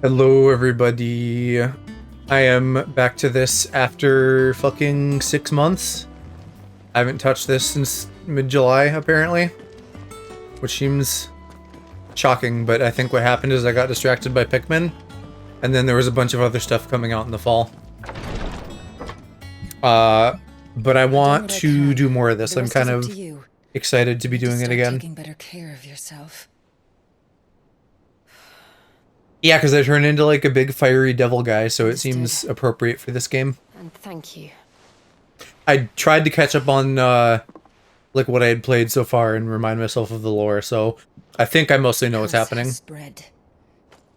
Hello, everybody. I am back to this after fucking 6 months. I haven't touched this since mid-July, apparently. Which seems shocking, but I think what happened is I got distracted by Pikmin. And then there was a bunch of other stuff coming out in the fall. But I want to do more of this. I'm kind of excited to be doing it again. Taking better care of yourself. Yeah, because I turned into like a big fiery devil guy, so it seems appropriate for this game. And thank you. I tried to catch up on like what I had played so far and remind myself of the lore, so I think I mostly know what's happening. Spread.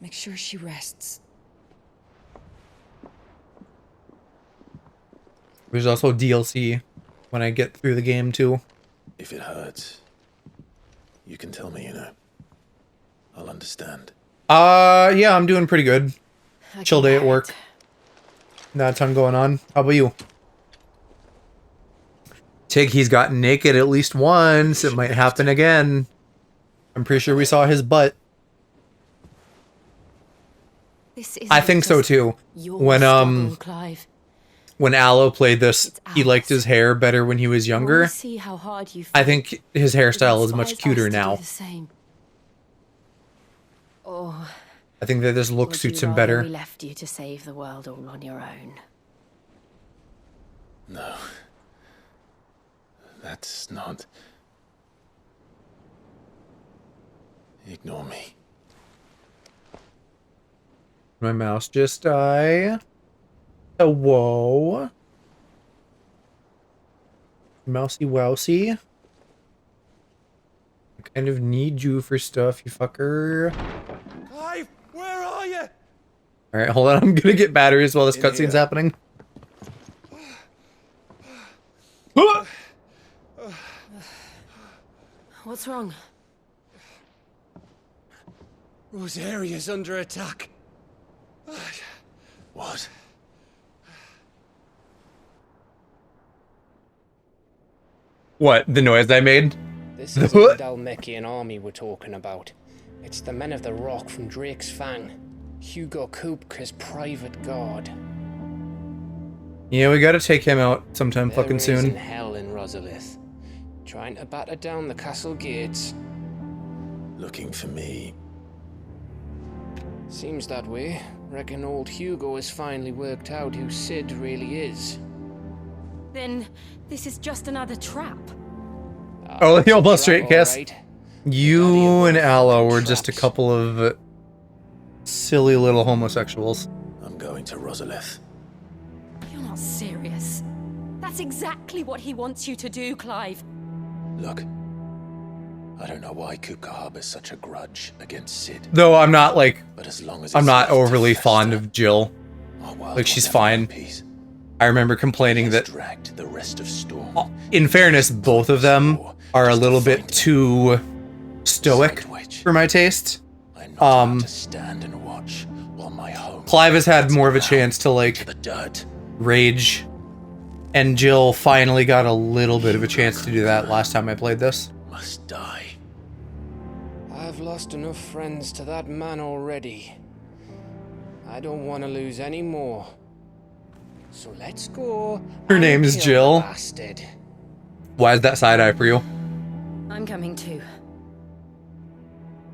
Make sure she rests. There's also DLC when I get through the game too. If it hurts, you can tell me, I'll understand. Yeah, I'm doing pretty good. Chill day at work. Not a ton going on. How about you? Tig, he's gotten naked at least once. It might happen again. I'm pretty sure we saw his butt. I think so too. When Aloe played this, he liked his hair better when he was younger. I think his hairstyle is much cuter now. Oh, I think that this look suits him better. We left you to save the world all on your own. No. That's not... Ignore me. My mouse just died. Oh, whoa. Mousy wousy. I kind of need you for stuff, you fucker. Clive, where are you? Alright, hold on. I'm gonna get batteries while this cutscene's happening. What's wrong? Rosaria's under attack. What? What? The noise I made? This isn't the Dalmekian army we're talking about. It's the men of the Rock from Drake's Fang. Hugo Kupka's private guard. Yeah, we gotta take him out sometime fucking soon. They're raising hell in Rosalith, trying to batter down the castle gates. Looking for me. Seems that way. Reckon old Hugo has finally worked out who Sid really is. Then this is just another trap. Oh, the almost straight kiss. Right. You and Aloe were just a couple of silly little homosexuals. I'm going to Rosalith. You're not serious. That's exactly what he wants you to do, Clive. Look. I don't know why Kupka harbors such a grudge against Sid. Though I'm not like, but as long as I'm not left to overly fester, fond of Jill. our world Like, she's will never fine. have peace. I remember complaining He that, has dragged the rest of Storm. in fairness, both of them are a little bit too stoic for my taste. I'm not about to stand and watch while my home Clive has had more of a chance to, to like, the dirt. rage. And Jill finally got a little bit of a chance to do that last time I played this. Must die. I've lost enough friends to that man already. I don't want to lose any more. So let's go. Her and name's kill Jill. the bastard. Why is that side eye for you? I'm coming too.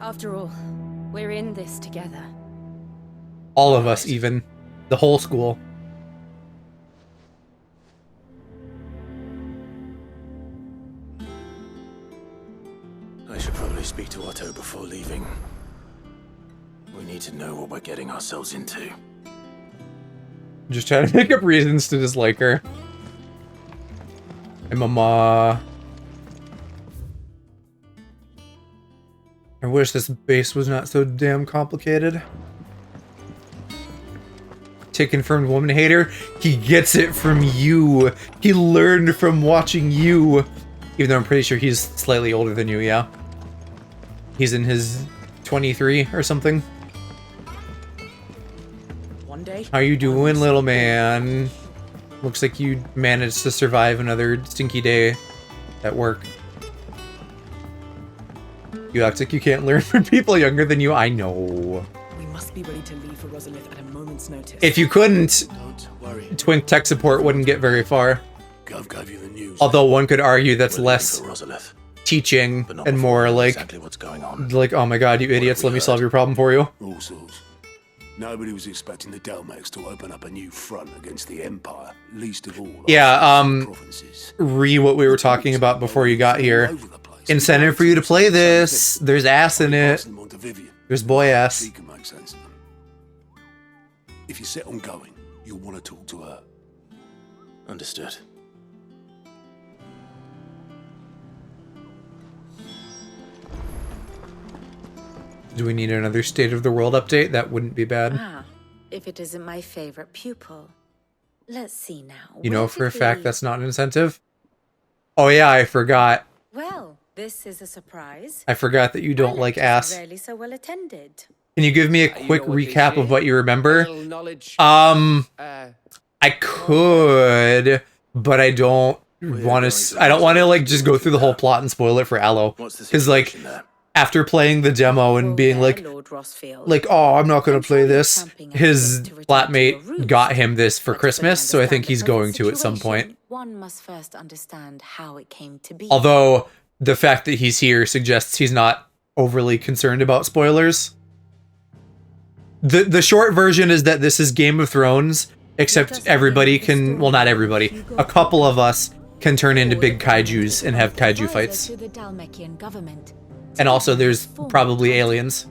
After all, we're in this together. All of us, even. The whole school. I should probably speak to Otto before leaving. We need to know what we're getting ourselves into. Just trying to make up reasons to dislike her. Hey, mama. I wish this base was not so damn complicated. Tick confirmed woman hater. He gets it from you. He learned from watching you. Even though I'm pretty sure he's slightly older than you, yeah. He's in his 23 or something. One day. How you doing, little man? Looks like you managed to survive another stinky day at work. You act like you can't learn from people younger than you. I know. must be ready to leave for Rosalith at a moment's notice. If you couldn't, Don't worry. Twink tech support wouldn't get very far. Gov gave you the news. Although one could argue that's We're less leaving for Rosalith, teaching but not and before more we know like, exactly what's going on. oh my god, you idiots, let me solve your problem for you. All sorts. Nobody was expecting the Delmex to open up a new front against the Empire, least of all. Yeah, provinces. What we were talking about before you got here. All over the place. Incentive for you to play this. There's ass in it. Passing them on to Vivian. There's boy ass. She can make sense of them. If you're set on going, you'll want to talk to her. Understood. Do we need another State of the World update? That wouldn't be bad. Ah, if it isn't my favorite pupil. Let's see now. You know Where for a did fact we- that's not an incentive? Oh yeah, I forgot. Well, this is a surprise. I forgot that you don't My like lectures are ass. Rarely so well attended. Can you give me a You quick know what they recap say, of what you a remember? little knowledge. I could, but I don't want to. I don't want to like just go through the whole plot and spoil it for Aloe. What's the Because like situation there? after playing the demo and Oh, being there, like, Lord Rossfield. oh, I'm not gonna I'm play sure this. you're champing at the His bit to return to your flatmate roots. got him this for But to fully Christmas, so I think understand the he's going present to at some situation, point. One must first understand how it came to be. Although the fact that he's here suggests he's not overly concerned about spoilers. The short version is that this is Game of Thrones, except everybody can, well, not everybody, a couple of us can turn into big kaijus and have kaiju fights. To the Dalmekian government. And also there's probably aliens.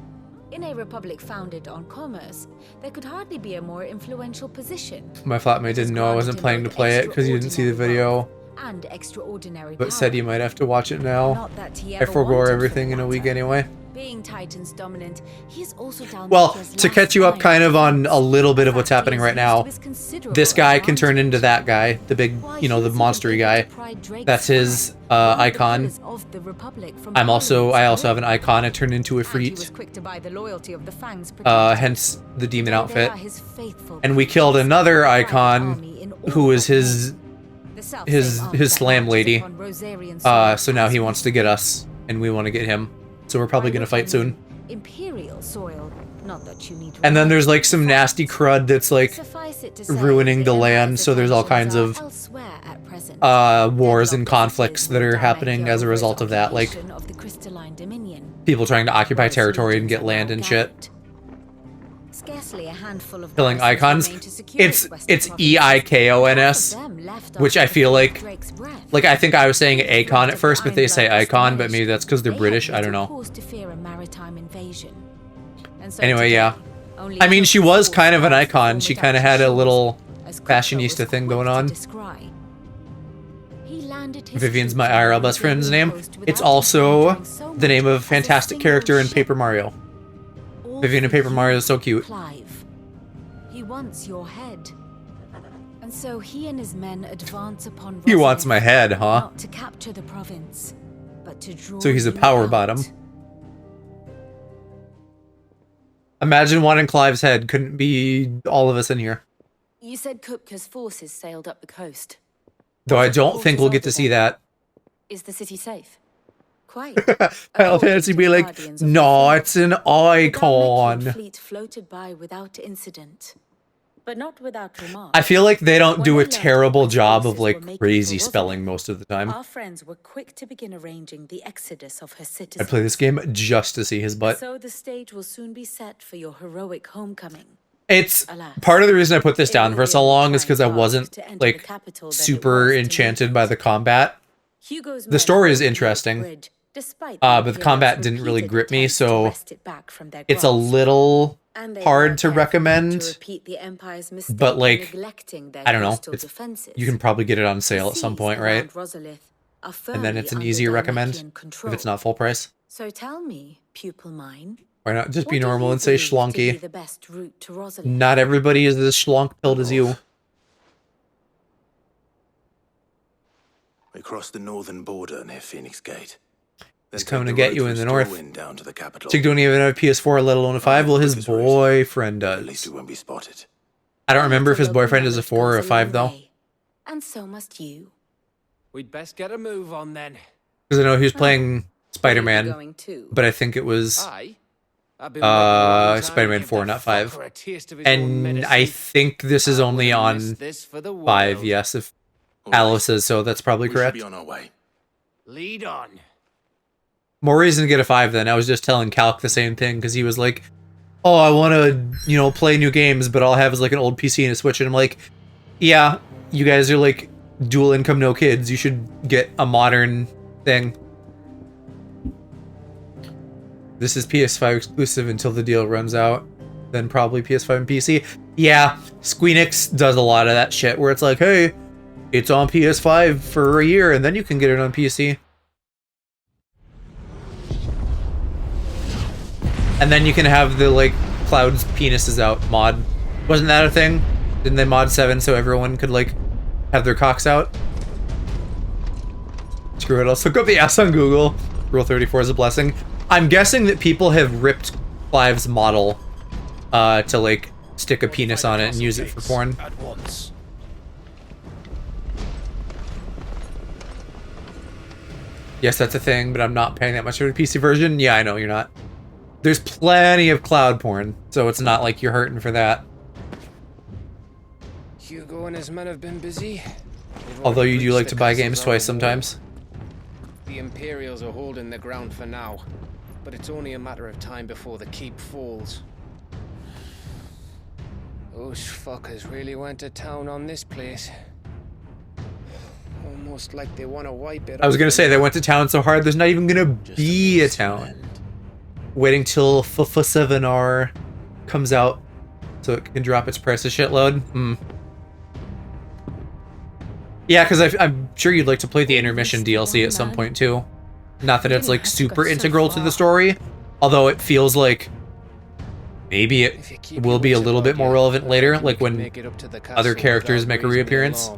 In a republic founded on commerce, there could hardly be a more influential position. My flatmate didn't know I wasn't planning to play it because he didn't see the video, And extraordinary but said he might have to watch it now. Not that he I ever forego wanted, everything for in a that week matter. anyway. Being Titan's dominant, he is also Dalmekia's Well, to last catch you up line kind of on a little bit of what's Fact happening is, right used now, to his considerable this guy can turn into advantage. that guy, the big, Why, you know, the he's even monstery able guy. to pry Drake's That's his sword, one of the icon. pillars of the Republic from I also Ireland's have an grip. icon. I turned into a And he was Freet, quick to buy the loyalty of the Fangs protectors. hence the demon Today they outfit. are his faithful And we killed creatures, another a private icon army in all who is of his North. The self-same his army his that slam marches lady. upon Rosarian soil So now he has wants to get us, and we want to get him. So we're probably By gonna which fight I soon. mean Imperial soil. Not that you need to And then there's remember like some the nasty fact. crud that's like Suffice it to say, ruining the land, Empire's so there's all attentions kinds are of elsewhere at present. wars and Deadlocked conflicts as that are is happening Dalmekia as a over its result of that, like occupation of the Crystalline Dominion. people trying to occupy Whereas territory and legions get are land now and shit. gathered. Scarcely a handful of Killing garrisons icons. remain to secure It's its western provinces. EIKONS, Half of them left which I after feel the like, Drake's breath. I think I was saying Akon at first, but they say Ironblood was icon, but diminished. maybe that's because they're They British. had I don't little know. cause to fear a maritime invasion. And so Anyway, today, yeah. only I mean, a she couple was of kind of an forces icon. form She without kind of had a shores, little as Crypto fashionista was thing quick going to on. descry. He landed his Vivian's my troops on IRL the best friend's Rosarian name. coast It's without also encountering so the name much of as a fantastic single character in ship. Paper Mario. All Vivian in for Paper Mario you, is so cute. Clive. He wants your head. And so he and his men advance upon He wants Rosalith, my head, huh? not to capture the province, but to draw So he's a you power out. bottom. Imagine wanting Clive's head. Couldn't be all of us in here. You said Kupka's forces sailed up the coast. Though I What don't think we'll get to forces are see there? that. Is the city safe? Quite. Final According Fantasy to be the like, Guardians of the no, Fleet, it's an the Dalmekian icon. fleet floated by without incident, but not without remark. I feel like they don't When do they a learned terrible what job forces of like were making crazy for spelling Rosalith, most of the time. Our friends were quick to begin arranging the exodus of her I'd citizens. play this game just to see his butt. So the stage will soon be set for your heroic homecoming. It's Alas, part of the reason I put this it down will for be so a more long is because I trying task wasn't to enter the like capital than it super was to enchanted leave by it. the combat. Hugo's The men story is held the interesting, bridge, despite but the Imperials' combat didn't really repeated grip me, attempts to so wrest it back from their it's a grasp. little And they were hard to careful not recommend. to repeat the Empire's mistake But in like, neglecting their I don't know. coastal It's, defenses. you can probably get it on The sale at some seas point, around right? Rosalith are And then firmly it's an under easier recommend Dalmekian if control. it's not full price. So tell me, pupil mine, Why not just what be do normal you and say believe to be schlonky? the best route to Rosalith? Not everybody is as schlonk-pilled as you. We crossed the northern border near Phoenix Gate. Then He's take coming to the get road you through in the north. Storwind down to the capital. Chick don't even have a PS4, let alone a 5. Well, his Quickest route. boyfriend At least does. we won't be spotted. I don't remember if his The local boyfriend is a knowledge 4 or a goes 5, long though. way. And so must you. We'd best get a move on then. Because I know he was Where playing are you Spider-Man, going to? but I think it was Aye. I've been working a long time to Spider-Man give 4, that not 5. fucker a taste of his own And medicine. I think this is I only wouldn't on miss this for the 5, world. yes, if All right, Alice says so, that's probably we should correct. be on our way. Lead on. More reason to get a 5 then. I was just telling Calc the same thing, because he was like, oh, I want to, play new games, but all I have is like an old PC and a Switch, and I'm like, yeah, you guys are like dual income, no kids. You should get a modern thing. This is PS5 exclusive until the deal runs out. Then probably PS5 and PC. Yeah, Squeenix does a lot of that shit where it's like, hey, it's on PS5 for a year and then you can get it on PC. And then you can have the like Cloud's penises out mod. Wasn't that a thing? Didn't they mod 7 so everyone could like have their cocks out? Screw it, I'll look up the ass on Google. Rule 34 is a blessing. I'm guessing that people have ripped Clive's model to like stick a penis on it and use it for porn. At once. Yes, that's a thing, but I'm not paying that much for the PC version. Yeah, I know you're not. There's plenty of cloud porn, so it's not like you're hurting for that. Hugo and his men have been busy. Although you do like to buy games twice sometimes. The Imperials are holding the ground for now, but it's only a matter of time before the keep falls. Those fuckers really went to town on this place. Almost like they want to wipe it. I was gonna say, they went to town so hard, there's not even gonna be a town. Waiting till FF7R comes out so it can drop its price a shitload. Yeah, because I'm sure you'd like to play the intermission DLC at some point too. Not that it's like super integral to the story, although it feels like maybe it will be a little bit more relevant later, like when other characters make a reappearance.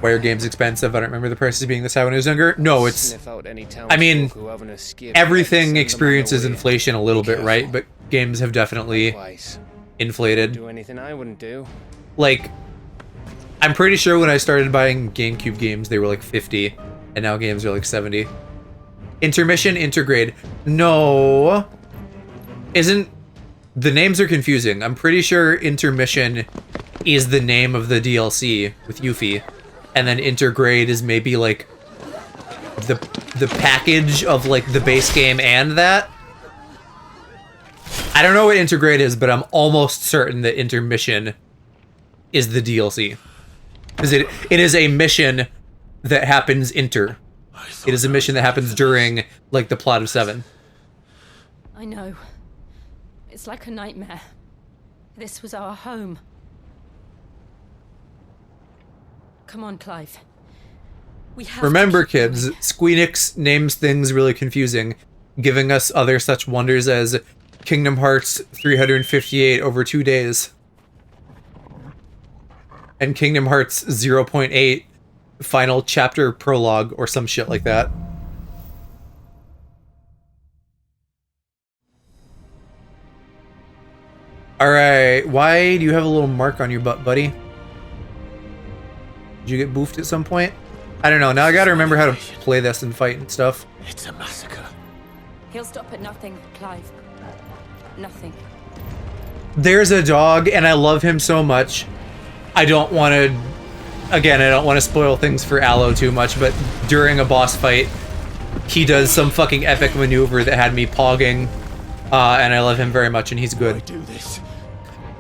Why are games expensive? I don't remember the prices being this high when I was younger. No, it's... I mean, everything experiences inflation a little bit, right? But games have definitely inflated. Do anything I wouldn't do. Like, I'm pretty sure when I started buying GameCube games, they were like 50, and now games are like 70. Intermission, intergrade. No. Isn't... The names are confusing. I'm pretty sure intermission is the name of the DLC with Yuffie. And then intergrade is maybe like the package of like the base game and that. I don't know what intergrade is, but I'm almost certain that intermission is the DLC. Because it is a mission that happens It is a mission that happens during like the plot of 7. I know. It's like a nightmare. This was our home. Come on, Clive. We have Remember, kids, Squeenix names things really confusing, giving us other such wonders as Kingdom Hearts 358 over 2 days. And Kingdom Hearts 0.8 final chapter prologue or some shit like that. Alright, why do you have a little mark on your butt, buddy? Did you get boofed at some point? I don't know, now I gotta remember how to play this and fight and stuff. It's a massacre. He'll stop at nothing, Clive. Nothing. There's a dog, and I love him so much. I don't want to... Again, I don't want to spoil things for Aloe too much, but during a boss fight, he does some fucking epic maneuver that had me pogging. And I love him very much, and he's good.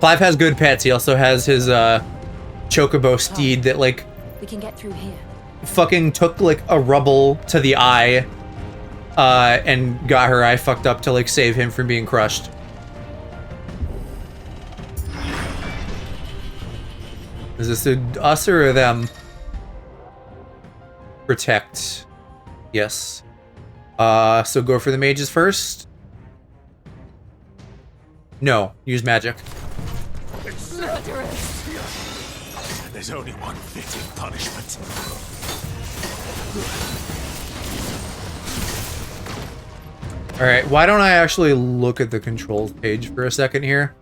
Clive has good pets. He also has his chocobo steed that, like... We can get through here. Fucking took, like, a rubble to the eye. And got her eye fucked up to, like, save him from being crushed. Is this a us or a them? Protect. Yes. So go for the mages first? No, use magic. Murderers! There's only one fitting punishment. Alright, why don't I actually look at the controls page for a second here?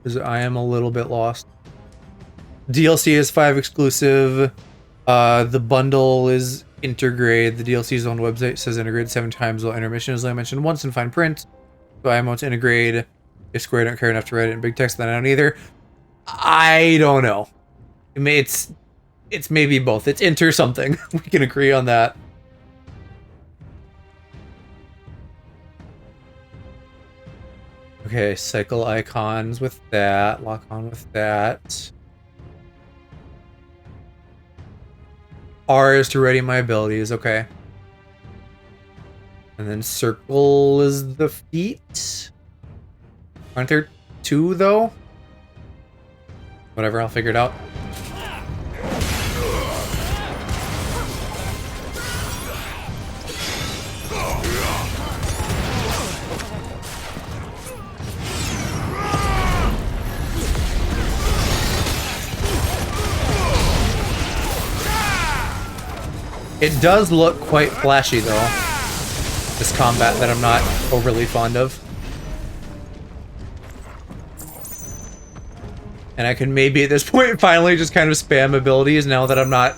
Because I am a little bit lost. DLC is 5 exclusive. The bundle is intergrade. The DLC's own website says integrate 7 times while intermission is only mentioned once in fine print. So I want to integrate. If Square don't care enough to write it in big text, then I don't either. I don't know. I mean, it's maybe both. It's inter something. We can agree on that. Okay, cycle icons with that. Lock on with that. R is to ready my abilities. Okay. And then circle is the feet. Aren't there 2 though? Whatever, I'll figure it out. It does look quite flashy though, this combat that I'm not overly fond of. And I can maybe at this point finally just kind of spam abilities now that I'm not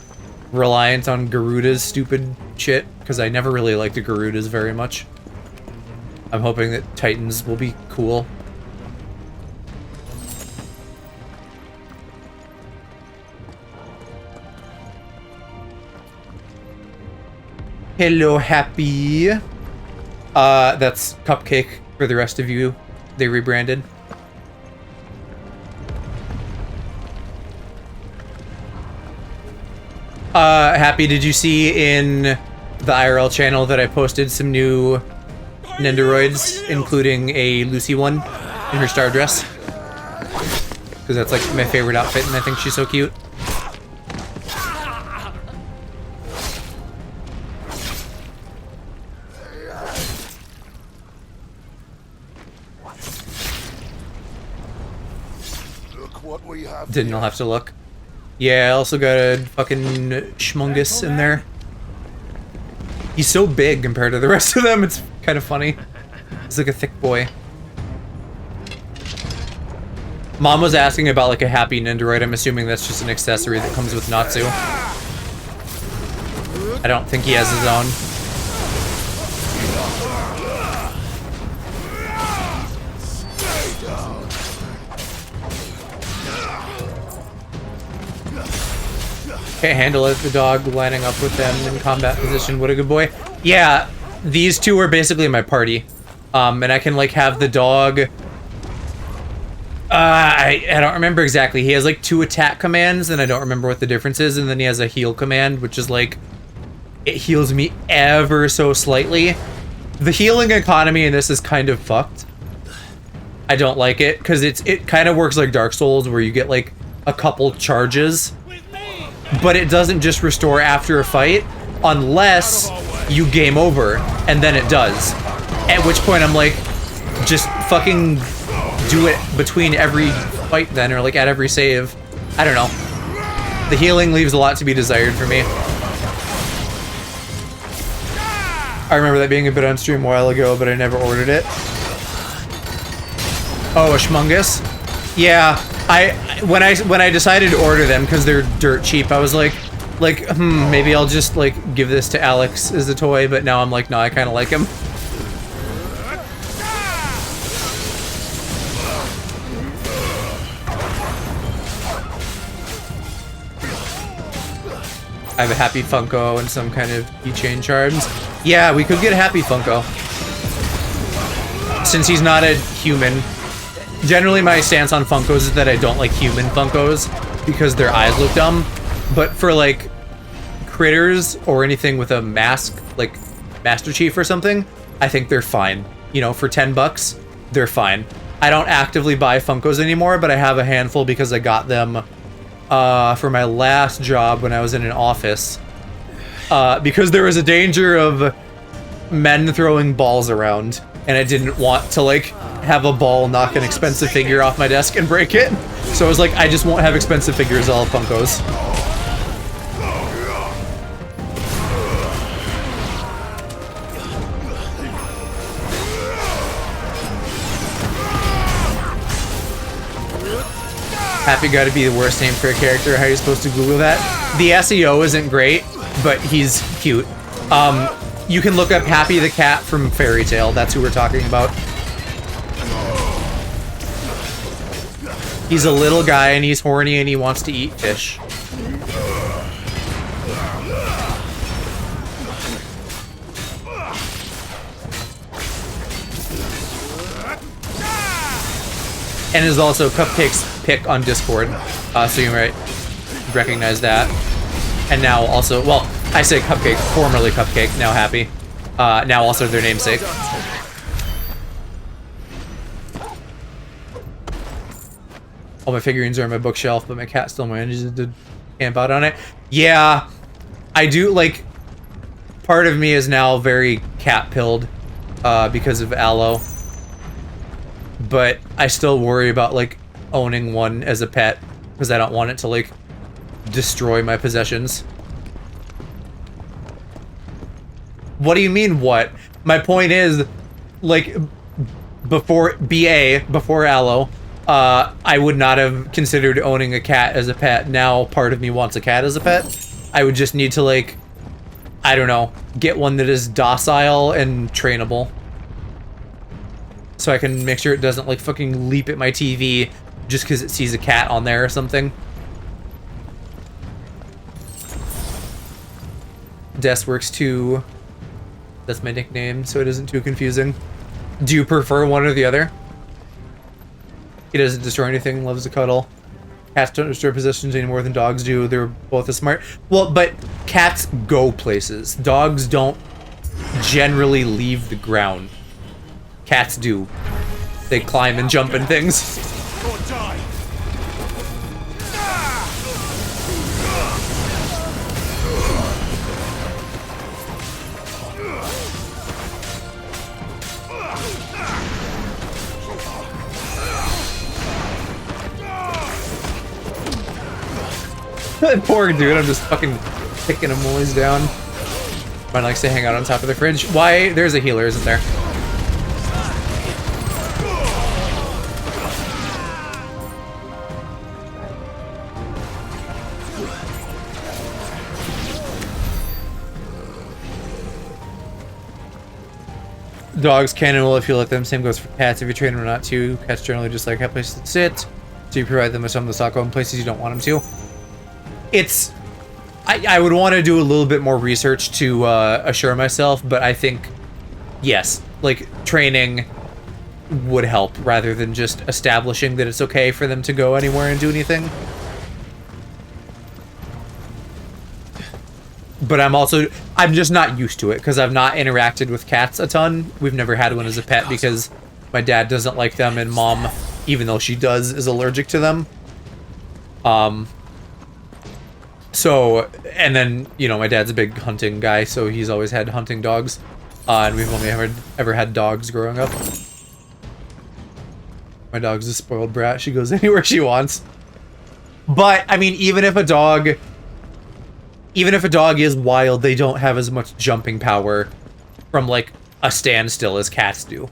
reliant on Garuda's stupid shit, because I never really liked the Garudas very much. I'm hoping that Titans will be cool. Hello, Happy. That's Cupcake for the rest of you. They rebranded. Happy, did you see in the IRL channel that I posted some new Nendoroids, including a Lucy one in her star dress? Because that's like my favorite outfit and I think she's so cute. Look what we have. Didn't I'll have to look. Yeah, I also got a fucking Schmungus in there. He's so big compared to the rest of them, it's kind of funny. He's like a thick boy. Mom was asking about like a Happy Nendoroid. I'm assuming that's just an accessory that comes with Natsu. I don't think he has his own. Can't handle it. The dog lining up with them in combat position. What a good boy. Yeah, these 2 are basically my party. And I can like have the dog. I don't remember exactly. He has like 2 attack commands, and I don't remember what the difference is. And then he has a heal command, which is like, it heals me ever so slightly. The healing economy in this is kind of fucked. I don't like it because it kind of works like Dark Souls, where you get like a couple charges. But it doesn't just restore after a fight unless you game over, and then it does. At which point I'm like, just fucking do it between every fight then, or like at every save. I don't know. The healing leaves a lot to be desired for me. I remember that being a bit on stream a while ago, but I never ordered it. Oh, a Schmungus? Yeah. When I decided to order them because they're dirt cheap, I was like, maybe I'll just like give this to Alex as a toy, but now I'm like, no, I kind of like him. I have a Happy Funko and some kind of keychain charms. Yeah, we could get a Happy Funko. Since he's not a human. Generally, my stance on Funkos is that I don't like human Funkos because their eyes look dumb. But for, like, critters or anything with a mask, like Master Chief or something, I think they're fine. You know, for $10, they're fine. I don't actively buy Funkos anymore, but I have a handful because I got them for my last job when I was in an office. Because there was a danger of men throwing balls around, and I didn't want to, like, have a ball knock an expensive figure off my desk and break it. So I was like, I just won't have expensive figures, I'll have Funkos. Happy gotta be the worst name for a character. How are you supposed to Google that? The SEO isn't great, but he's cute. You can look up Happy the Cat from Fairy Tale. That's who we're talking about. He's a little guy and he's horny and he wants to eat fish. And is also Cupcake's pick on Discord, so you might recognize that. And now also, well, I say Cupcake, formerly Cupcake, now Happy. Now also their namesake. All my figurines are on my bookshelf, but my cat still manages to camp out on it. Yeah, I do, like, part of me is now very cat-pilled because of Aloe. But I still worry about, like, owning one as a pet because I don't want it to, like, destroy my possessions. What do you mean, what? My point is, like, before Aloe, I would not have considered owning a cat as a pet. Now part of me wants a cat as a pet. I would just need to, like, I don't know, get one that is docile and trainable. So I can make sure it doesn't, like, fucking leap at my TV just because it sees a cat on there or something. Des works too. That's my nickname, so it isn't too confusing. Do you prefer one or the other? He doesn't destroy anything, loves to cuddle. Cats don't destroy possessions any more than dogs do. They're both as smart. Well, but cats go places. Dogs don't generally leave the ground. Cats do. They climb and jump and things. Or die. Poor dude, I'm just fucking picking him while he's down. Mine likes to hang out on top of the fridge. Why? There's a healer, isn't there? Dogs can and will if you let them. Same goes for cats. If you train them or not too. Cats generally just like have places to sit. So you provide them with some of the stock in places you don't want them to. It's... I would want to do a little bit more research to assure myself, but I think, yes, like, training would help rather than just establishing that it's okay for them to go anywhere and do anything. But I'm just not used to it because I've not interacted with cats a ton. We've never had one as a pet because my dad doesn't like them and mom, even though she does, is allergic to them. So, and then, you know, my dad's a big hunting guy, so he's always had hunting dogs. And we've only ever had dogs growing up. My dog's a spoiled brat. She goes anywhere she wants. But, I mean, even if a dog is wild, they don't have as much jumping power from, like, a standstill as cats do.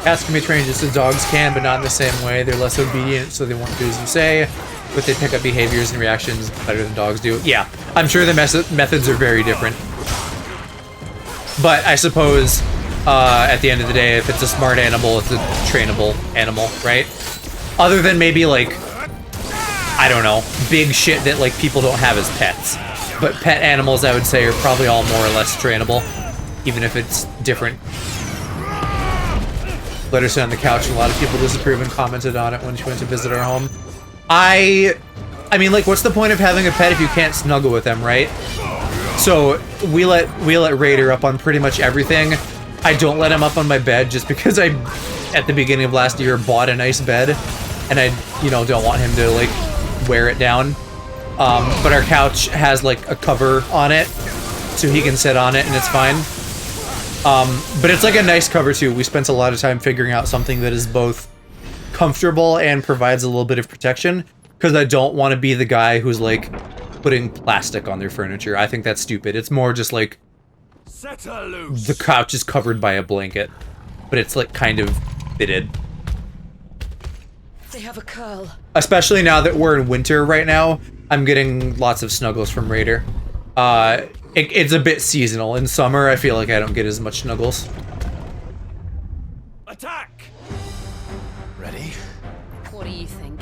Cats can be trained just as dogs can, but not in the same way. They're less obedient, so they won't do as you say, but they pick up behaviors and reactions better than dogs do. Yeah, I'm sure the methods are very different. But I suppose, at the end of the day, if it's a smart animal, it's a trainable animal, right? Other than maybe, like, I don't know, big shit that, like, people don't have as pets. But pet animals, I would say, are probably all more or less trainable, even if it's different. Let her sit on the couch, and a lot of people disapprove and commented on it when she went to visit our home. I mean, like, what's the point of having a pet if you can't snuggle with them, right? So we let Raider up on pretty much everything. I don't let him up on my bed just because I, at the beginning of last year, bought a nice bed, and I, you know, don't want him to, like, wear it down. But our couch has, like, a cover on it, so he can sit on it, and it's fine. But it's like a nice cover too. We spent a lot of time figuring out something that is both comfortable and provides a little bit of protection, because I don't want to be the guy who's like putting plastic on their furniture. I think that's stupid. It's more just like the couch is covered by a blanket, but it's like kind of fitted. They have a curl. Especially now that we're in winter right now, I'm getting lots of snuggles from Raider. It's a bit seasonal. In summer, I feel like I don't get as much snuggles. Attack! Ready? What do you think?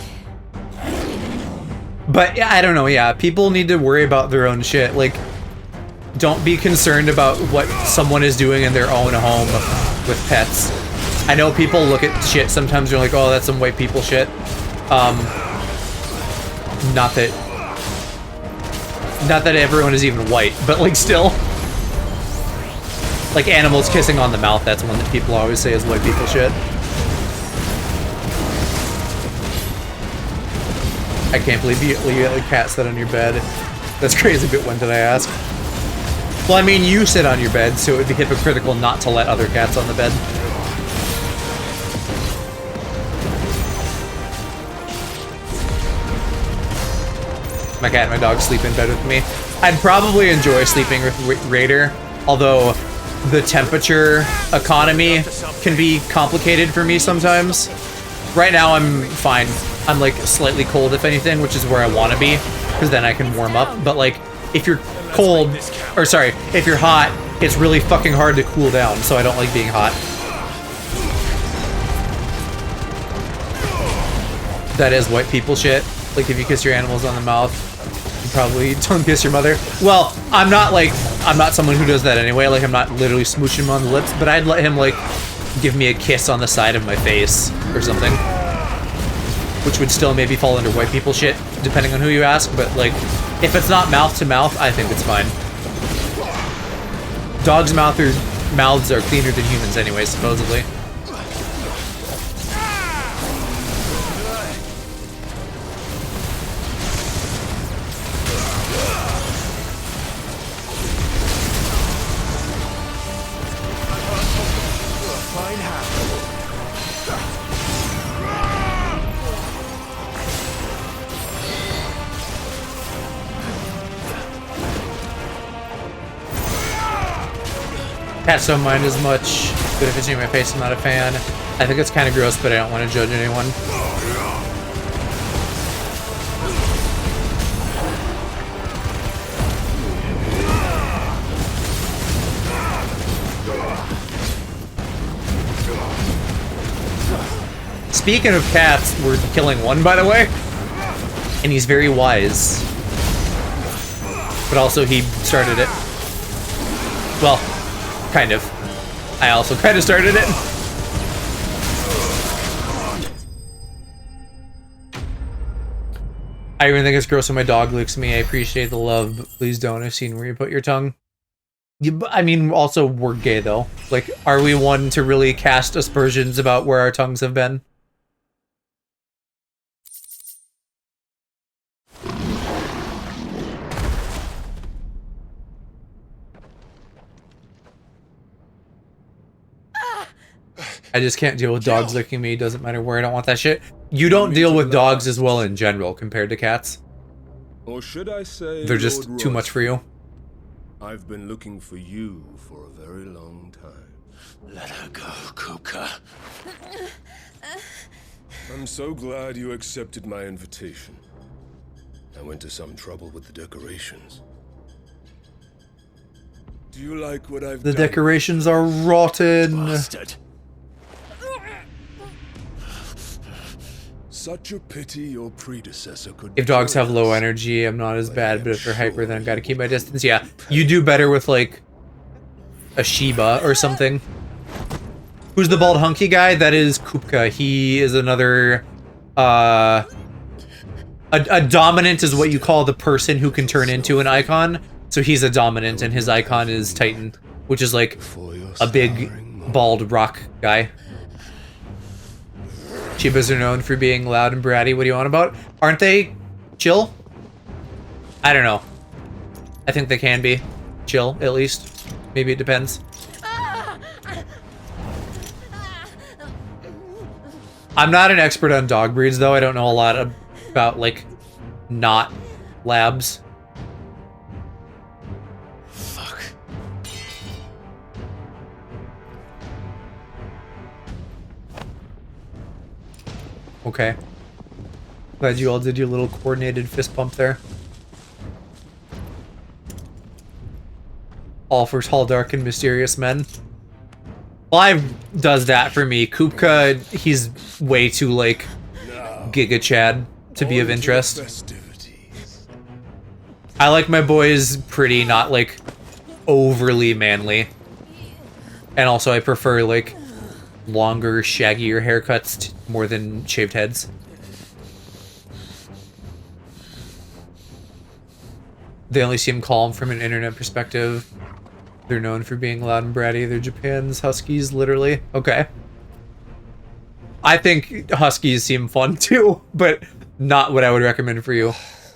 But yeah, I don't know, yeah, people need to worry about their own shit. Like, don't be concerned about what someone is doing in their own home with pets. I know people look at shit sometimes, they're like, oh, that's some white people shit. Not that everyone is even white, but like still. Like animals kissing on the mouth, that's one that people always say is white people shit. I can't believe you let a cat sit on your bed. That's crazy, but when did I ask? Well, I mean, you sit on your bed, so it would be hypocritical not to let other cats on the bed. My cat and my dog sleep in bed with me. I'd probably enjoy sleeping with Raider, although the temperature economy can be complicated for me sometimes. Right now I'm fine. I'm like slightly cold if anything, which is where I want to be, because then I can warm up. But like, if you're cold, or sorry, if you're hot, it's really fucking hard to cool down, so I don't like being hot. That is white people shit. Like if you kiss your animals on the mouth, you probably don't kiss your mother. Well, I'm not someone who does that anyway. Like I'm not literally smooching him on the lips, but I'd let him like give me a kiss on the side of my face or something. Which would still maybe fall under white people shit, depending on who you ask, but like, if it's not mouth to mouth, I think it's fine. Dogs' mouths are cleaner than humans anyway, supposedly. Cats don't mind as much, but if it's in my face, I'm not a fan. I think it's kind of gross, but I don't want to judge anyone. Speaking of cats, we're killing one, by the way. And he's very wise. But also, he started it. Well, kind of. I also kind of started it. I even think it's gross when my dog licks me. I appreciate the love, but please don't. I've seen where you put your tongue. I mean, also, we're gay, though. Like, are we one to really cast aspersions about where our tongues have been? I just can't deal with dogs licking me. Doesn't matter where. I don't want that shit. You don't deal with dogs as well in general compared to cats. Or should I say, they're just too much for you. I've been looking for you for a very long time. Let her go, Kuka. I'm so glad you accepted my invitation. I went to some trouble with the decorations. Do you like what I've done? The decorations are rotten. Bastard. Such a pity your predecessor could. If dogs have low energy, I'm not as bad, but if they're hyper, then I've got to keep my distance. Yeah, you do better with, like, a Shiba or something. Who's the bald hunky guy? That is Kupka. He is another, a dominant is what you call the person who can turn into an icon. So he's a dominant, and his icon is Titan, which is, like, a big, bald rock guy. Shibas are known for being loud and bratty. What do you want about? Aren't they chill? I don't know. I think they can be chill, at least. Maybe it depends. I'm not an expert on dog breeds, though. I don't know a lot about, like, not labs. Fuck. Okay. Glad you all did your little coordinated fist pump there. All for tall, dark, and mysterious men. Clive does that for me. Kupka, he's way too, like, Giga Chad to be of interest. I like my boys pretty, not, like, overly manly. And also I prefer, like, longer, shaggier haircuts more than shaved heads. They only seem calm from an internet perspective. They're known for being loud and bratty. They're Japan's huskies, literally. Okay. I think huskies seem fun too, but not what I would recommend for you.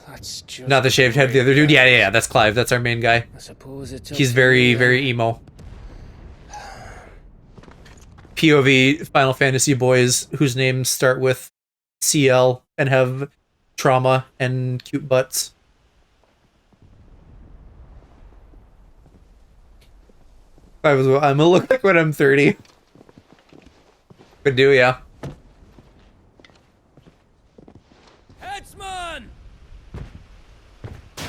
That's just Not the shaved head, the other dude. Yeah, that's Clive. That's our main guy. I suppose it's He's up to very, me then. very emo. POV Final Fantasy boys whose names start with CL and have trauma and cute butts. I'm gonna look like when I'm 30. Could do, yeah. Headsman!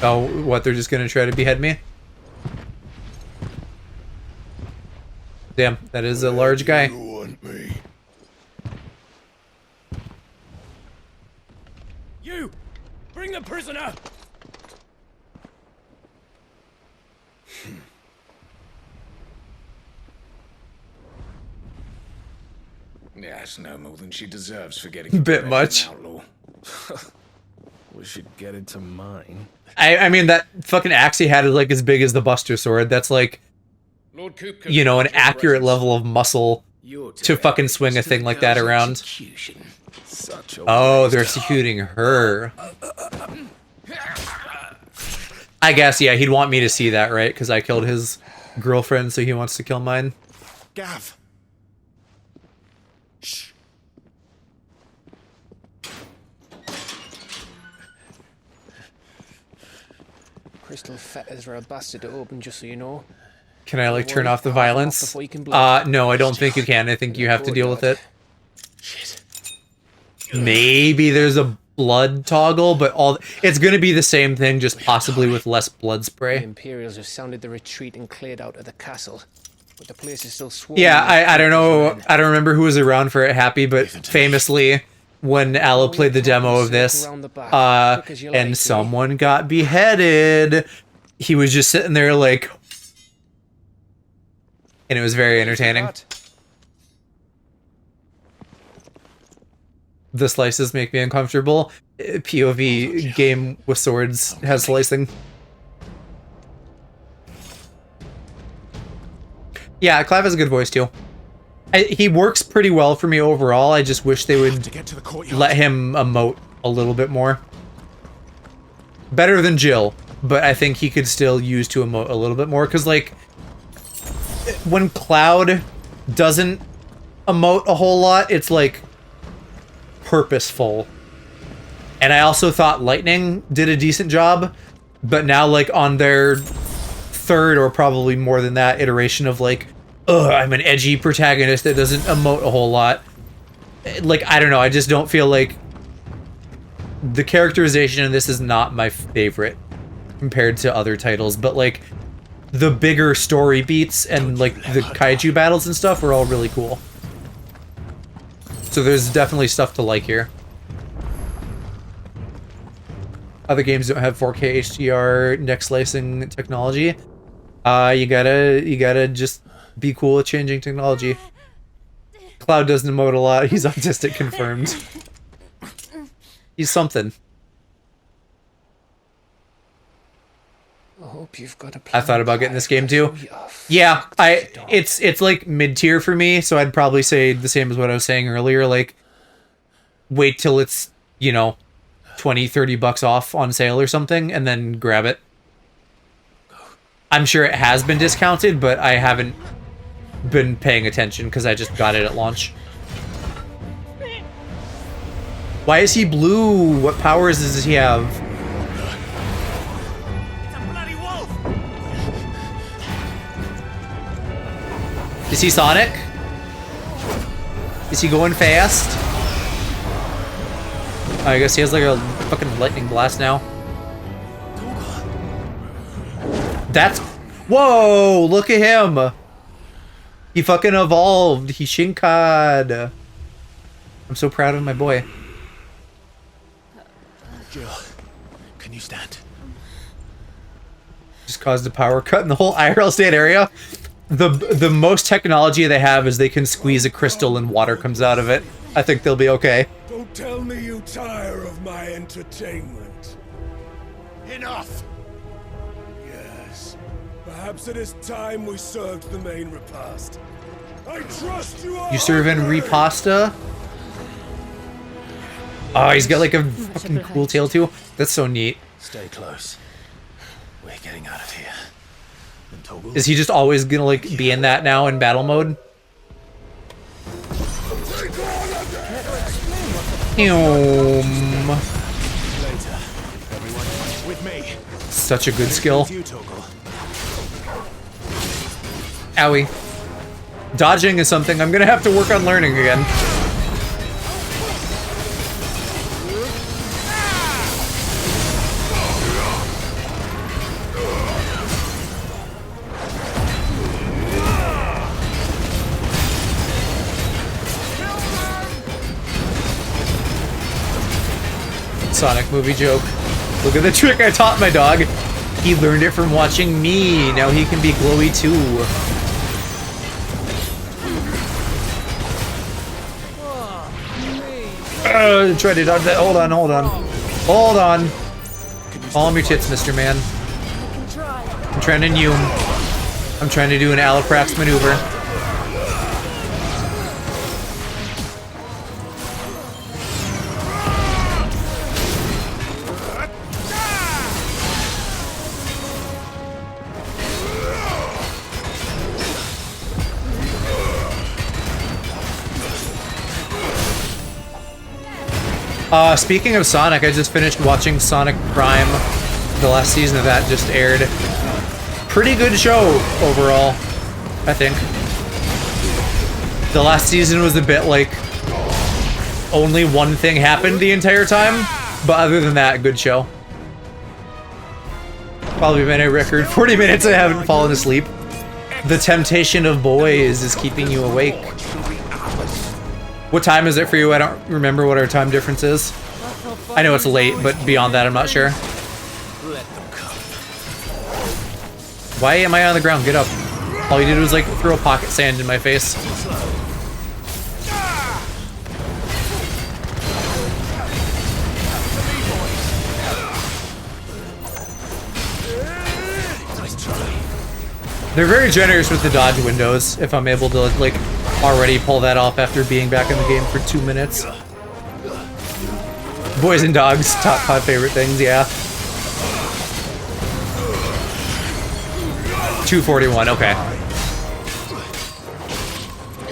Oh, what? They're just gonna try to behead me? Damn, that is a large guy. You want me? You! Bring the prisoner! Yeah, it's no more than she deserves for getting Bit an much. outlaw. We should get into mine. I mean, that fucking axe he had is like as big as the Buster Sword. That's like, Lord Coop, you know, an accurate level of muscle to fucking swing a thing like that around. Such a Oh, they're waste. executing her. I guess, yeah, he'd want me to see that, right? Because I killed his girlfriend, so he wants to kill mine. Gav! Shh. Crystal fetters are a bastard to open, just so you know. Can I, like, Don't turn worry, off the I'll have them off violence? before you can blow. No, I don't think you can. I think you have to deal with it. Shit. Maybe there's a blood toggle, but it's gonna be the same thing, just possibly with less blood The spray. Imperials have sounded the retreat and cleared out of the castle, but the place is still swarming. Yeah, with I don't know. men. I don't remember who was around for it, Happy, but famously, when Alla played the demo of this, and someone got beheaded, he was just sitting there like, and it was very entertaining. The slices make me uncomfortable. POV game with swords has slicing. Yeah, Clive has a good voice too. He works pretty well for me overall. I just wish they would To get to the courtyard. let him emote a little bit more. Better than Jill, but I think he could still use to emote a little bit more. Because, like, when Cloud doesn't emote a whole lot, it's, like, purposeful. And I also thought Lightning did a decent job, but now, like, on their third or probably more than that iteration of, like, ugh, I'm an edgy protagonist that doesn't emote a whole lot. Like, I don't know, I just don't feel like the characterization in this is not my favorite compared to other titles, but, like, the bigger story beats and, like, the kaiju battles and stuff are all really cool. So there's definitely stuff to like here. Other games don't have 4K HDR neck slicing technology. You gotta just be cool with changing technology. Cloud doesn't emote a lot. He's autistic confirmed. He's something. I hope you've got a I thought about getting this game too. Oh, Yeah, it's like mid-tier for me, so I'd probably say the same as what I was saying earlier, like wait till it's, you know, 20-30 bucks off on sale or something and then grab it. I'm sure it has been discounted, but I haven't been paying attention because I just got it at launch. Why is he blue? What powers does he have? It's a bloody wolf! Is he Sonic? Is he going fast? Oh, I guess he has like a fucking lightning blast now. That's... Whoa! Look at him! He fucking evolved. He Shinkad. I'm so proud of my boy. Jill, can you stand? Just caused a power cut in the whole IRL state area. The most technology they have is they can squeeze a crystal and water comes out of it. I think they'll be okay. Don't tell me you tire of my entertainment. Enough! Yes. Perhaps it is time we served the main repast. I trust you all. You serving repasta? Oh, he's got like a fucking cool tail too. That's so neat. Stay close. We're getting out of here. And Toggle. Is he just always gonna like be in that now in battle mode? Later. Everyone, with me. Such a good skill. You, Toggle. Owie. Dodging is something I'm gonna have to work on learning again. Sonic movie joke. Look at the trick I taught my dog. He learned it from watching me. Now he can be glowy too. Try to dodge that. Hold on, hold on. Hold on. Palm your tits, Mr. Man. I'm trying to Nume. I'm trying to do an Alaprax maneuver. Speaking of Sonic, I just finished watching Sonic Prime. The last season of that just aired. Pretty good show overall, I think. The last season was a bit like only one thing happened the entire time, but other than that, good show. Probably been a record 40 minutes I haven't fallen asleep. The temptation of boys is keeping you awake. What time is it for you? I don't remember what our time difference is. I know it's late, but beyond that, I'm not sure. Why am I on the ground? Get up. All you did was like throw pocket sand in my face. They're very generous with the dodge windows, if I'm able to like already pull that off after being back in the game for 2 minutes. Boys and dogs, top 5 favorite things, yeah. 241, okay.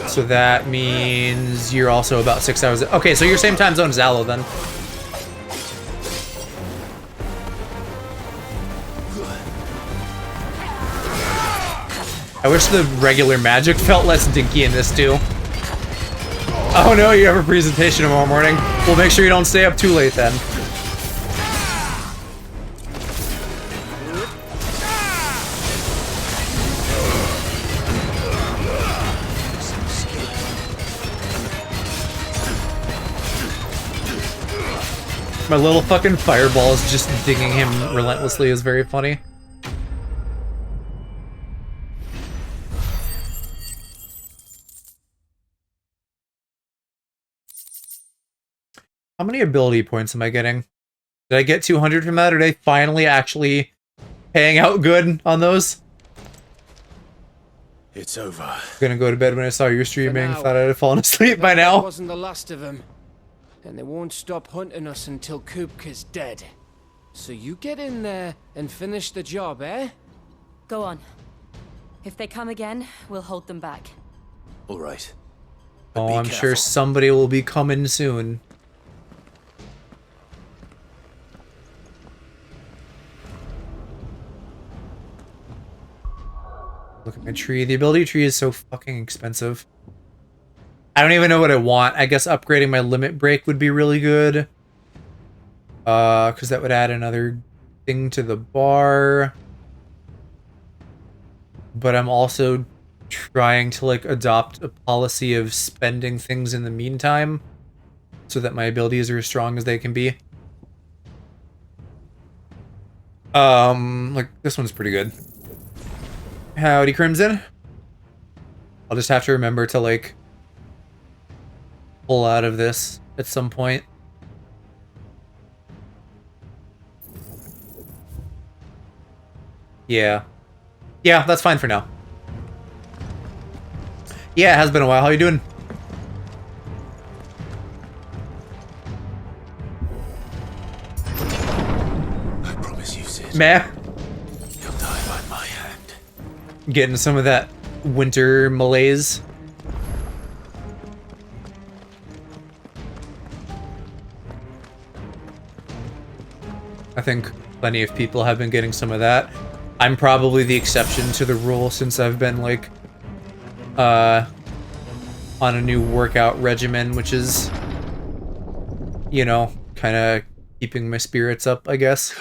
So that means you're also about 6 hours. Okay, so you're same time zone as Aloe then. I wish the regular magic felt less dinky in this too. Oh no, you have a presentation tomorrow morning. Well, make sure you don't stay up too late then. My little fucking fireball is just dinging him relentlessly is very funny. How many ability points am I getting? Did I get 200 from that? Or did I finally actually paying out good on those? It's over. I'm gonna go to bed when I saw your streaming. now. Thought I'd have fallen asleep by That now. wasn't the last of them. And they won't stop hunting us until Kupka's dead. So you get in there and finish the job, eh? Go on. If they come again, we'll hold them back. All right. Oh, Be I'm sure careful. somebody will be coming soon. Look at my tree. The ability tree is so fucking expensive. I don't even know what I want. I guess upgrading my limit break would be really good. Because that would add another thing to the bar. But I'm also trying to like adopt a policy of spending things in the meantime so that my abilities are as strong as they can be. Like this one's pretty good. Howdy, Crimson. I'll just have to remember to like pull out of this at some point. Yeah. Yeah, that's fine for now. Yeah, it has been a while. How you doing? I promise you, Sid. Meh. You'll die by my hand. Getting some of that winter malaise. I think plenty of people have been getting some of that. I'm probably the exception to the rule since I've been like on a new workout regimen, which is, you know, kind of keeping my spirits up, I guess.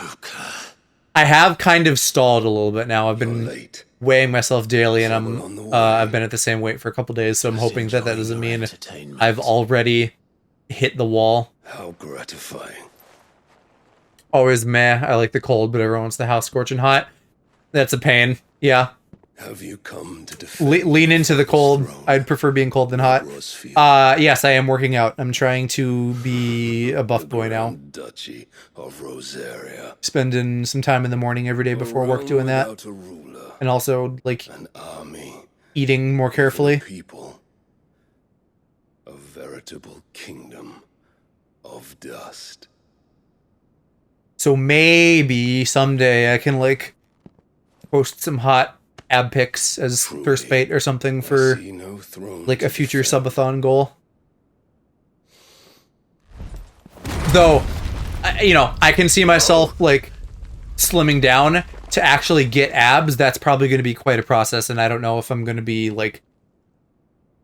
I have kind of stalled a little bit now. I've been weighing myself daily, and I've been at the same weight for a couple days, so I'm hoping that that doesn't mean I've already hit the wall. How gratifying. Always meh. I like the cold, but everyone wants the house scorching hot. That's a pain. Yeah. Have you come to defend Lean into the cold. I'd prefer being cold than hot. Yes, I am working out. I'm trying to be a buff boy now. Duchy of Rosaria. Spending some time in the morning every day before work doing that. And also, like, an army, eating more carefully. People. A veritable kingdom of dust. So maybe someday I can, like, post some hot ab pics as thirst bait or something for, like, a future subathon goal. Though, you know, I can see myself, like, slimming down to actually get abs. That's probably going to be quite a process, and I don't know if I'm going to be, like,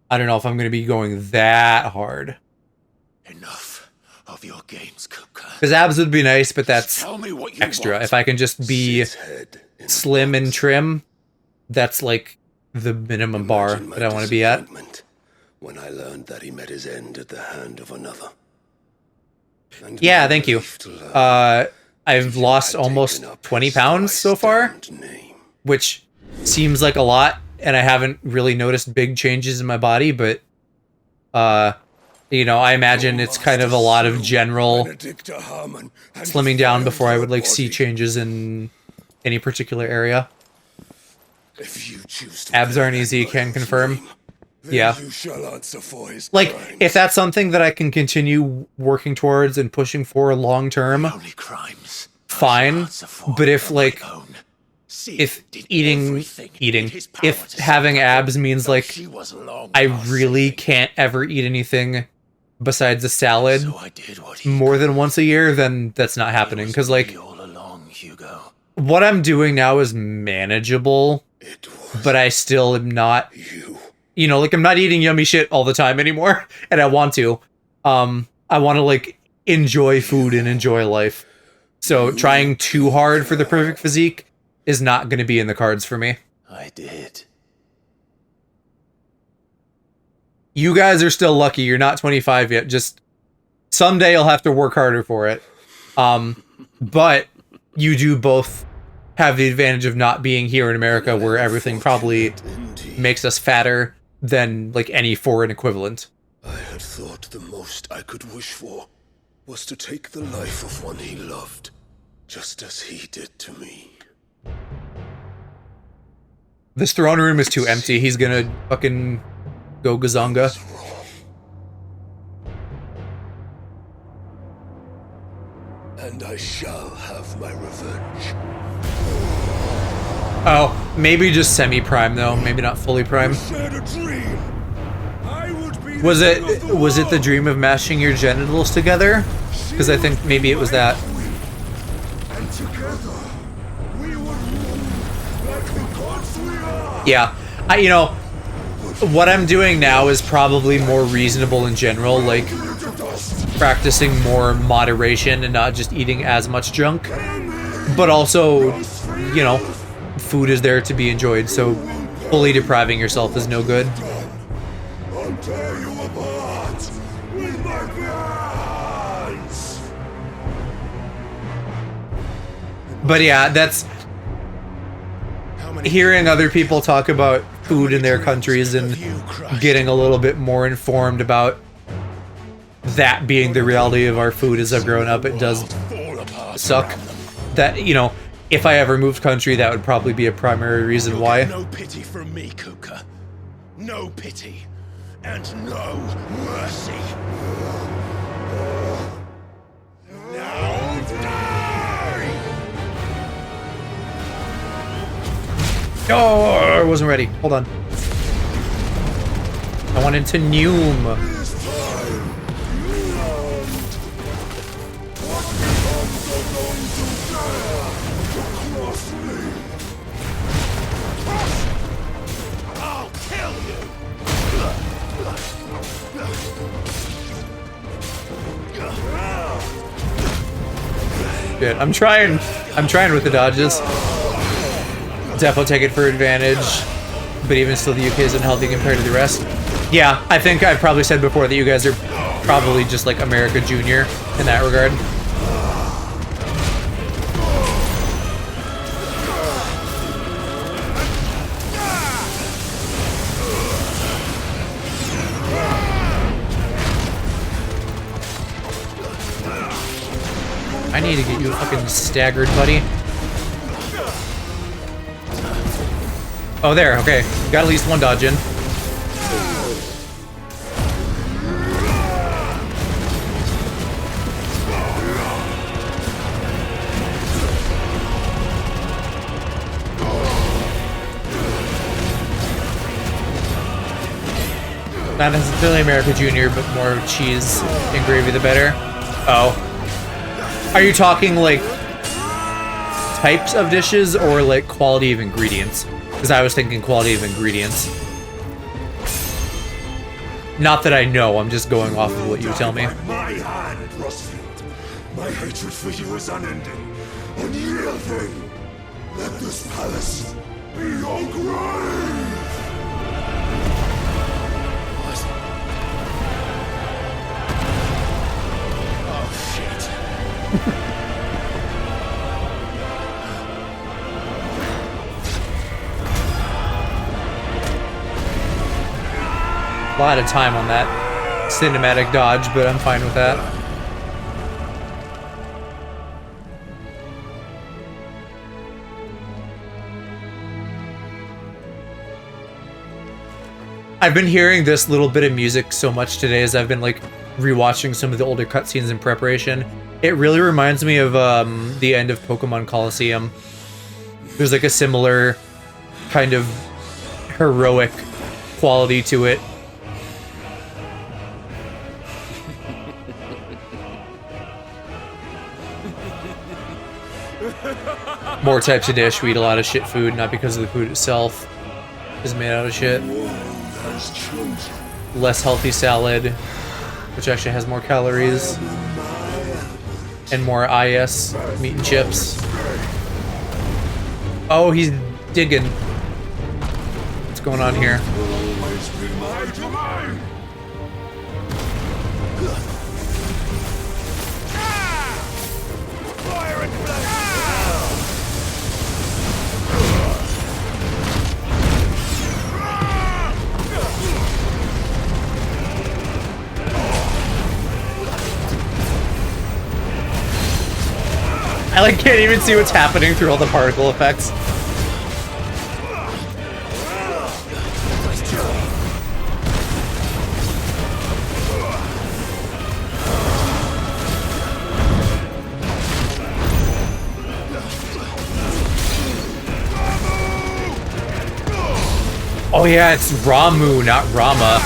I don't know if I'm going to be going that hard. Enough of your games, Kupka. Because abs would be nice, but that's extra. want. If I can just be slim and trim, that's like the minimum bar that I want to be at. When I learned that he met his end at the hand of another. Yeah, thank you. I've lost almost 20 pounds so far, which seems like a lot, and I haven't really noticed big changes in my body, but you know, I imagine it's kind of a lot of general slimming down before I would like see changes in any particular area. Abs aren't easy, can confirm. Yeah. Like, if that's something that I can continue working towards and pushing for long term, fine. But if like, if if having abs means like I really can't ever eat anything besides a salad more than once a year, then that's not happening. Because like, what I'm doing now is manageable, but I still am not, you know, like I'm not eating yummy shit all the time anymore, and I want to. I want to like enjoy food and enjoy life. So trying too hard for the perfect physique is not going to be in the cards for me. I did. You guys are still lucky. You're not 25 yet. Just someday you'll have to work harder for it. But you do both have the advantage of not being here in America, where everything probably makes us fatter than like any foreign equivalent. I had thought the most I could wish for was to take the life of one he loved, just as he did to me. This throne room is too empty. He's gonna fucking go gazonga. And I shall have my revenge. Oh, maybe just semi-prime though. Maybe not fully prime. Was it the dream of mashing your genitals together? Because I think maybe it was that. And together, we would rule like the gods Yeah, you know, what I'm doing now is probably more reasonable in general, like practicing more moderation and not just eating as much junk. But also, you know, food is there to be enjoyed, so fully depriving yourself is no good. I'll tear you apart with my hands. But yeah, that's hearing other people talk about food in their countries and getting a little bit more informed about that being the reality of our food as I've grown up. It does suck that, you know, if I ever moved country, that would probably be a primary reason why. No pity from me, Kuka. No pity. And no mercy. Now die! Oh, I wasn't ready. Hold on. I wanted to Neum. This time, you learned what becomes of those who dare to cross me. I'll kill you! Shit, I'm trying with the dodges. Defo take it for advantage, but even still the UK is unhealthy compared to the rest. Yeah, I think I've probably said before that you guys are probably just like America Junior in that regard. I need to get you fucking staggered, buddy. Oh, there, okay. Got at least one dodge in. Not necessarily America Junior, but more cheese and gravy the better. Oh. Are you talking like types of dishes or like quality of ingredients? Because I was thinking quality of ingredients. Not that I know, I'm just going off of what you tell me. My hand, Rosfield. My hatred for you is unending, unyielding. Let this palace be your grave. Oh, shit. A lot of time on that cinematic dodge, but I'm fine with that. I've been hearing this little bit of music so much today as I've been like rewatching some of the older cutscenes in preparation. It really reminds me of the end of Pokemon Coliseum. There's like a similar kind of heroic quality to it. More types of dish. We eat a lot of shit food, not because of the food itself is made out of shit. Less healthy salad, which actually has more calories. And more IS, meat and chips. Oh, he's digging. What's going on here? I like can't even see what's happening through all the particle effects. Oh yeah, it's Ramu, not Rama.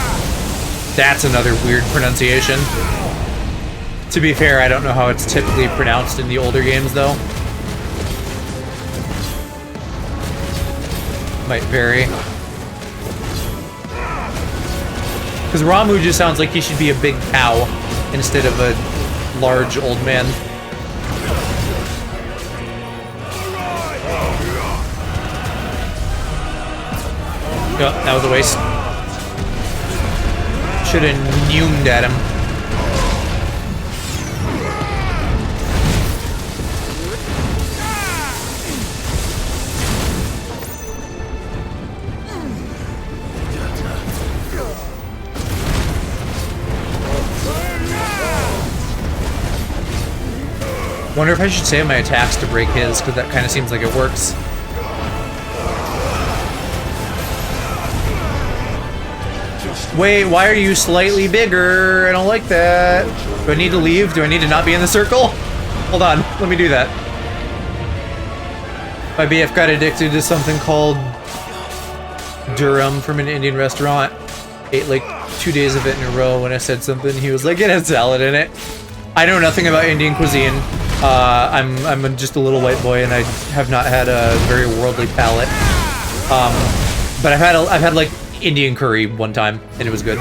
That's another weird pronunciation. To be fair, I don't know how it's typically pronounced in the older games, though. might vary. Because Ramu just sounds like he should be a big cow instead of a large old man. Oh, that was a waste. Should have neumed at him. Wonder if I should save my attacks to break his, because that kind of seems like it works. Wait, why are you slightly bigger? I don't like that. Do I need to leave? Do I need to not be in the circle? Hold on, let me do that. My BF got addicted to something called Durham from an Indian restaurant. Ate like 2 days of it in a row. When I said something, he was like, it has salad in it. I know nothing about Indian cuisine. I'm just a little white boy, and I have not had a very worldly palate. But I've had like Indian curry one time, and it was good.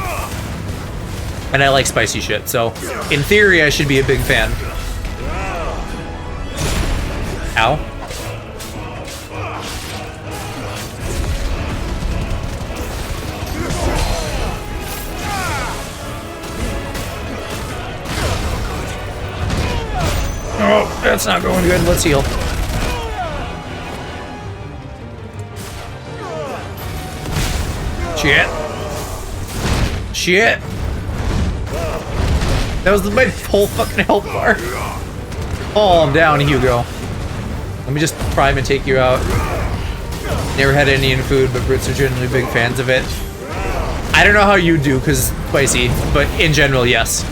And I like spicy shit, so in theory, I should be a big fan. Ow. Oh, that's not going good. Let's heal. Shit. Shit. That was my whole fucking health bar. Oh, I'm down, Hugo. Let me just prime and take you out. Never had Indian food, but Brits are generally big fans of it. I don't know how you do, because spicy, but in general, yes.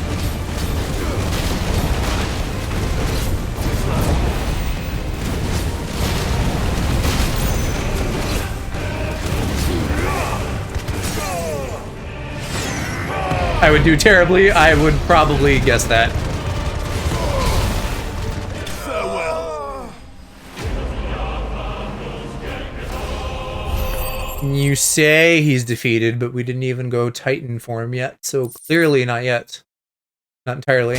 I would do terribly. I would probably guess that. Farewell. You say he's defeated, but we didn't even go Titan for him yet, so clearly not yet. Not entirely.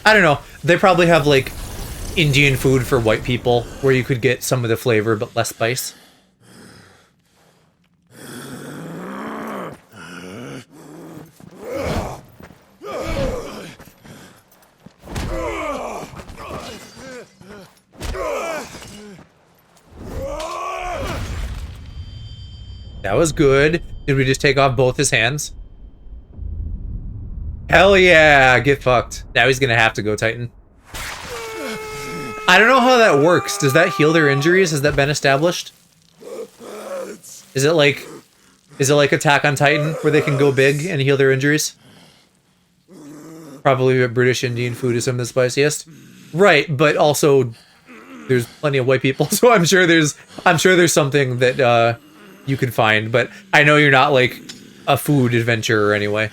I don't know. They probably have, like, Indian food for white people, where you could get some of the flavor but less spice. That was good. Did we just take off both his hands? Hell yeah! Get fucked. Now he's gonna have to go Titan. I don't know how that works. Does that heal their injuries? Has that been established? Is it like Attack on Titan, where they can go big and heal their injuries? Probably British Indian food is some of the spiciest. Right, but also there's plenty of white people, so I'm sure there's something that you could find, but I know you're not like a food adventurer anyway.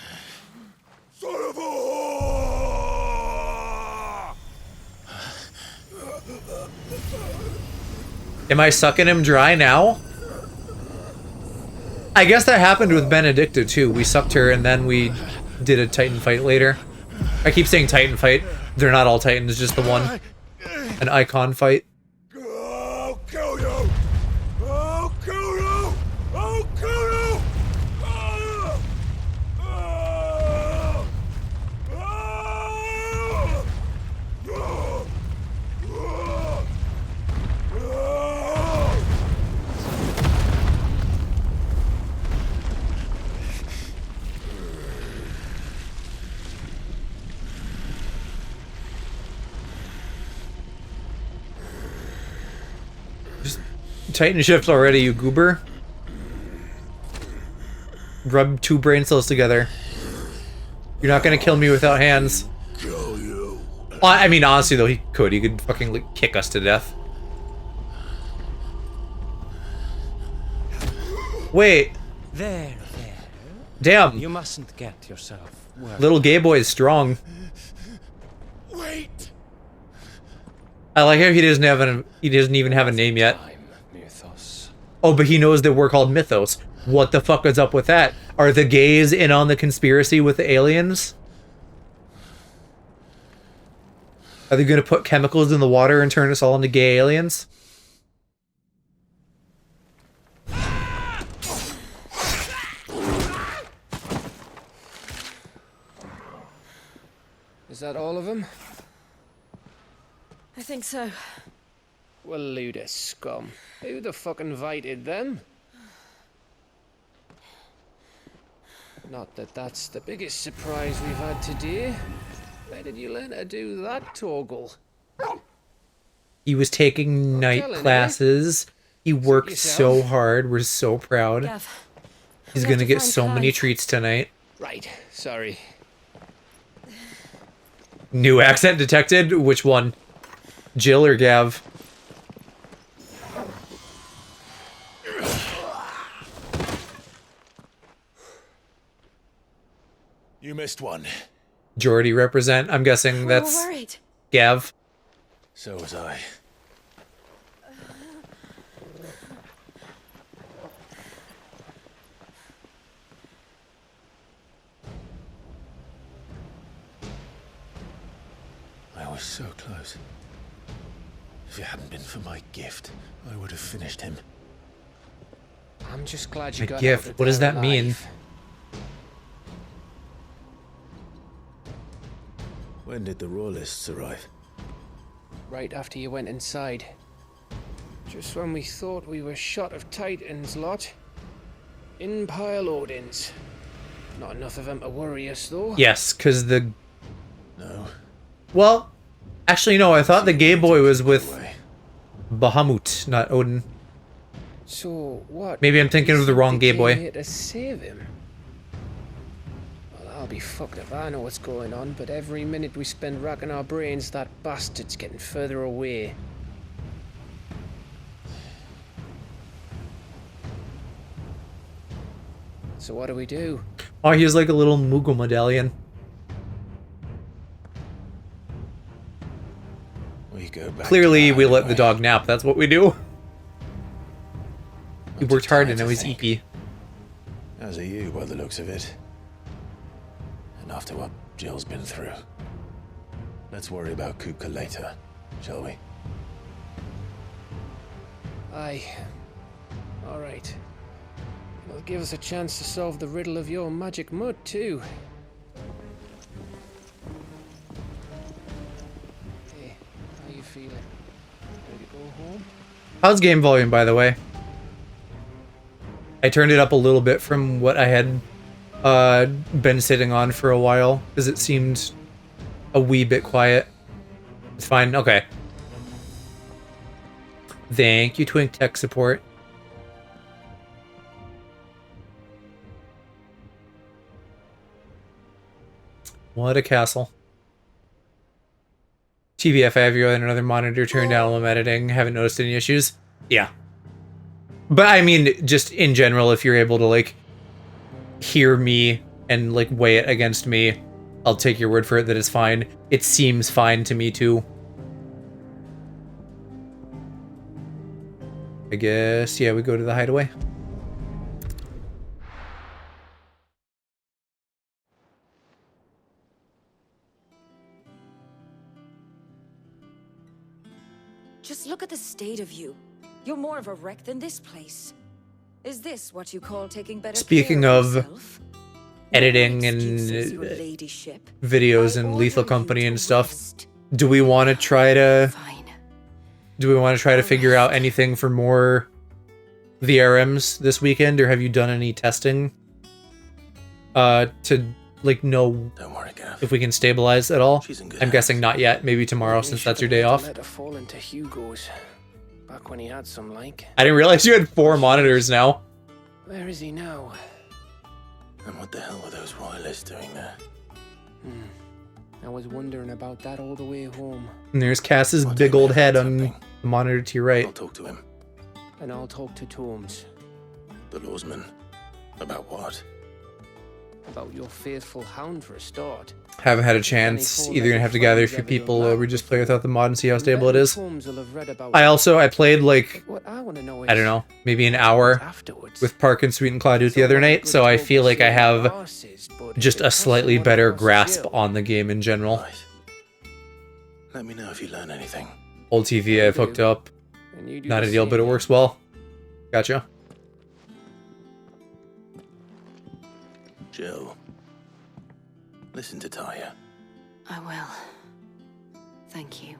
Am I sucking him dry now? I guess that happened with Benedicta too. We sucked her and then we did a Titan fight later. I keep saying Titan fight. They're not all Titans, just the one. An icon fight. I'll kill you! I'll kill you! I'll kill you! Titan shift already, you goober. Rub 2 brain cells together. You're not gonna kill me without hands. Kill you. Well, I mean, honestly though, he could. He could fucking like, kick us to death. Wait. There. Damn. You mustn't get yourself worried. Little gay boy is strong. I like how he doesn't even have a name yet. Oh, but he knows that we're called Mythos. What the fuck is up with that? Are the gays in on the conspiracy with the aliens? Are they gonna put chemicals in the water and turn us all into gay aliens? Is that all of them? I think so. Well, load of scum. Who the fuck invited them? Not that that's the biggest surprise we've had today. Where did you learn to do that, Torgal? He was taking night classes. He worked so hard. We're so proud. Gav, He's gonna get so many treats tonight. Right, sorry. New accent detected? Which one? Jill or Gav? You missed one. Geordie represent. I'm guessing that's worried. Gav. So was I. I was so close. If it hadn't been for my gift, I would have finished him. I'm just glad you A got gift? out of What does there that mean? alive. When did the Royalists arrive? Right after you went inside. Just when we thought we were shot of Titans, lot. In pile Odins. Not enough of them to worry us, though. Yes, because the... No. Well, actually, no. I thought the gay boy was with Bahamut, not Odin. So, what? Maybe I'm thinking of the wrong gay boy. Here to save him? Well, I'll be fucked if I know what's going on, but every minute we spend racking our brains, that bastard's getting further away. So what do we do? Oh, he has like a little Moogle medallion. We go back. Clearly, we let the dog nap. That's what we do. He worked hard and now he's EP. As are you, by the looks of it. And after what Jill's been through. Let's worry about Kupka later, shall we? Aye. Alright. It'll give us a chance to solve the riddle of your magic mud, too. Hey, how you feeling? Ready to go home? How's game volume, by the way? I turned it up a little bit from what I had been sitting on for a while, because it seemed a wee bit quiet. It's fine. Okay. Thank you, Twink Tech Support. What a castle. TBF, I have you on another monitor turned down while I'm editing. Haven't noticed any issues. Yeah. But I mean, just in general, if you're able to, like, hear me and, like, weigh it against me, I'll take your word for it that it's fine. It seems fine to me, too. I guess, yeah, we go to the hideaway. Just look at the state of you. You're more of a wreck than this place. Is this what you call taking better Speaking care of yourself? editing and Excuses, your ladyship. videos I and order Lethal you Company to and stuff, rest. do we want to try to... Fine. Do we want to try to figure out anything for more VRMs this weekend, or have you done any testing to like know Don't worry, Gav. if we can stabilize at all? She's in good I'm hands. guessing not yet. Maybe tomorrow, Maybe since should that's your have day let off. the letter fall into Hugo's. Back when he had some like. I didn't realize you had 4 monitors now. Where is he now? And what the hell were those royalists doing there? I was wondering about that all the way home. And there's Cass's What big do you old mean head on something? the monitor to your right. I'll talk to him. And I'll talk to Tomes The lawsman. About what? about your faithful hound for a start. Haven't had a chance. Either gonna have to gather a few people or we just play without the mod and see how stable it is. I played like, I don't know, maybe an hour with Park and Sweet and Claude the other night, so I feel like I have just a slightly better grasp on the game in general. Right. Let me know if you learn anything. Old TV I've hooked up. Not ideal, but it works well. Gotcha. Jill, listen to Taya. I will. Thank you.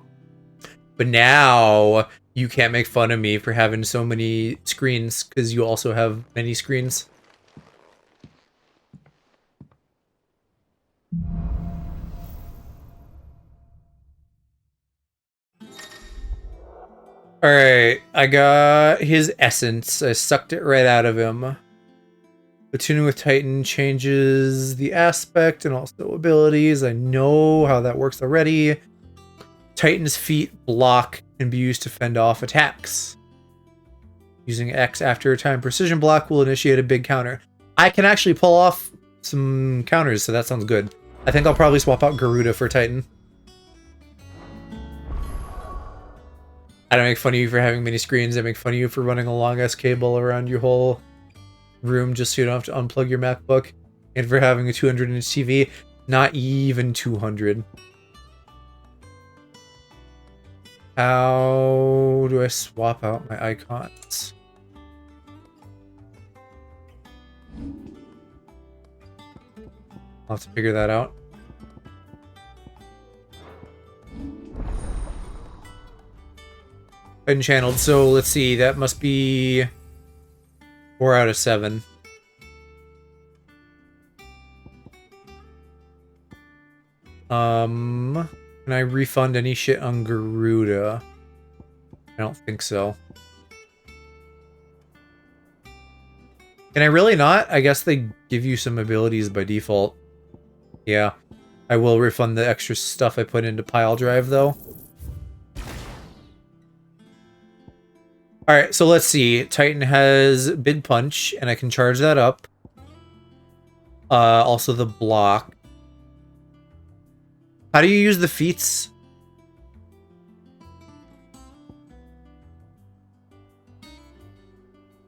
But now you can't make fun of me for having so many screens, because you also have many screens. Alright, I got his essence. I sucked it right out of him. The tuning with Titan changes the aspect and also abilities. I know how that works already. Titan's feet block can be used to fend off attacks. Using X after a time precision block will initiate a big counter. I can actually pull off some counters, so that sounds good. I think I'll probably swap out Garuda for Titan. I don't make fun of you for having many screens. I make fun of you for running a long-ass cable around your whole room just so you don't have to unplug your MacBook. And for having a 200-inch TV. Not even 200. How do I swap out my icons? I'll have to figure that out. Unchanneled, so let's see, that must be 4 out of 7. Can I refund any shit on Garuda? I don't think so. Can I really not? I guess they give you some abilities by default. Yeah. I will refund the extra stuff I put into Pile Drive, though. Alright, so let's see. Titan has Big Punch, and I can charge that up. Also the block. How do you use the feats?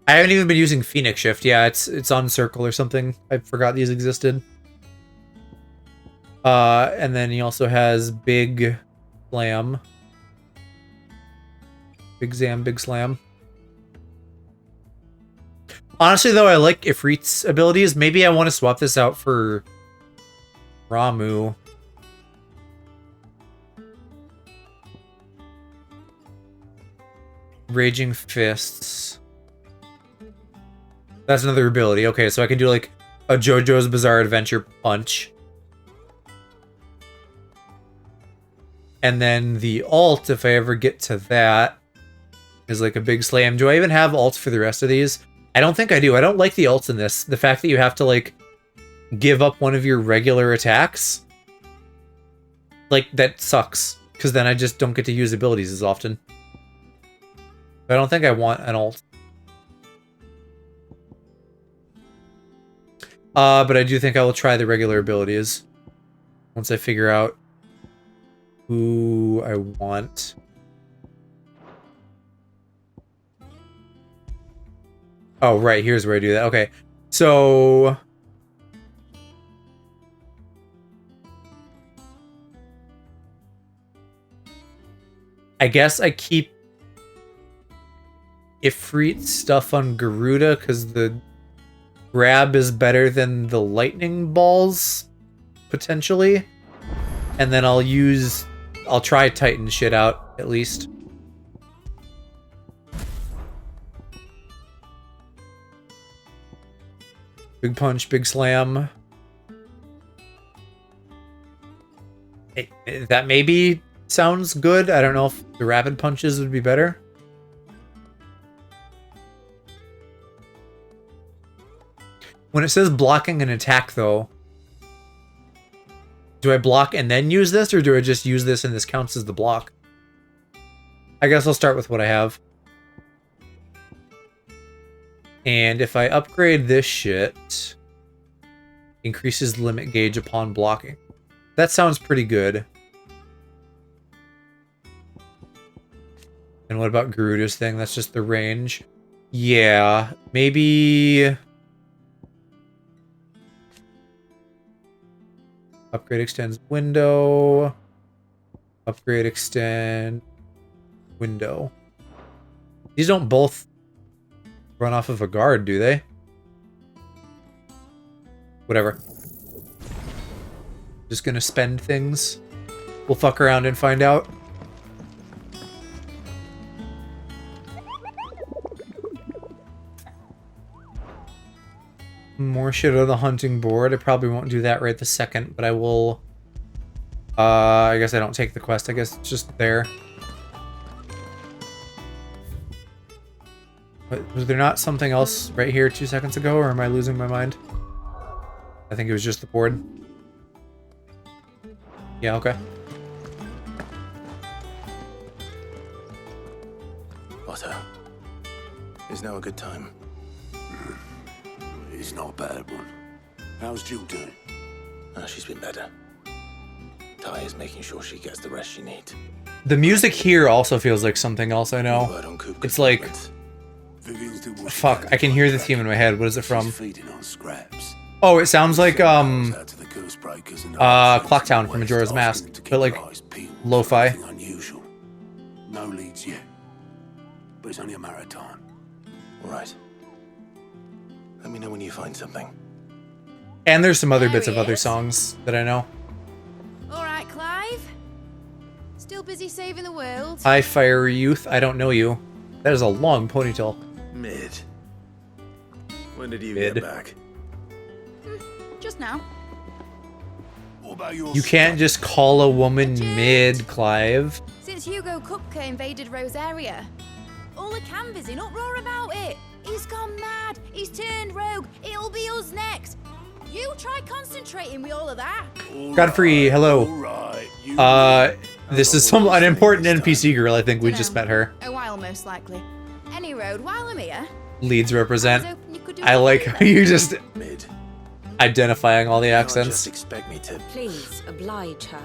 I haven't even been using Phoenix Shift. Yeah, it's on Circle or something. I forgot these existed. And then he also has Big Slam. Big Zam, Big Slam. Honestly, though, I like Ifrit's abilities. Maybe I want to swap this out for Ramu. Raging Fists. That's another ability. Okay, so I can do like a JoJo's Bizarre Adventure Punch. And then the ult, if I ever get to that, is like a Big Slam. Do I even have ults for the rest of these? I don't think I do. I don't like the ults in this. The fact that you have to like give up one of your regular attacks. Like, that sucks. Because then I just don't get to use abilities as often. I don't think I want an ult. But I do think I will try the regular abilities. Once I figure out who I want. Oh, right. Here's where I do that. Okay. So I guess I keep Ifrit stuff on Garuda because the grab is better than the lightning balls, potentially. And then I'll try Titan shit out, at least. Big Punch, Big Slam. That maybe sounds good. I don't know if the rapid punches would be better. When it says blocking an attack, though, do I block and then use this, or do I just use this and this counts as the block? I guess I'll start with what I have. And if I upgrade this shit, increases limit gauge upon blocking. That sounds pretty good. And what about Garuda's thing? That's just the range. Yeah, maybe... Upgrade extends window. Upgrade extend window. These don't both run off of a guard, do they? Whatever. Just gonna spend things. We'll fuck around and find out. More shit on the hunting board. I probably won't do that right this second, but I will... I guess I don't take the quest. I guess it's just there. But was there not something else right here 2 seconds ago, or am I losing my mind? I think it was just the board. Yeah, okay. Otto, is now a good time? It's not a bad one. How's Jill doing? Oh, she's been better. Ty is making sure she gets the rest she needs. The music here also feels like something else I know. It's like... Fuck, I can hear the theme in my head. What is it from? Oh, it sounds like, Clocktown from Majora's Mask. But like, lo-fi. No leads yet. But it's only a matter of time. Right. Let me know when you find something. And there's some other bits of other songs that I know. All right, Clive. Still busy saving the world? Hi, Fire Youth. I don't know you. That is a long ponytail. Mid. When did you Mid. get back? Just now. What about your You can't just call a woman mid, Clive. Since Hugo Kupka invaded Rosaria, all the canvas in uproar about it. He's gone mad. He's turned rogue. It'll be us next. You try concentrating with all of that. Godfrey, hello. Alright, This is some unimportant NPC girl. I think we just met her. A while, most likely. Any road, while I'm here. Leads represent. You could do I like how you just Mid. identifying all the You can't just accents. expect me to... Please, oblige her.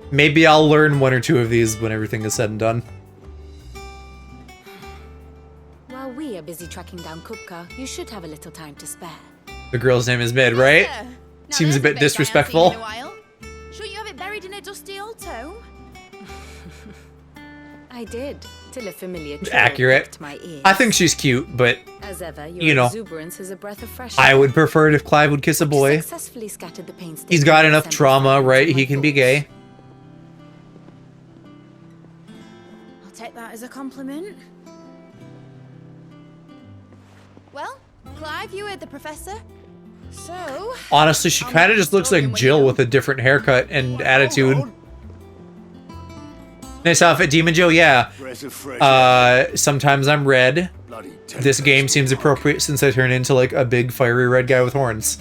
Maybe I'll learn 1 or 2 of these when everything is said and done. While we are busy tracking down Kupka, you should have a little time to spare. The girl's name is Mid, right? Seems a bit disrespectful. Shouldn't you have it buried in a dusty old tome? I did, till a familiar troll Accurate. pricked my ears. I think she's cute, but As ever, your you know, exuberance is a breath of fresh I air. would prefer it if Clive would kiss a boy. Successfully scattered the painstaking He's got enough assembly trauma, fragments right? in my He can be thoughts. gay. I'll take that as a compliment. Well, Clive, you heard the professor. So, Honestly, she kind of just looks like Jill with a different haircut and attitude. Nice outfit, Demon Joe, yeah. Sometimes I'm red. This game seems appropriate since I turn into like a big fiery red guy with horns.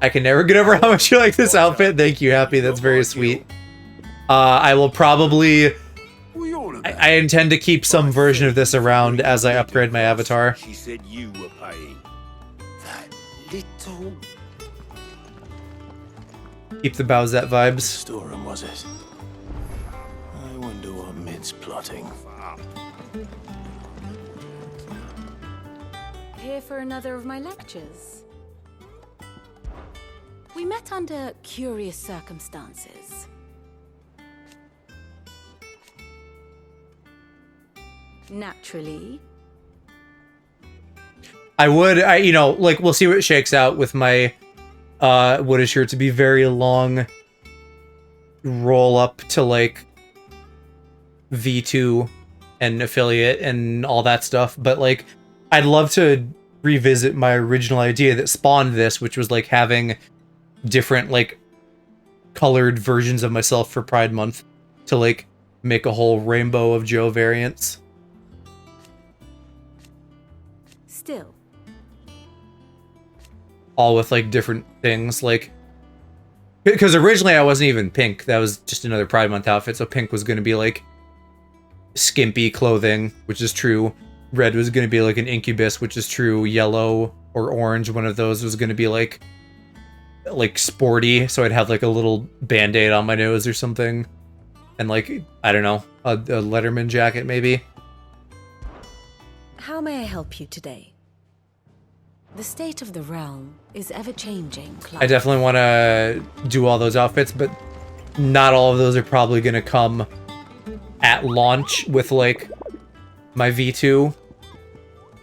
I can never get over how much you like this outfit. Thank you, Happy. That's very sweet. I will probably... I intend to keep some version of this around as I upgrade my avatar. She said you were paying. That little... Keep the Bowsette vibes. Storeroom, was it? I wonder what Mid's plotting. here for another of my lectures. We met under curious circumstances. Naturally. You know, like, we'll see what shakes out with my, what is sure to be very long roll up to, like, V2 and affiliate and all that stuff. But, like, I'd love to revisit my original idea that spawned this, which was, like, having different, like, colored versions of myself for Pride Month to, like, make a whole rainbow of Joe variants. Still. All with, like, different things, like... Because originally I wasn't even pink. That was just another Pride Month outfit, so pink was going to be, like, skimpy clothing, which is true. Red was going to be, like, an incubus, which is true. Yellow or orange, one of those was going to be, like, like sporty, so I'd have like a little band-aid on my nose or something. And like, I don't know, a Letterman jacket maybe. How may I help you today? The state of the realm is ever-changing, Clive. I definitely want to do all those outfits, but not all of those are probably going to come at launch with like my V2.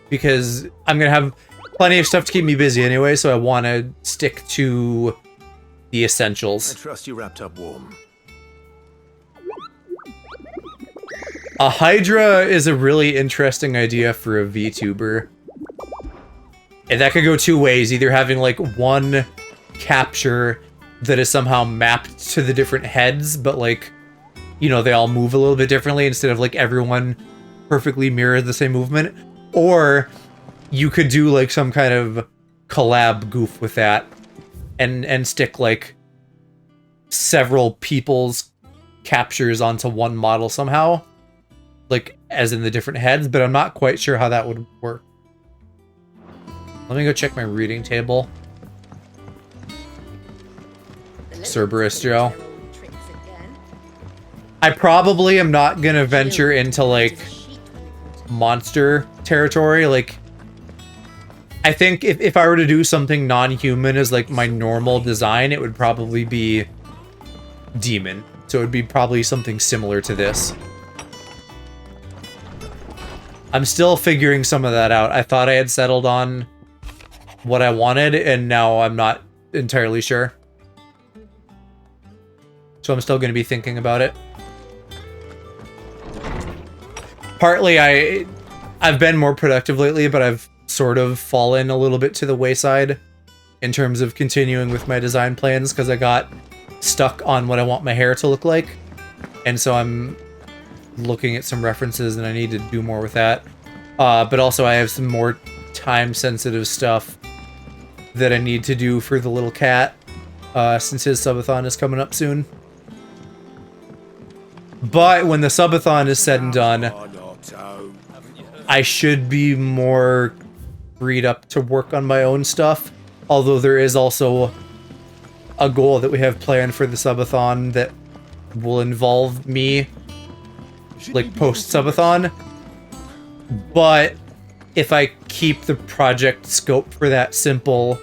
Because I'm going to have plenty of stuff to keep me busy anyway, so I want to stick to the essentials. I trust you wrapped up warm. A Hydra is a really interesting idea for a VTuber. And that could go two ways, either having like one capture that is somehow mapped to the different heads, but like, you know, they all move a little bit differently instead of like everyone perfectly mirrors the same movement. Or you could do like some kind of collab goof with that and stick like several people's captures onto one model somehow. Like, as in the different heads, but I'm not quite sure how that would work. Let me go check my reading table. Cerberus Joe. I probably am not gonna venture into, like, monster territory. Like, I think if I were to do something non-human as, like, my normal design, it would probably be demon. So it would be probably something similar to this. I'm still figuring some of that out. I thought I had settled on what I wanted, and now I'm not entirely sure. So I'm still going to be thinking about it. Partly, I've been more productive lately, but I've sort of fallen a little bit to the wayside in terms of continuing with my design plans, because I got stuck on what I want my hair to look like. And so I'm looking at some references, and I need to do more with that. But also I have some more time-sensitive stuff that I need to do for the little cat, since his subathon is coming up soon. But when the subathon is said and done, I should be more freed up to work on my own stuff. Although there is also a goal that we have planned for the subathon that will involve me, like, post-subathon. But if I keep the project scope for that simple,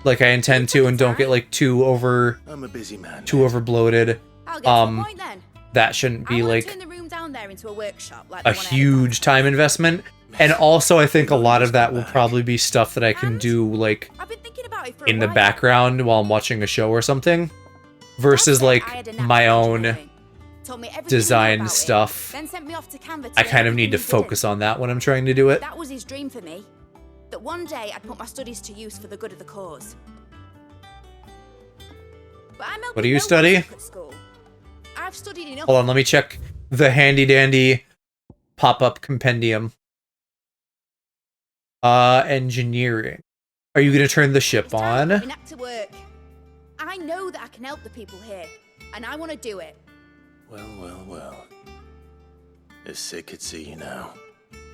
like I intend to, and don't get, like, too overbloated, that shouldn't be, like, a huge time investment. And also, I think a lot of that will probably be stuff that I can do, like, in the background while I'm watching a show or something, versus, like, my own design stuff. I kind of need to focus on that when I'm trying to do it. That was his dream for me. That one day I'd put my studies to use for the good of the cause. But I'm what do you study? I've studied enough. Hold on, let me check the handy dandy pop-up compendium. Engineering. Are you gonna turn the ship on? To work. I know that I can help the people here, and I want to do it. Well. If Sid could see you now.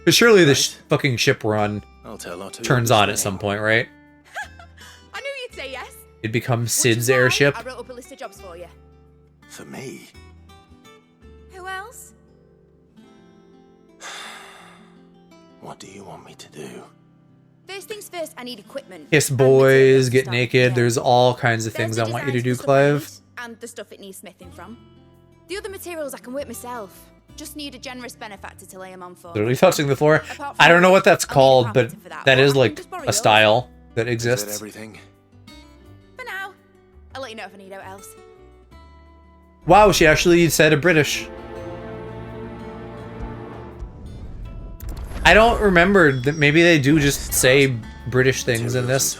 But surely this fucking ship run I'll tell Otto turns on at some point, right? I knew you'd say yes. It becomes Sid's airship. I wrote up a list of jobs for you. For me? Who else? What do you want me to do? First things first, I need equipment. Kiss boys, get naked. There's all kinds of things I want you to do, Clive. And the stuff it needs smithing from. The other materials I can work myself. Just need a generous benefactor to lay them on for. Literally touching the floor. I don't know what that's called, but that is like a style that exists. Is that everything? For now. I'll let you know if I need out else. Wow, she actually said a British. I don't remember that. Maybe they do just say British things in this.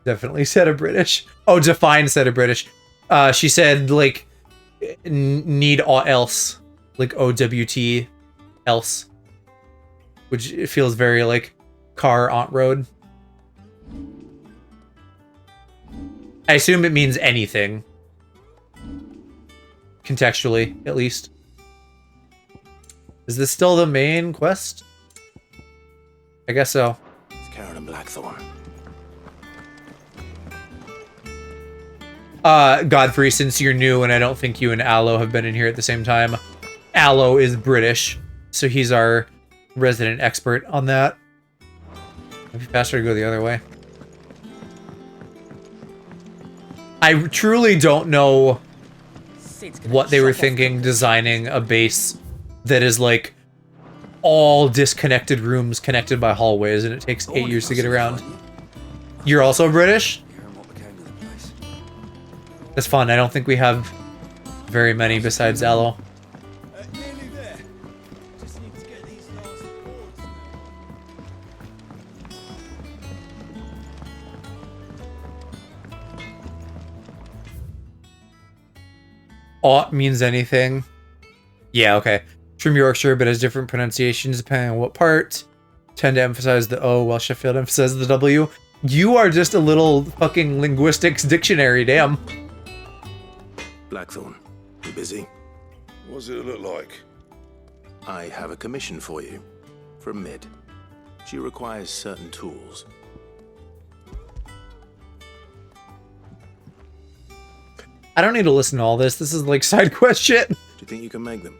Definitely said a British. Oh, define said a British. She said, like, need or else. Like, OWT else. Which it feels very, like, car on road. I assume it means anything. Contextually, at least. Is this still the main quest? I guess so. Blackthorn. Godfrey, since you're new and I don't think you and Aloe have been in here at the same time, Aloe is British, so he's our resident expert on that. It'd be faster to go the other way. I truly don't know what they were thinking designing a base that is like all disconnected rooms connected by hallways and it takes 8 years to get around. You're also British? That's fun. I don't think we have very many besides Aloe. Nearly there. Just need to get these last boards now. Ought means anything. Yeah, okay. From Yorkshire, but has different pronunciations depending on what part. Tend to emphasize the O while Sheffield emphasizes the W. You are just a little fucking linguistics dictionary, damn. Blackthorn, you busy? What does it look like? I have a commission for you. From Mid. She requires certain tools. I don't need to listen to all this. This is like side quest shit. Do you think you can make them?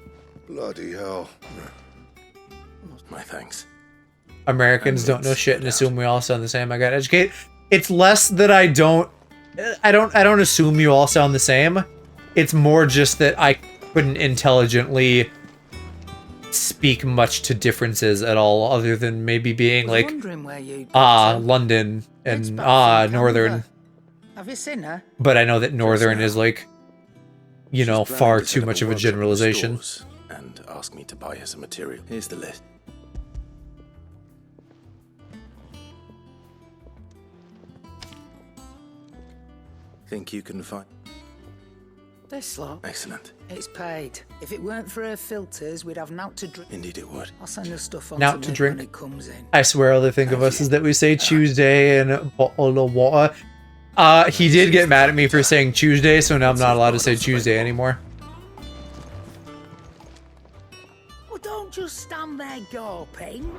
Bloody hell. My thanks. Americans don't know shit and assume we all sound the same. I gotta educate. It's less that I don't assume you all sound the same. It's more just that I couldn't intelligently speak much to differences at all, other than maybe being like, London and Northern. Have you seen her? But I know that Northern is like, you know, far too much of a generalization. And ask me to buy her some material. Here's the list. Think you can find... This lot? Excellent. It's paid. If it weren't for her filters, we'd have naught to drink. Indeed it would. I'll send her stuff on Naught to to me drink. when it comes in. I swear all they think of us is that we say Tuesday and a bottle of water. He did get mad at me for saying Tuesday, so now I'm not allowed to say Tuesday anymore. Well, don't just stand there gawping.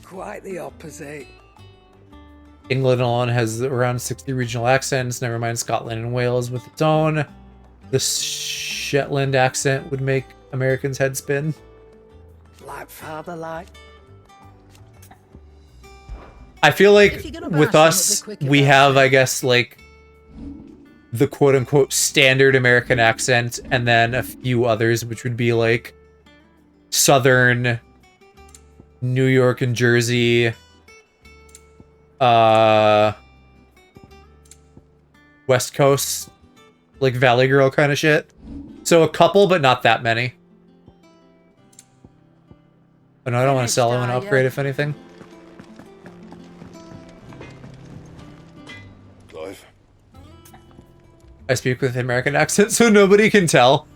Quite the opposite. England alone has around 60 regional accents, never mind Scotland and Wales with its own. The Shetland accent would make Americans' head spin. Like father, like. I feel like with us, we have, I guess, like the quote-unquote standard American accent, and then a few others, which would be like Southern, New York and Jersey, West Coast, like Valley Girl kind of shit. So a couple, but not that many. But no, I don't want to sell. I want to upgrade, if anything. Clive. I speak with an American accent, so nobody can tell.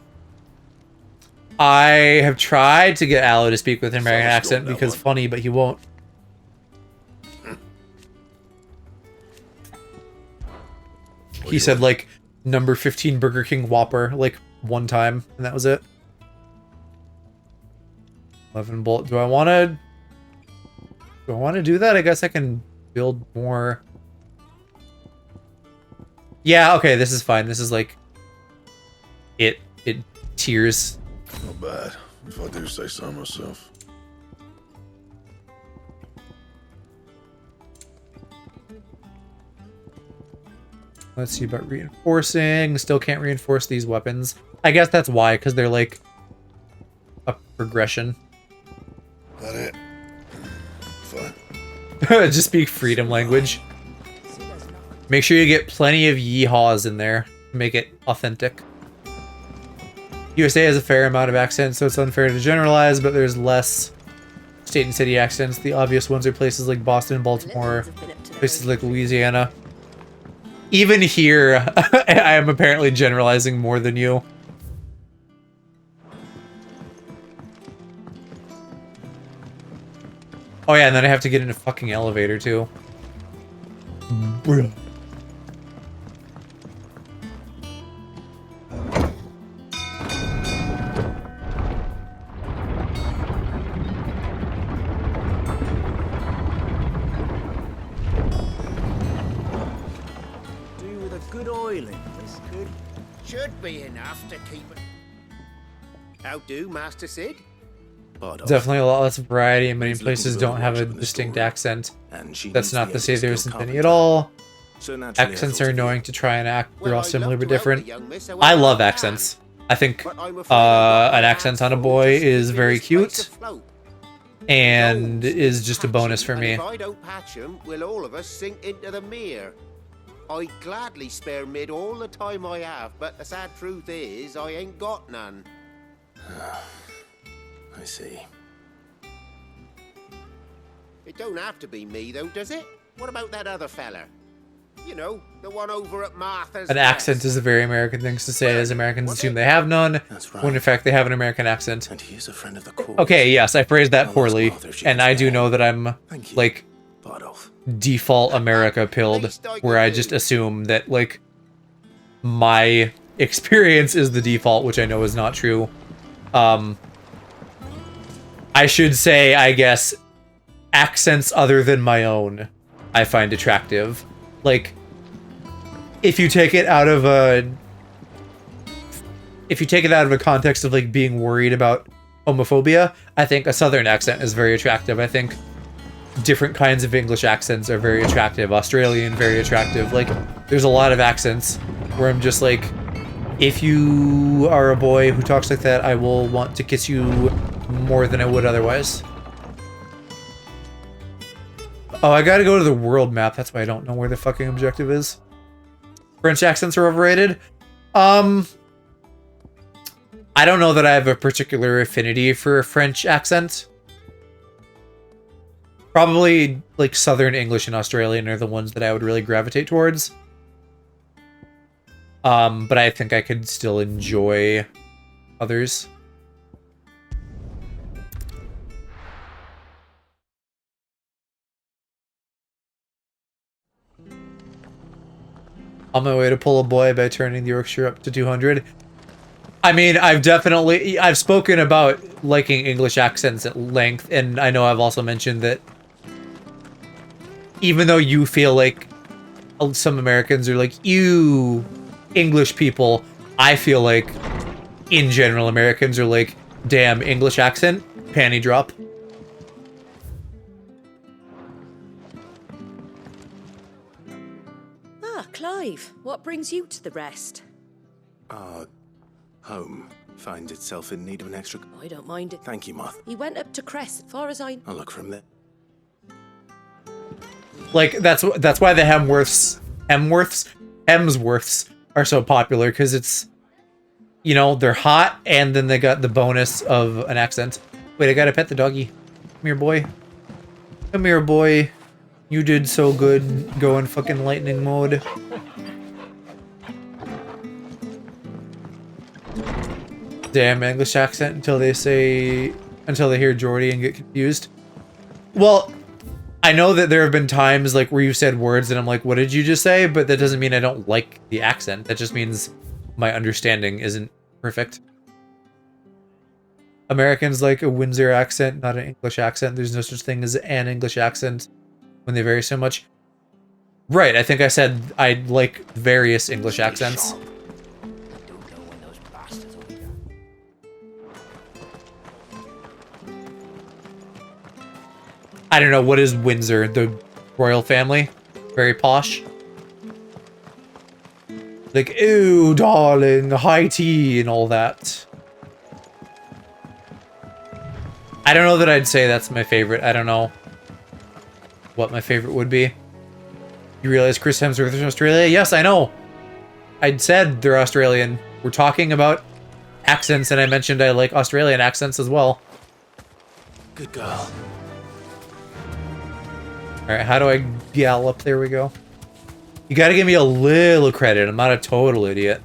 I have tried to get Aloe to speak with an American accent because funny, but he won't. He said, like, number 15 Burger King Whopper, like, one time, and that was it. 11 bolt. Do I want to do that? I guess I can build more. Yeah, okay, this is fine. This is, like, it tiers. Not bad, if I do say so myself. Let's see about reinforcing. Still can't reinforce these weapons. I guess that's why, because they're like a progression. That it? Fine. Just speak freedom language. Make sure you get plenty of yeehaws in there. Make it authentic. USA has a fair amount of accents, so it's unfair to generalize, but there's less state and city accents. The obvious ones are places like Boston, Baltimore, places like Louisiana. Even here, I am apparently generalizing more than you. Oh yeah, and then I have to get in a fucking elevator too. Bruh. boiling. Should be enough to keep it. How do, Master Sid? Definitely a lot less variety, and many places don't have a distinct accent. That's not to say there isn't any at all. Accents are annoying to try and act. They're all similar but different. I love accents. I think an accent on a boy is very cute and is just a bonus for me. If I don't patch him, we'll all of us sink into the mere. I'd gladly spare Mid all the time I have, but the sad truth is, I ain't got none. I see. It don't have to be me, though, does it? What about that other fella? You know, the one over at Martha's. An accent is a very American thing to say, as Americans assume they have none, when in fact they have an American accent. And he is a friend of the court. Okay, yes, I phrased that poorly, and I do know that I'm, like, default America pilled, where I just assume that, like, my experience is the default, which I know is not true. I should say, I guess, accents other than my own I find attractive. Like, if you take it out of a context of, like, being worried about homophobia, I think a southern accent is very attractive. I think different kinds of English accents are very attractive. Australian, very attractive. Like, there's a lot of accents where I'm just like, if you are a boy who talks like that, I will want to kiss you more than I would otherwise. Oh, I gotta go to the world map. That's why I don't know where the fucking objective is. French accents are overrated. I don't know that I have a particular affinity for a French accent. Probably, like, Southern English and Australian are the ones that I would really gravitate towards. But I think I could still enjoy others. On my way to pull a boy by turning the Yorkshire up to 200. I mean, I've spoken about liking English accents at length, and I know I've also mentioned that even though you feel like some Americans are like, ew, English people, I feel like, in general, Americans are like, damn, English accent, panty drop. Ah, Clive, what brings you to the rest? Home finds itself in need of an extra... I don't mind it. Thank you, Moth. He went up to Crest, as far as I... I'll look from there. Like, that's why the Hemsworths are so popular, because it's, you know, they're hot, and then they got the bonus of an accent. Wait, I gotta pet the doggy. Come here, boy. Come here, boy. You did so good going fucking lightning mode. Damn English accent until they hear Geordie and get confused. Well, I know that there have been times like where you said words and I'm like, what did you just say? But that doesn't mean I don't like the accent. That just means my understanding isn't perfect. Americans like a Windsor accent, not an English accent. There's no such thing as an English accent when they vary so much. Right, I think I said I like various English accents. I don't know, what is Windsor? The royal family? Very posh? Like, ew, darling, high tea and all that. I don't know that I'd say that's my favorite. I don't know what my favorite would be. You realize Chris Hemsworth is Australia? Yes, I know. I'd said they're Australian. We're talking about accents, and I mentioned I like Australian accents as well. Good girl. Alright, how do I gallop? There we go. You gotta give me a little credit. I'm not a total idiot.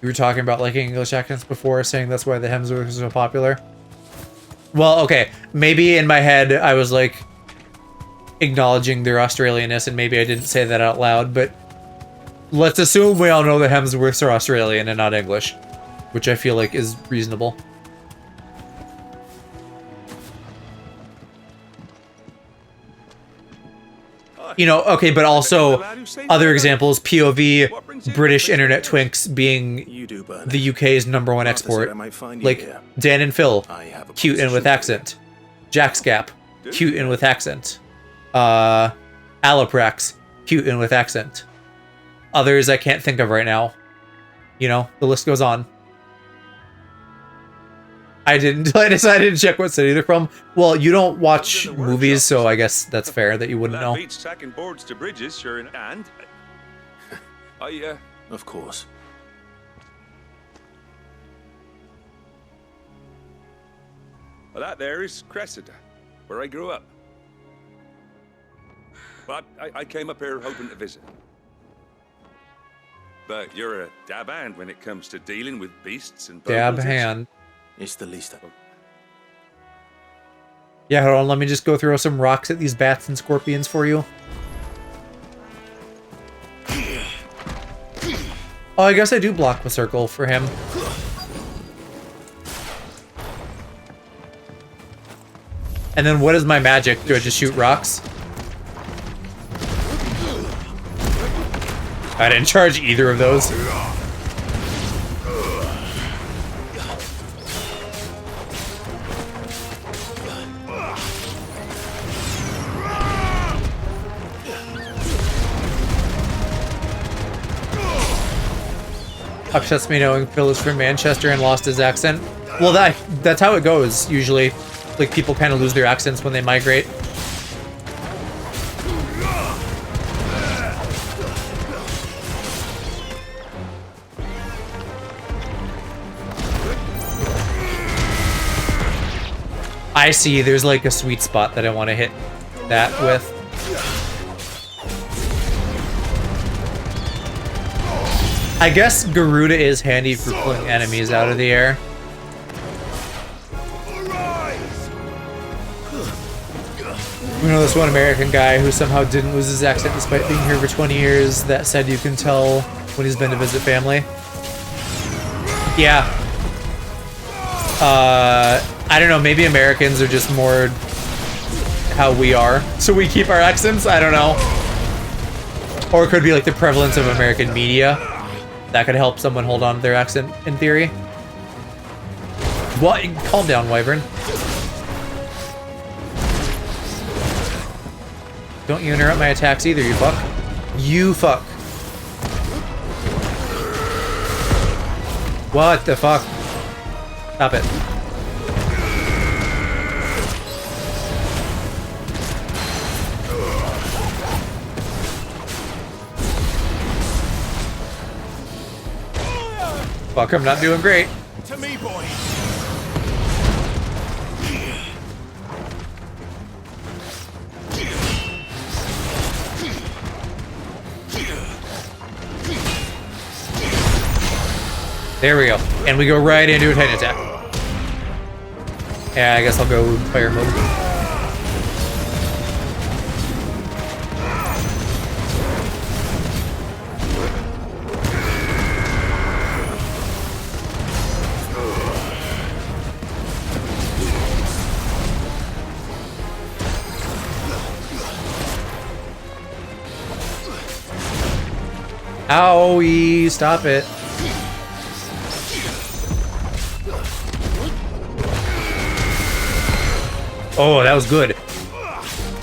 You were talking about liking English accents before, saying that's why the Hemsworths are so popular. Well, okay. Maybe in my head I was like acknowledging their Australianness, and maybe I didn't say that out loud, but let's assume we all know the Hemsworths are Australian and not English. which I feel like is reasonable. You know, okay, but also other examples, POV, British internet twinks being the UK's #1 export. Like, Dan and Phil, cute and with accent. Jack Scap, cute and with accent. Alloprax, cute and with accent. Others I can't think of right now. You know, the list goes on. I decided to check what city they're from. Well, you don't watch movies, so I guess that's fair that you wouldn't know. Beats tacking boards to bridges, sure, and Of course. well, that there is Cressida, where I grew up. But I came up here hoping to visit. But you're a dab hand when it comes to dealing with beasts and Dab bogles. hand. It's the least. Yeah, hold on, let me just go throw some rocks at these bats and scorpions for you. Oh, I guess I do block the circle for him. And then what is my magic? Do I just shoot rocks? I didn't charge either of those. Upsets me knowing Phil is from Manchester and lost his accent. Well, that's how it goes, usually. Like, people kind of lose their accents when they migrate. I see, there's like a sweet spot that I want to hit that with. I guess Garuda is handy for pulling enemies out of the air. You know this one American guy who somehow didn't lose his accent despite being here for 20 years that said you can tell when he's been to visit family? Yeah. I don't know, maybe Americans are just more how we are. So we keep our accents? I don't know. Or it could be like the prevalence of American media. That could help someone hold on to their accent, in theory. What? Calm down, Wyvern. Don't you interrupt my attacks either, you fuck. You fuck. What the fuck? Stop it. Fuck, I'm not doing great. To me, boy. There we go. And we go right into a Titan attack. Yeah, I guess I'll go fire mode. Owie, stop it. Oh, that was good.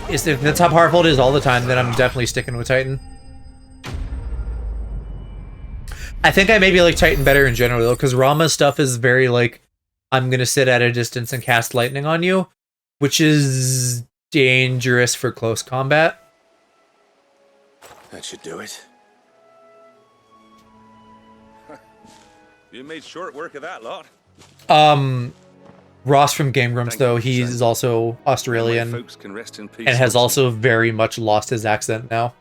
If that's how powerful it is all the time, then I'm definitely sticking with Titan. I think I maybe like Titan better in general, though, because Rama's stuff is very, like, I'm going to sit at a distance and cast lightning on you, which is dangerous for close combat. That should do it. You made short work of that lot. Ross from Game Grumps, though, he's also Australian Folks can rest in peace and has also very much lost his accent now.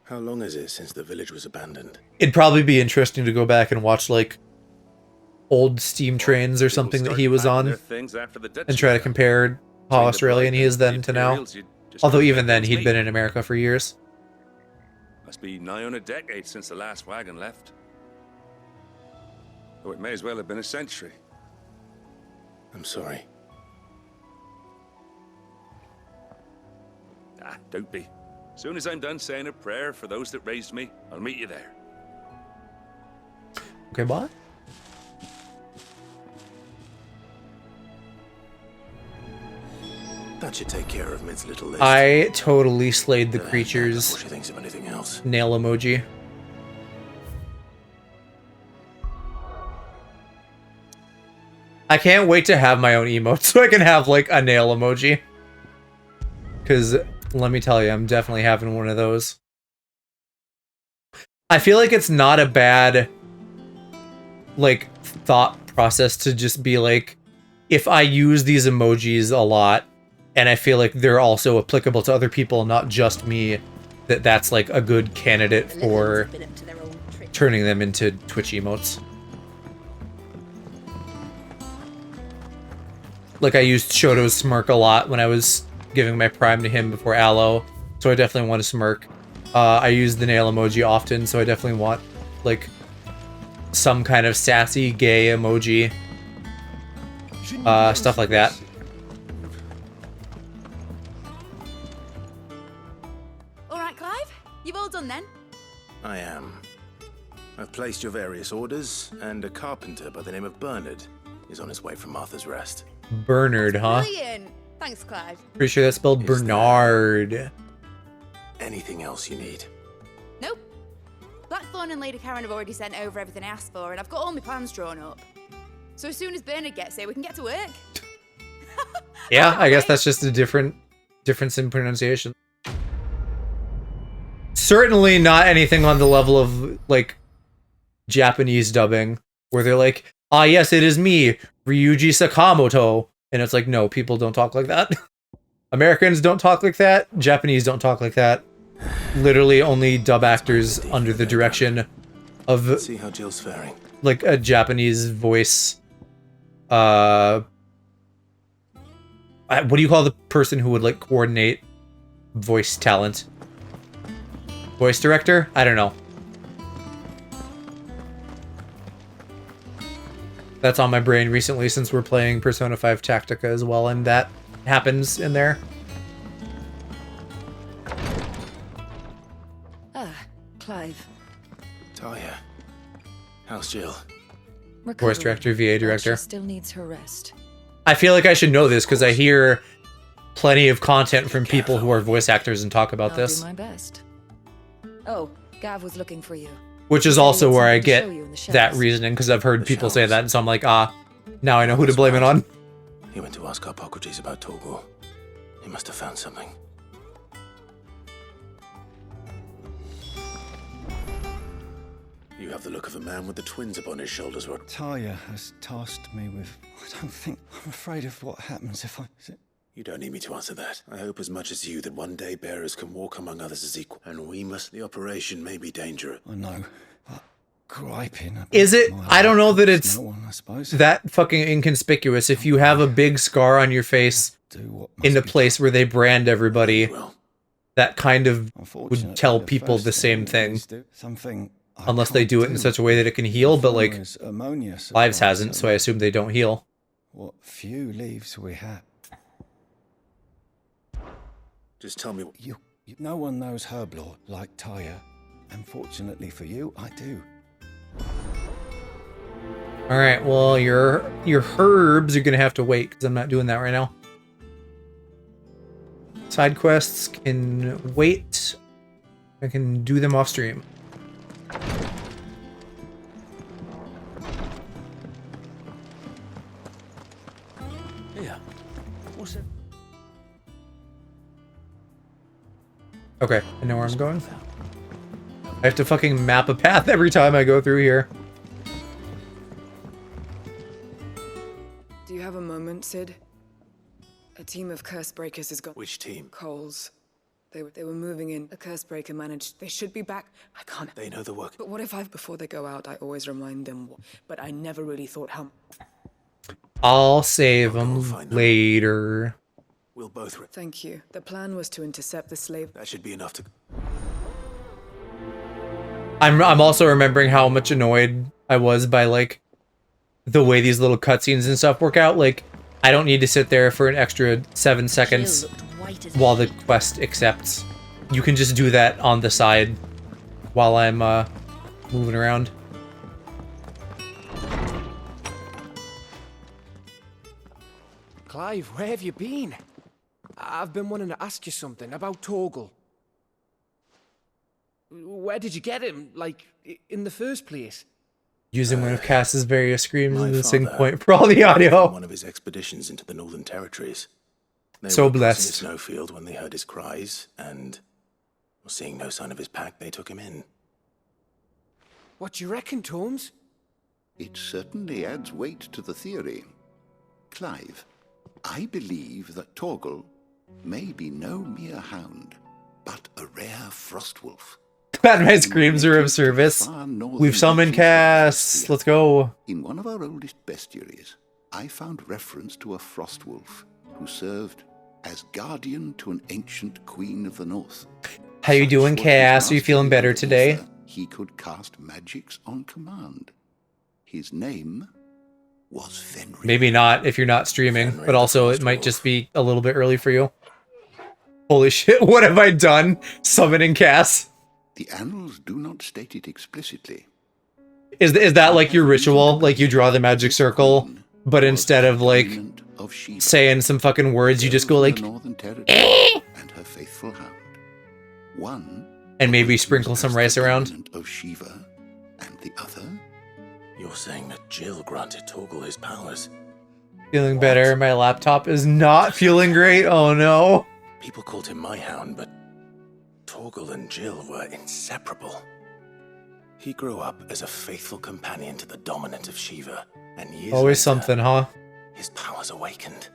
How long is it since the village was abandoned? It'd probably be interesting to go back and watch, like, old steam trains or something that he was on and try to compare how Australian he is then to now. Although even then, he'd been in America for years. Must be nigh on a decade since the last wagon left. So it may as well have been a century. I'm sorry. Ah, don't be. Soon as I'm done saying a prayer for those that raised me, I'll meet you there. Okay, what? That should take care of Mid's little list. I totally slayed the What creatures. she thinks of anything else. Nail emoji. I can't wait to have my own emote so I can have like a nail emoji. Because let me tell you, I'm definitely having one of those. I feel like it's not a bad like thought process to just be like, if I use these emojis a lot and I feel like they're also applicable to other people, not just me, that's like a good candidate for turning them into Twitch emotes. Like I used Shoto's smirk a lot when I was giving my prime to him before Aloe, so I definitely want a smirk. I use the nail emoji often, so I definitely want like some kind of sassy gay emoji. Stuff like that. Alright, Clive? You've all done then? I am. I've placed your various orders, and a carpenter by the name of Bernard is on his way from Martha's Rest. Bernard, huh? Brilliant! Thanks, Clive. Pretty sure that's spelled Bernard. Anything else you need? Nope. Blackthorn and Lady Karen have already sent over everything I asked for, and I've got all my plans drawn up. So as soon as Bernard gets here, we can get to work. Yeah, I guess that's just a difference in pronunciation. Certainly not anything on the level of like Japanese dubbing, where they're like, "Ah, yes, it is me, Ryuji Sakamoto," and it's like, no, people don't talk like that. Americans don't talk like that. Japanese don't talk like that. Literally, only dub actors under the direction of Let's see how Jill's faring. like a Japanese voice. What do you call the person who would like coordinate voice talent? Voice director? I don't know. That's on my brain recently since we're playing Persona 5 Tactica as well, and that happens in there. Ah, Clive. Talia, how's Jill? Voice director, VA director. She still needs her rest. I feel like I should know this because I hear plenty of content from people who are voice actors and talk about this. I'll do my best. Oh, Gav was looking for you. Which is also where I get that reasoning, because I've heard people say that, and so I'm like, ah, now I know who to blame it on. He went to ask Hippocrates about Togo. He must have found something. You have the look of a man with the twins upon his shoulders. What? Talia has tasked me with... I don't think... I'm afraid of what happens if I... You don't need me to answer that. I hope as much as you that one day bearers can walk among others as equal. And we must... The operation may be dangerous. I know, but griping about Is it? I don't know that it's no one, I suppose. that fucking inconspicuous. If you have a big scar on your face in a place where they brand everybody, that kind of would tell people the same thing. Something Unless they do it in such a way that it can heal, but like, Lives hasn't, so I assume they don't heal. What few leaves we have. Just tell me what... No one knows herb lore like Talia. And fortunately for you, I do. Alright, well, your herbs are gonna have to wait, because I'm not doing that right now. Side quests can wait. I can do them off stream. Yeah. What's it? Okay, I know where I'm going. I have to fucking map a path every time I go through here. Do you have a moment, Sid? A team of curse breakers has got... Which team? Coles. They were moving in. A curse breaker managed. They should be back. I can't... They know the work. But what if before they go out, I always remind them... But I never really thought how... I'll save them later. We'll both... Thank you. The plan was to intercept the slave... That should be enough to... I'm also remembering how much annoyed I was by, like, the way these little cutscenes and stuff work out. Like, I don't need to sit there for an extra 7 seconds while the quest accepts. You can just do that on the side while I'm moving around. Clive, where have you been? I've been wanting to ask you something about Torgal. Where did you get him, like, in the first place? Using one of Cass's various screams My as a sync father point for all the audio. One of his expeditions into the Northern Territories. They So were crossing blessed. a snowfield when they heard his cries, and seeing no sign of his pack, they took him in. What do you reckon, Torms? It certainly adds weight to the theory. Clive, I believe that Torgal may be no mere hound, but a rare frostwolf. Glad my screams are of service. We've summoned Cass. Let's go. In one of our oldest bestiaries, I found reference to a frostwolf who served as guardian to an ancient queen of the north. How you doing, Cass? Are you feeling better today? He could cast magics on command. His name was Fenrir. Maybe not if you're not streaming, but also it might just be a little bit early for you. Holy shit, what have I done? Summoning Cass. The annals do not state it explicitly. Is that like your ritual? Like you draw the magic circle, but instead of like saying some fucking words, you just go like, and her faithful hound. One and maybe sprinkle some rice around. Of Shiva, and the other. You're saying that Jill granted Torgal his powers? Feeling better. My laptop is not feeling great. Oh no. People called him my hound, but Torgal and Jill were inseparable. He grew up as a faithful companion to the dominant of Shiva, and years always later, something, huh? his powers awakened,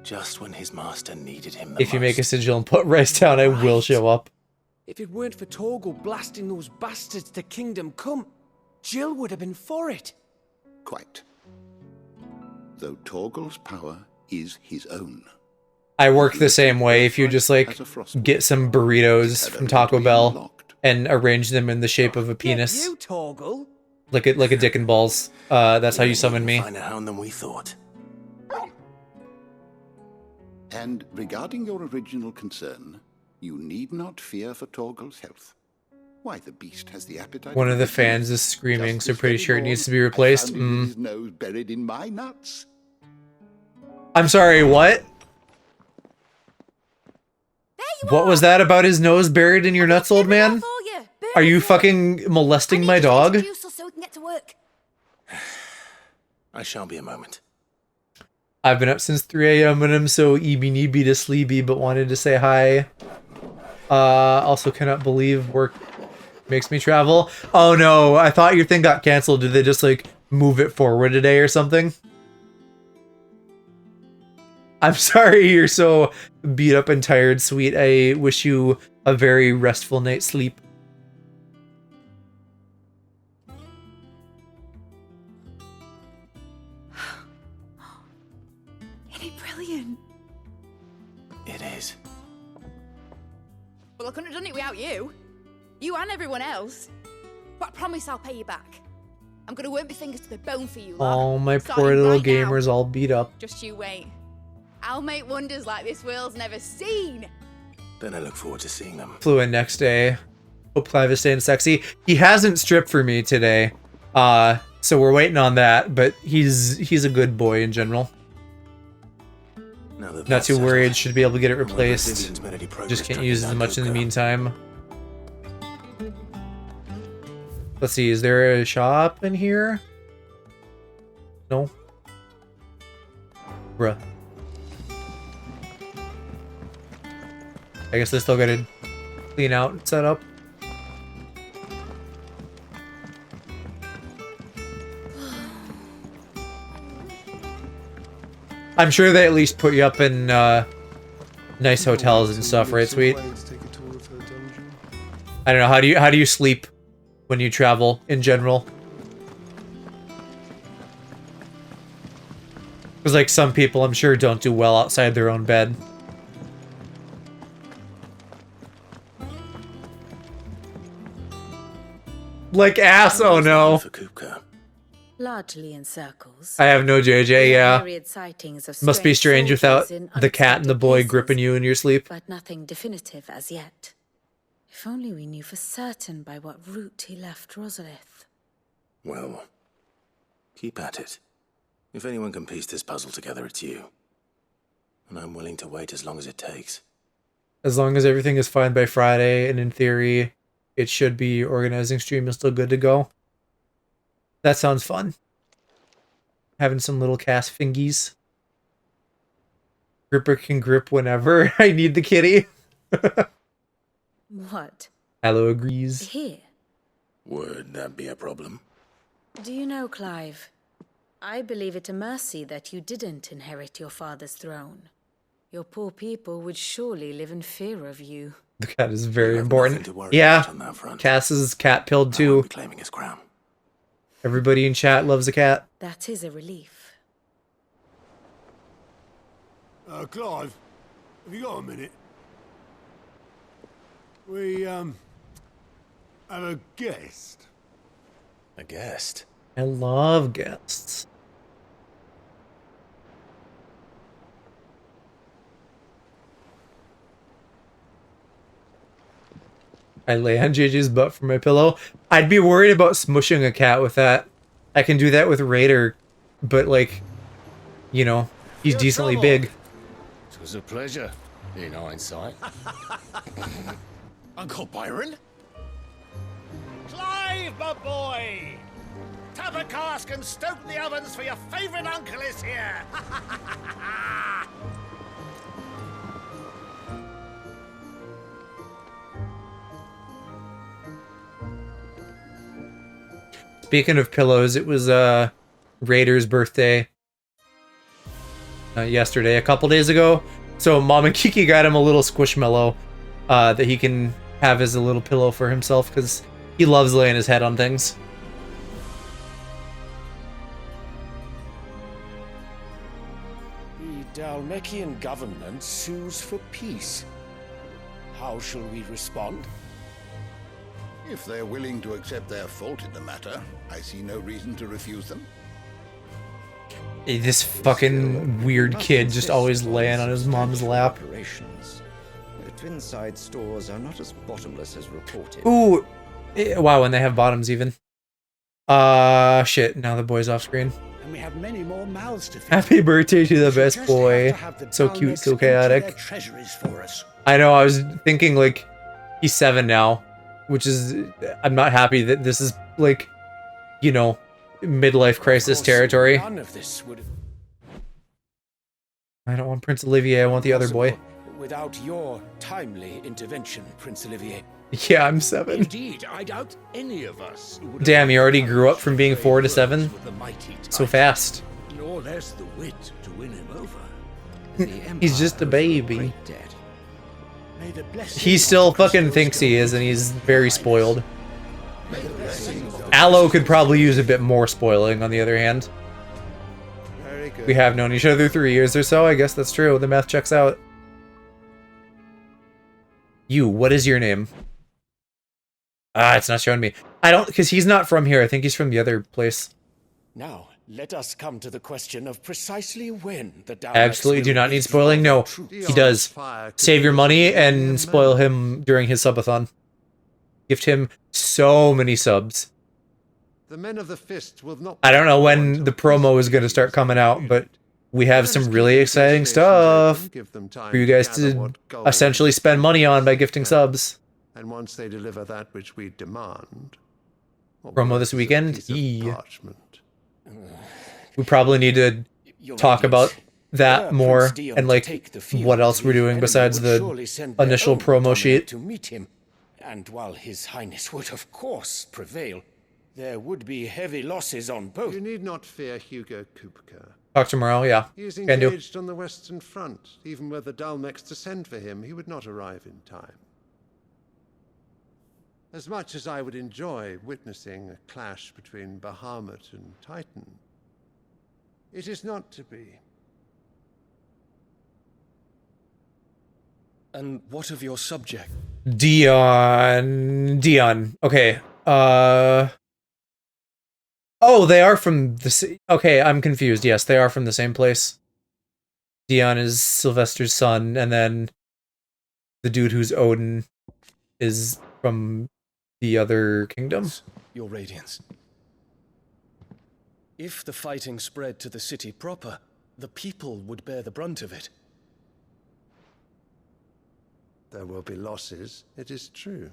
just when his master needed him If you make a sigil and put rice down, I will show up. If it weren't for Torgal blasting those bastards to Kingdom Come, Jill would have been for it. Quite. Though Torgal's power is his own. I work the same way. If you just like get some burritos from Taco Bell and arrange them in the shape of a penis, you, Torgal. like a dick and balls. That's how you summon me. Finer hound than we thought. And regarding your original concern, you need not fear for Torgal's health. Why, the beast has the appetite. One of the fans is screaming, so pretty sure it needs to be replaced. His nose buried in my nuts. I'm sorry, what? What was that about his nose buried in your nuts, old man? Are you fucking molesting my dog? So we can get to work. I shall be a moment. I've been up since 3 a.m. and I'm so eeby-neeby to sleepy, but wanted to say hi. Also cannot believe work makes me travel. Oh no, I thought your thing got canceled. Did they just like move it forward a day or something? I'm sorry you're so beat up and tired, sweet. I wish you a very restful night's sleep. Isn't it brilliant? It is. Well, I couldn't have done it without you. You and everyone else. But I promise I'll pay you back. I'm gonna work my fingers to the bone for you, lad. Oh, my Starting poor little right now. gamer's all beat up. Just you wait. I'll make wonders like this world's never seen. Then I look forward to seeing them. Flew in next day. Hope Clive is staying sexy. He hasn't stripped for me today. So we're waiting on that, but he's a good boy in general. Not too worried, should be able to get it replaced. Just can't use it as much in the meantime. Let's see, is there a shop in here? No. Bruh. I guess they still gotta clean out and set up. I'm sure they at least put you up in nice hotels and stuff, right, sweet? I don't know, how do you sleep when you travel in general? Because like some people I'm sure don't do well outside their own bed. Like ass, oh no. Largely in circles. I have no JJ, We have yeah. myriad sightings of Must be strange without soldiers in the cat and the unexpected boy places, gripping you in your sleep. but nothing definitive as yet. If only we knew for certain by what route he left Rosalith. Well, keep at it. If anyone can piece this puzzle together, it's you. And I'm willing to wait as long as it takes. As long as everything is fine by Friday, and in theory, it should be organizing stream is still good to go. That sounds fun. Having some little cast fingies. Gripper can grip whenever I need the kitty. What? Hello agrees. Here. Would that be a problem? Do you know, Clive? I believe it a mercy that you didn't inherit your father's throne. Your poor people would surely live in fear of you. The cat is very important. Yeah, Cass's cat pilled too. Claiming his crown. Everybody in chat loves a cat. That is a relief. Clive, have you got a minute? We, have a guest. A guest? I love guests. I lay on JJ's butt for my pillow. I'd be worried about smushing a cat with that. I can do that with Raider, but like, you know, he's decently big. It was a pleasure, in hindsight. Uncle Byron? Clive, my boy! Tap a cask and stoke the ovens for your favourite uncle is here! Speaking of pillows, it was Raider's birthday yesterday, a couple days ago. So Mom and Kiki got him a little squishmallow that he can have as a little pillow for himself because he loves laying his head on things. The Dalmekian government sues for peace. How shall we respond? If they're willing to accept their fault in the matter, I see no reason to refuse them. Hey, this fucking weird kid just always laying on his mom's lap. The Twinside stores are not as bottomless as reported. Ooh, wow, and they have bottoms even. Shit, now the boy's off screen. And we have many more mouths to feed. Happy birthday to the best boy. So cute, so chaotic. For us. I know, I was thinking like, he's 7 now, which is, I'm not happy that this is like, you know, midlife crisis territory. None of this would have I don't want Prince Olivier, I want the other boy. without your timely intervention, Prince Olivier. Yeah, I'm 7. Indeed, I doubt any of us would Damn, he already grew up from being 4 to 7? So fast. nor less the wit to win him over. He's just a baby. May the blessing He still fucking thinks he is, and he's very spoiled. Aloe could probably use a bit more spoiling, on the other hand. Very good. We have known each other 3 years or so, I guess that's true. The math checks out. You, what is your name? Ah, it's not showing me. I don't, because he's not from here. I think he's from the other place. Now, let us come to the question of precisely when the Daleks Absolutely do will not need withdraw spoiling. No, their troops. he does. Save your money and spoil him during his subathon. Gift him so many subs. The men of the fist will not. I don't know when the promo is going to start coming out, but we have some really exciting stuff for you guys to essentially spend money on by gifting subs. And once they deliver that which we demand. Promo this weekend? We probably need to talk about that more and like what else we're doing besides the initial promo sheet. To meet him, and while His Highness would of course prevail, there would be heavy losses on both. You need not fear Hugo Kupka. Talk tomorrow, yeah. He is Can do. engaged on the Western Front. Even were the Dalmeks to send for him, he would not arrive in time. As much as I would enjoy witnessing a clash between Bahamut and Titan, it is not to be. And what of your subject? Dion. Okay. Oh, Oh, they are from the... Okay, I'm confused. Yes, they are from the same place. Dion is Sylvester's son, and then the dude who's Odin is from the other kingdom. Your Radiance. If the fighting spread to the city proper, the people would bear the brunt of it. There will be losses, it is true.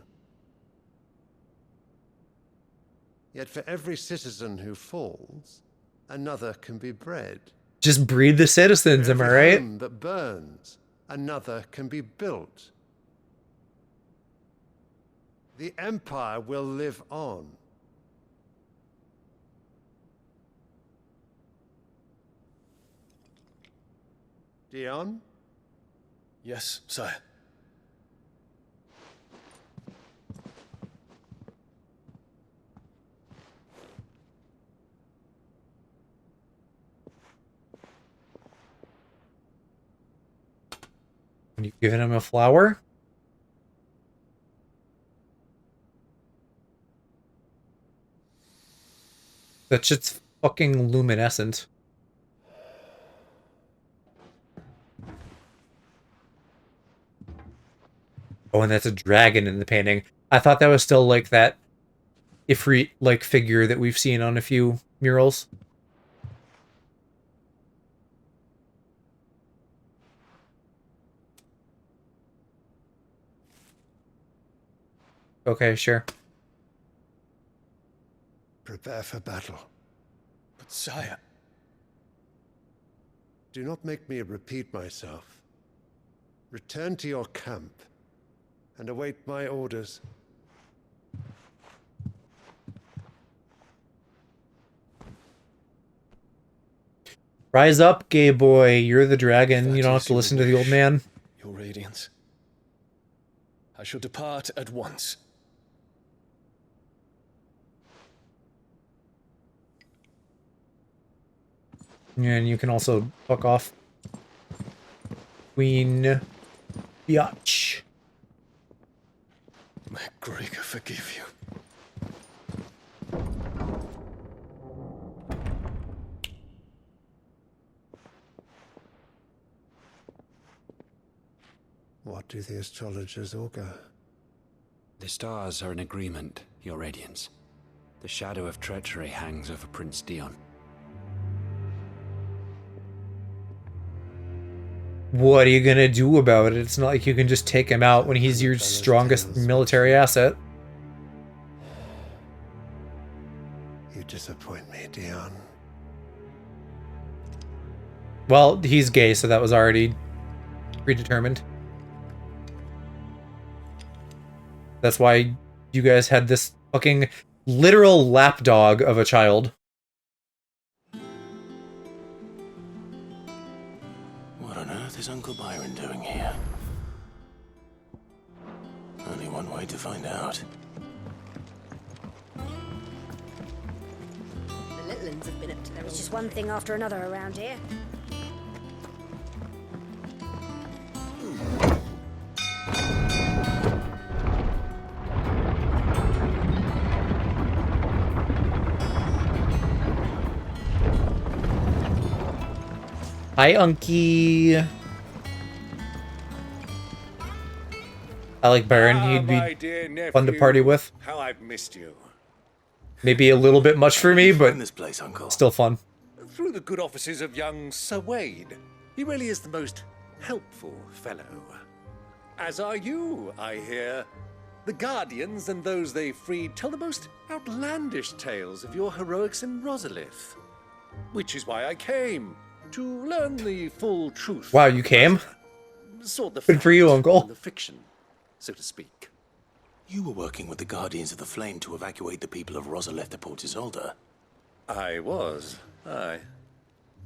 Yet for every citizen who falls, another can be bred. Just breed the citizens, am I Every right? home that burns, another can be built. The Empire will live on. Dion? Yes, sire. And you've given him a flower? That shit's fucking luminescent. Oh, and that's a dragon in the painting. I thought that was still like that Ifrit like figure that we've seen on a few murals. Okay, sure. Prepare for battle. But sire... Do not make me repeat myself. Return to your camp and await my orders. Rise up, gay boy. You're the dragon. You don't have to listen to the old man. Your Radiance. I shall depart at once. And you can also fuck off. Queen Biatch. May Gregor forgive you. What do the astrologers augur? The stars are in agreement, Your Radiance. The shadow of treachery hangs over Prince Dion. What are you gonna do about it? It's not like you can just take him out when he's your strongest military asset. You disappoint me, Dion. Well, he's gay, so that was already predetermined. That's why you guys had this fucking literal lapdog of a child. What on earth is Uncle Byron doing here? Only one way to find out. The little ones have been up to their... It's just one thing after another around here. Hi, Unky. I like Baron. He'd my be dear nephew, fun to party with. How I've missed you. Maybe a little bit much for me, but this place, Uncle. still fun. Through the good offices of young Sir Wade. He really is the most helpful fellow. As are you, I hear. The Guardians and those they freed tell the most outlandish tales of your heroics in Rosalith. Which is why I came, to learn the full truth. Wow, you came? Sort the Good for you, fact Uncle. from the fiction, so to speak. You were working with the Guardians of the Flame to evacuate the people of Rosalith to Port Isolde. I was. Aye.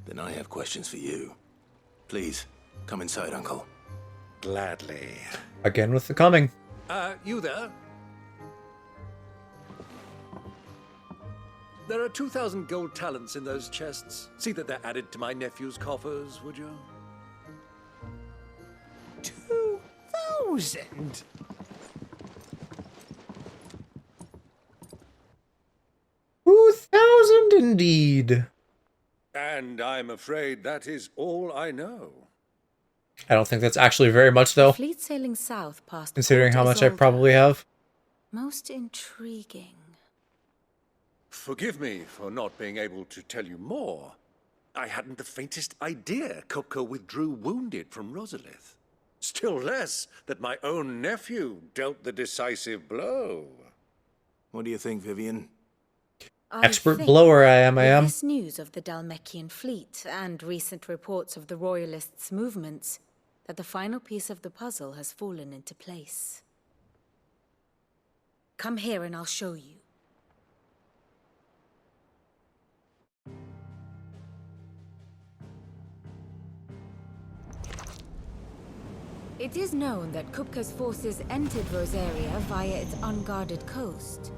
Then I have questions for you. Please, come inside, Uncle. Gladly. Again with the coming. You there? There are 2,000 gold talents in those chests. See that they're added to my nephew's coffers, would you? 2,000? Indeed. And I'm afraid that is all I know. I don't think that's actually very much, though. Fleet sailing south past Considering Port how much I Isolde. probably have. Most intriguing. Forgive me for not being able to tell you more. I hadn't the faintest idea Kupka withdrew wounded from Rosalith. Still less that my own nephew dealt the decisive blow. What do you think, Vivian? Expert blower I am. With this news of the Dalmekian fleet and recent reports of the Royalists' movements, that the final piece of the puzzle has fallen into place. Come here and I'll show you. It is known that Kupka's forces entered Rosaria via its unguarded coast.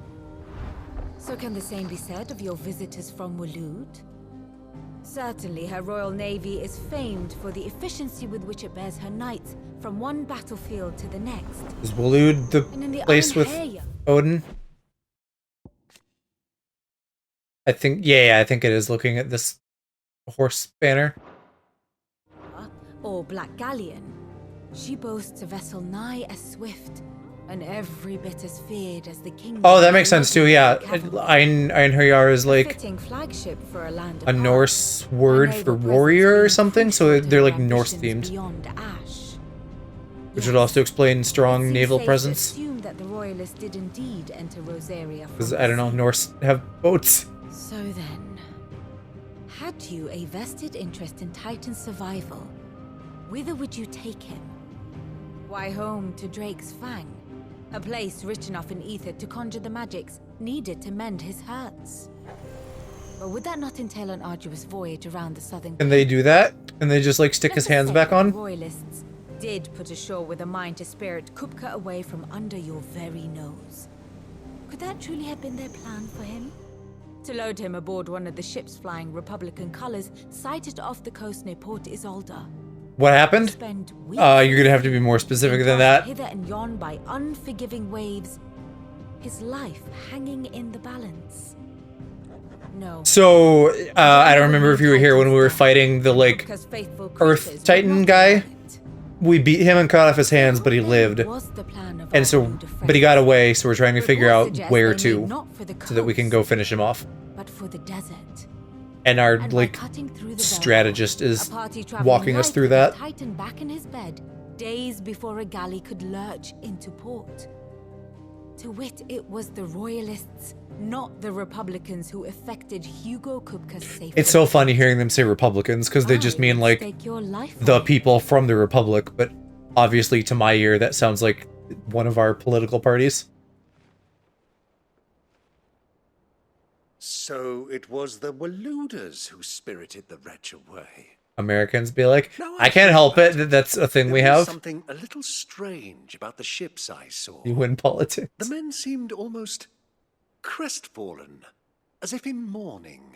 So can the same be said of your visitors from Waloed? Certainly her Royal Navy is famed for the efficiency with which it bears her knights from one battlefield to the next. Is Waloed the place with Odin? I think, yeah, I think it is, looking at this horse banner. Or Black Galleon. She boasts a vessel nigh as swift and every bit as feared as the king. Oh, that makes sense too, yeah. Einherjar is like fitting flagship for a land a Norse word for warrior or something, so they're like Norse themed. Which would also explain strong naval presence. Assume that the Royalists did indeed enter Rosaria. Because, I don't know, Norse have boats. So then, had you a vested interest in Titan's survival, whither would you take him? Why, home to Drake's Fang, a place rich enough in ether to conjure the magics needed to mend his hurts. But would that not entail an arduous voyage around the southern? Can they do that? Can they just like stick his hands back on? The Royalists did put ashore with a mind to spirit Kupka away from under your very nose. Could that truly have been their plan for him? To load him aboard one of the ships flying Republican colors sighted off the coast near Port Isolde. What happened? You're gonna have to be more specific than that. Hither and yon by unforgiving waves, his life hanging in the balance. No. So, I don't remember if you were here when we were fighting the, like, Earth Titan guy. We beat him and cut off his hands, but he lived. And so, but he got away, so we're trying to figure out where to, so that we can go finish him off. But for the desert. And our, like, strategist is walking us through that. Titan back in his bed, days before a galley could lurch into port. To wit, it was the Royalists, not the Republicans, who effected Hugo Kupka's safety. It's so funny hearing them say Republicans, because they just mean, like, the people from the Republic, but obviously, to my ear, that sounds like one of our political parties. So it was the Waloeders who spirited the wretch away. Americans be like, I can't help it, that's a thing we have. Something a little strange about the ships I saw. You win politics. The men seemed almost crestfallen, as if in mourning.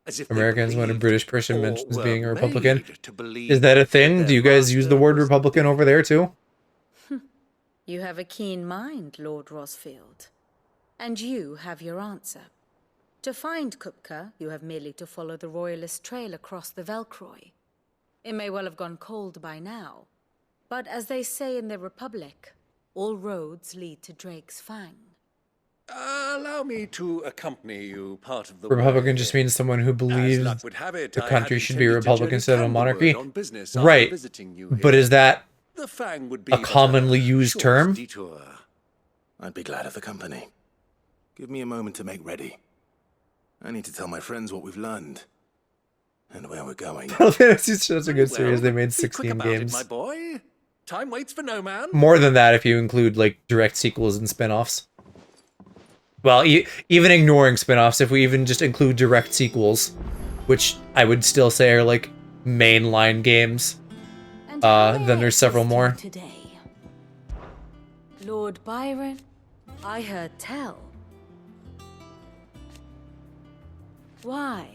As if Americans, when a British person mentions being a Republican. Is that a thing? Do you guys use the word Republican over there too? You have a keen mind, Lord Rosfield. And you have your answer. To find Kupka, you have merely to follow the Royalist trail across the Velcroy. It may well have gone cold by now, but as they say in the Republic, all roads lead to Drake's Fang. Allow me to accompany you part of the Republican way. just means someone who believes it, the I country had should be a intended to republic journey instead of a monarchy. Candlewood on business after Right, visiting you but here. is that The Fang would be a commonly used term? detour. I'd be glad of the company. Give me a moment to make ready. I need to tell my friends what we've learned. And where we're going. Final Fantasy is such a good series, they made Be quick 16 about games. it, my boy. Time waits for no man. More than that if you include, like, direct sequels and spin-offs. Well, even ignoring spin-offs, if we even just include direct sequels, which I would still say are, like, mainline games, then there's several more. Today. Lord Byron, I heard tell. Why?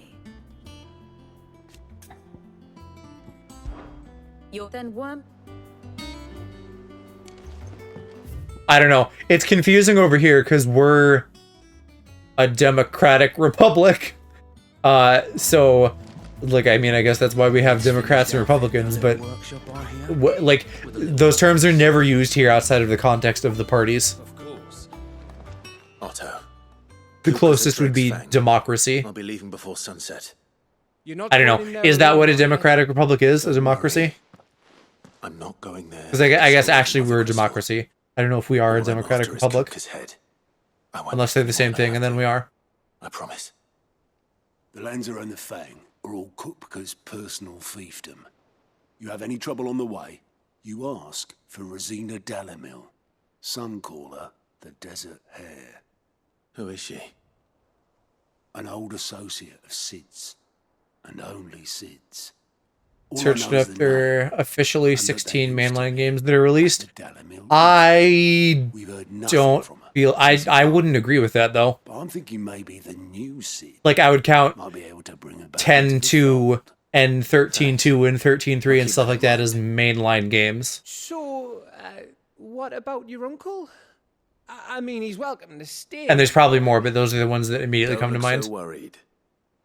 You're then one. I don't know. It's confusing over here because we're a democratic republic, So, like, I mean, I guess that's why we have Democrats and Republicans, but like, those terms are never used here outside of the context of the parties. Otto. The closest would be democracy. I'll be leaving before sunset. I don't know. Is that what a democratic republic is? A democracy? I'm not going there. Because I guess actually we're a democracy. I don't know if we are a democratic republic. Unless they're the same thing, and then we are. I promise. The lands around the Fang are all Kupka's personal fiefdom. You have any trouble on the way, you ask for Rosina Dalamil, Suncaller, the Desert Hare. Who is she? An old associate of Sid's, and only Sid's. Searched up their officially 16 mainline games that are released. I don't feel... I wouldn't agree with that, though. But I'm thinking maybe the new Sid like, I would count might be able to bring her back 10-2 and 13-2 and 13-3 and stuff like that as mainline games. So, what about your uncle? I mean, he's welcome to stay. And there's probably more, but those are the ones that immediately come to mind. So worried.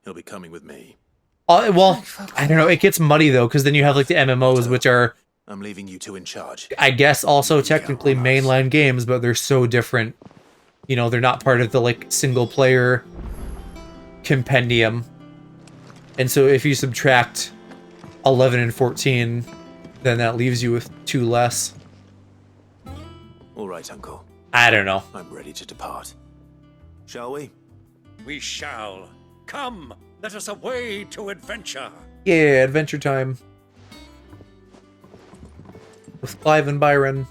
He'll be coming with me. Well, I don't know. It gets muddy, though, because then you have, like, the MMOs, which are... I'm leaving you two in charge. I guess also technically mainline games, but they're so different. You know, they're not part of the, like, single-player compendium. And so if you subtract 11 and 14, then that leaves you with 2 less. All right, Uncle. I don't know. I'm ready to depart. Shall we? We shall. Come, let us away to adventure. Yeah, adventure time. With Clive and Byron.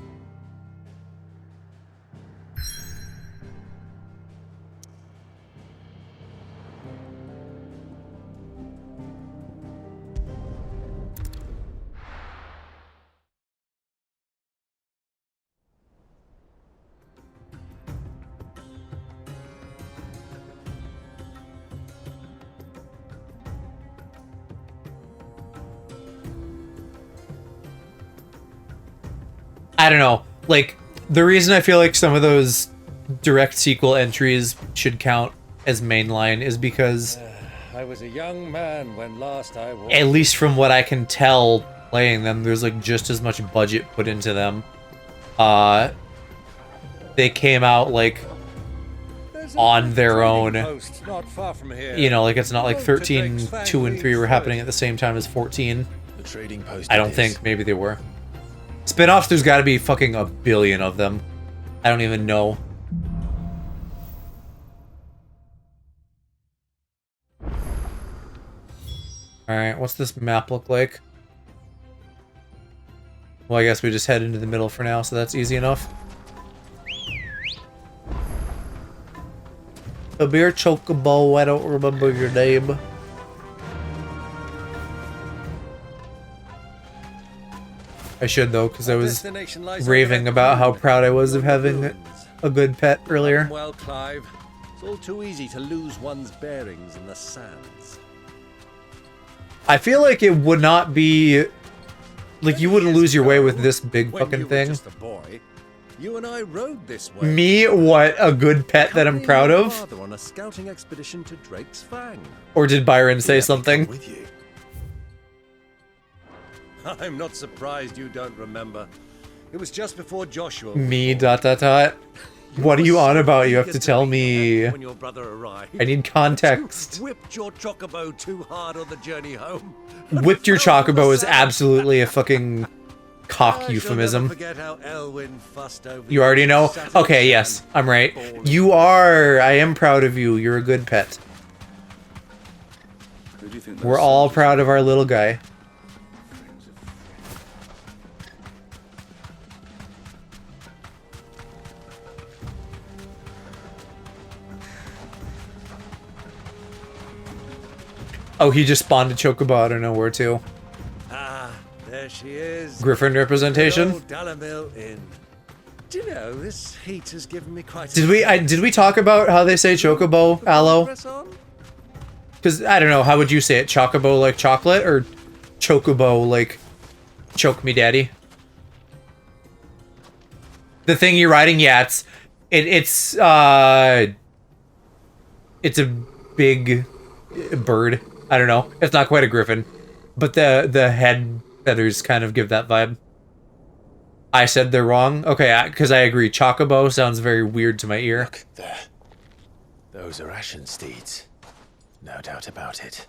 I don't know. Like, the reason I feel like some of those direct sequel entries should count as mainline is because... I was a young man when last I was... At least from what I can tell playing them, there's like just as much budget put into them. They came out like on their own. Not far from here. You know, like it's not like 13, 2, and 3 were happening at the same time as 14. The trading post. I don't think. Maybe they were. Spin-offs, there's got to be fucking a billion of them. I don't even know. Alright, what's this map look like? Well, I guess we just head into the middle for now, so that's easy enough. A beer chocobo, I don't remember your name. I should, though, because I was raving about how proud I was of having a good pet earlier. Well, Clive, it's all too easy to lose one's bearings in the sands. I feel like it would not be... Like, you wouldn't lose your way with this big fucking thing. Just a boy, you and I rode this way. Me? What? A good pet that I'm proud of? On a scouting expedition to Drake's Fang. Or did Byron say something? With you. I'm not surprised you don't remember. It was just before Joshua. Me, ... What are you on about? You have to tell me. When your brother arrived. I need context. Whipped your chocobo too hard on the journey home. Whipped your chocobo is absolutely a fucking cock euphemism. You already know? Okay, yes, I'm right. You are. I am proud of you. You're a good pet. We're all proud of our little guy. Oh, he just spawned a chocobo out of nowhere, too. Ah, there she is. Griffin representation. Dalamil Inn. Do you know, this heat has given me quite a... Did we talk about how they say chocobo, Aloe? Because, I don't know, how would you say it? Chocobo like chocolate, or chocobo like choke me daddy? The thing you're riding, yeah, it's a big bird. I don't know. It's not quite a griffin, but the head feathers kind of give that vibe. I said they're wrong. Okay, because I agree. Chocobo sounds very weird to my ear. Look there. Those are ashen steeds. No doubt about it.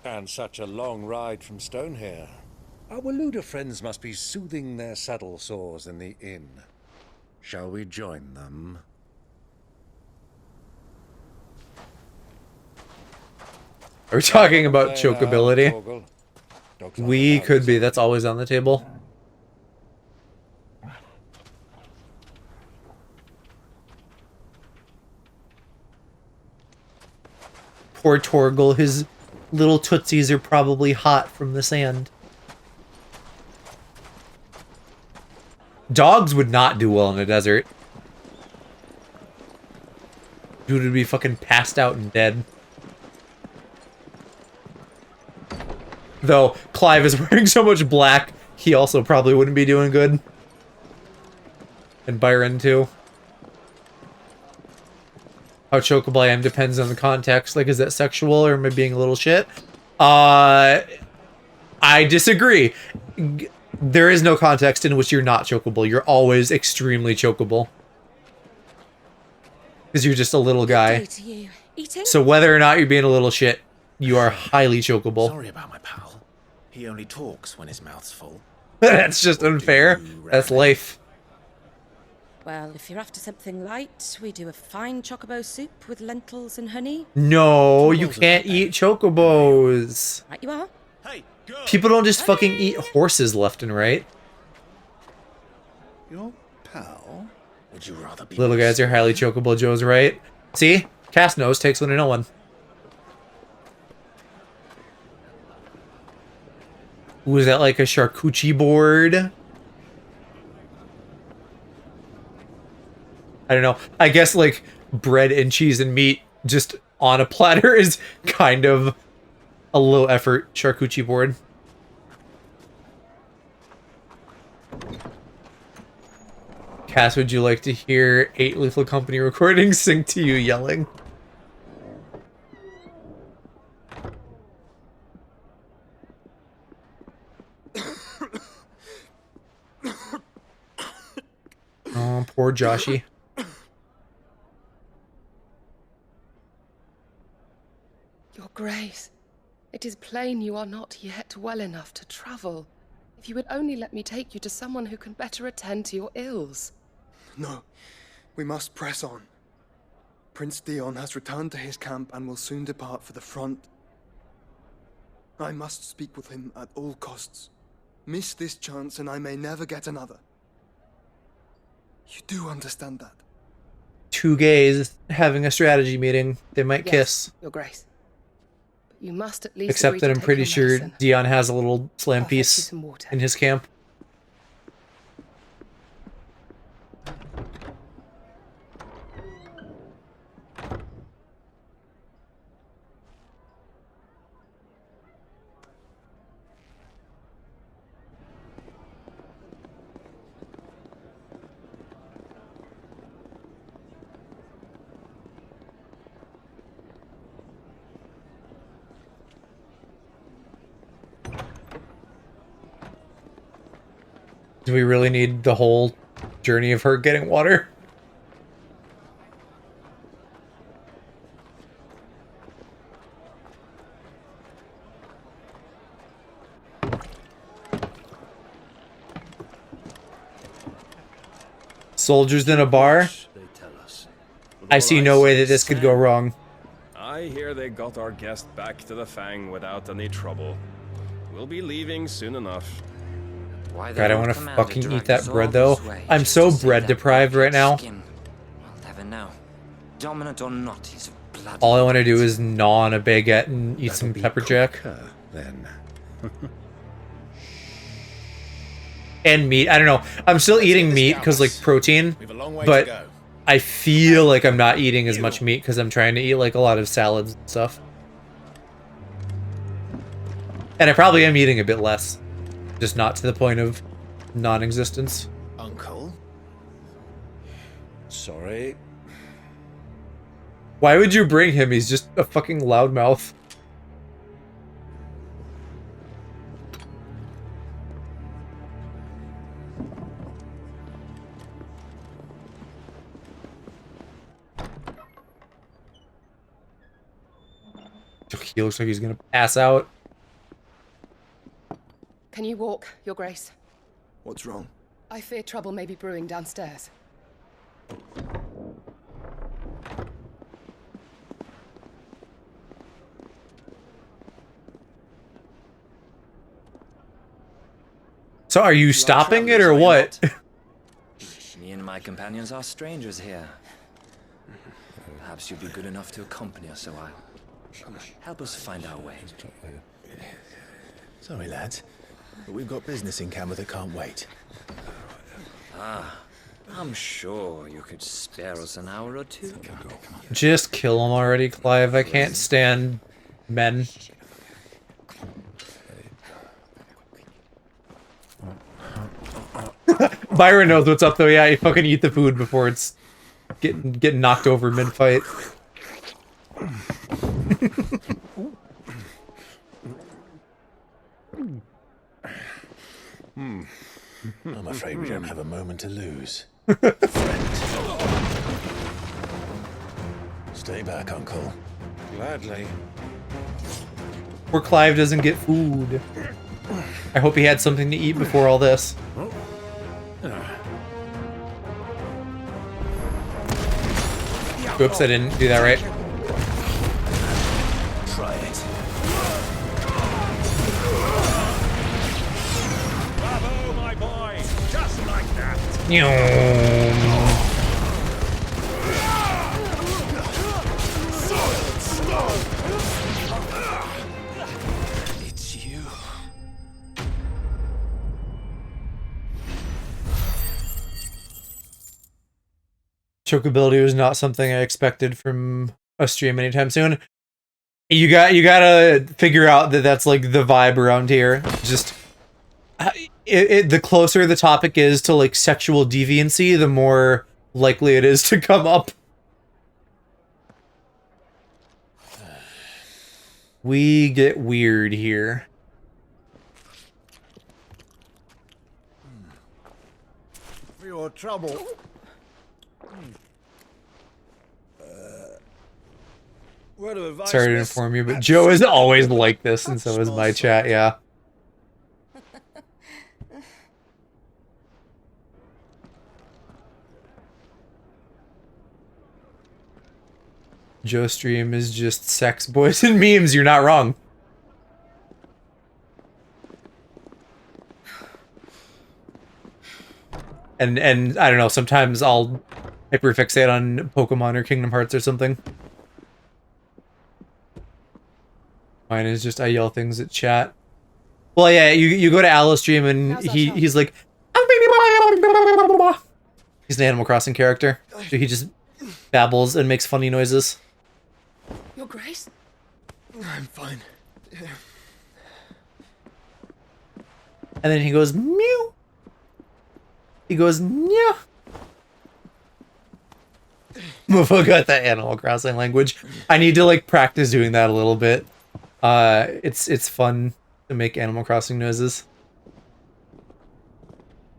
And such a long ride from Stonehair. Our Waluda friends must be soothing their saddle sores in the inn. Shall we join them? Are we talking about chokeability? We could be. That's always on the table. Poor Torgal, his little tootsies are probably hot from the sand. Dogs would not do well in a desert. Dude would be fucking passed out and dead. Though Clive is wearing so much black, he also probably wouldn't be doing good. And Byron too. How chokeable I am depends on the context. Like, is that sexual or am I being a little shit? I disagree. There is no context in which you're not chokeable. You're always extremely chokeable. Because you're just a little guy. So whether or not you're being a little shit, you are highly chokeable. Sorry about my pal. He only talks when his mouth's full. That's just unfair. That's life. Well, if you're after something light, we do a fine chocobo soup with lentils and honey. No, you can't eat chocobos. Right you are. People don't just fucking eat horses left and right. Your pal? Would you rather be Little guys are highly chocobo, Joe's right. See? Cast nose takes one to know one. Ooh, is that like a charcuterie board? I don't know. I guess like bread and cheese and meat just on a platter is kind of a low effort charcuterie board. Cass, would you like to hear 8 Lethal Company recordings sing to you yelling? Oh, poor Joshy. Your Grace, it is plain you are not yet well enough to travel. If you would only let me take you to someone who can better attend to your ills. No, we must press on. Prince Dion has returned to his camp and will soon depart for the front. I must speak with him at all costs. Miss this chance and I may never get another. You do understand that? 2 gays having a strategy meeting. They might Yes, kiss. Your Grace. But you must at least Except agree that to I'm take pretty your sure medicine. Dion has a little slam I'll fetch you piece some water. in his camp. Do we really need the whole journey of her getting water? Soldiers in a bar? I see no way that this could go wrong. I hear they got our guest back to the Fang without any trouble. We'll be leaving soon enough. God, I want to fucking eat that bread though. I'm so bread deprived right now. I'll never know. Dominant or not, he's a blood. All I want to do is gnaw on a baguette and eat some pepper jack. Then. And meat. I don't know. I'm still eating meat because like protein, but I feel like I'm not eating as much meat because I'm trying to eat like a lot of salads and stuff. And I probably am eating a bit less. Just not to the point of non-existence. Uncle? Sorry. Why would you bring him? He's just a fucking loudmouth. He looks like he's gonna pass out. Can you walk, Your Grace? What's wrong? I fear trouble may be brewing downstairs. So are you stopping it or what? Me and my companions are strangers here. Perhaps you'd be good enough to accompany us a while. Help us find our way. Sorry, lads, but we've got business in camera that can't wait. Ah, I'm sure you could spare us an hour or two. Just kill him already, Clive. I can't stand men. Byron knows what's up though. Yeah, you fucking eat the food before it's getting knocked over mid-fight. I'm afraid we don't have a moment to lose. Stay back, Uncle. Gladly. Poor Clive doesn't get food. I hope he had something to eat before all this. Oops, I didn't do that right. Try it. Bravo, my boy! Just like that! It's you. Chokeability was not something I expected from a stream anytime soon. You gotta figure out that that's like the vibe around here. Just the closer the topic is to like sexual deviancy, the more likely it is to come up. We get weird here. For your trouble. Word of advice, Sorry to miss. inform you, but Joe is always like this, and so is my chat, yeah. Joe stream is just sex, boys, and memes, you're not wrong. And I don't know, sometimes I'll hyperfixate on Pokemon or Kingdom Hearts or something. Mine is just I yell things at chat. Well, yeah, you go to Alice stream and he's like, he's an Animal Crossing character, so he just babbles and makes funny noises. Your Grace? I'm fine. And then he goes meow. He goes meow. I forgot that Animal Crossing language. I need to like practice doing that a little bit. It's fun to make Animal Crossing noises.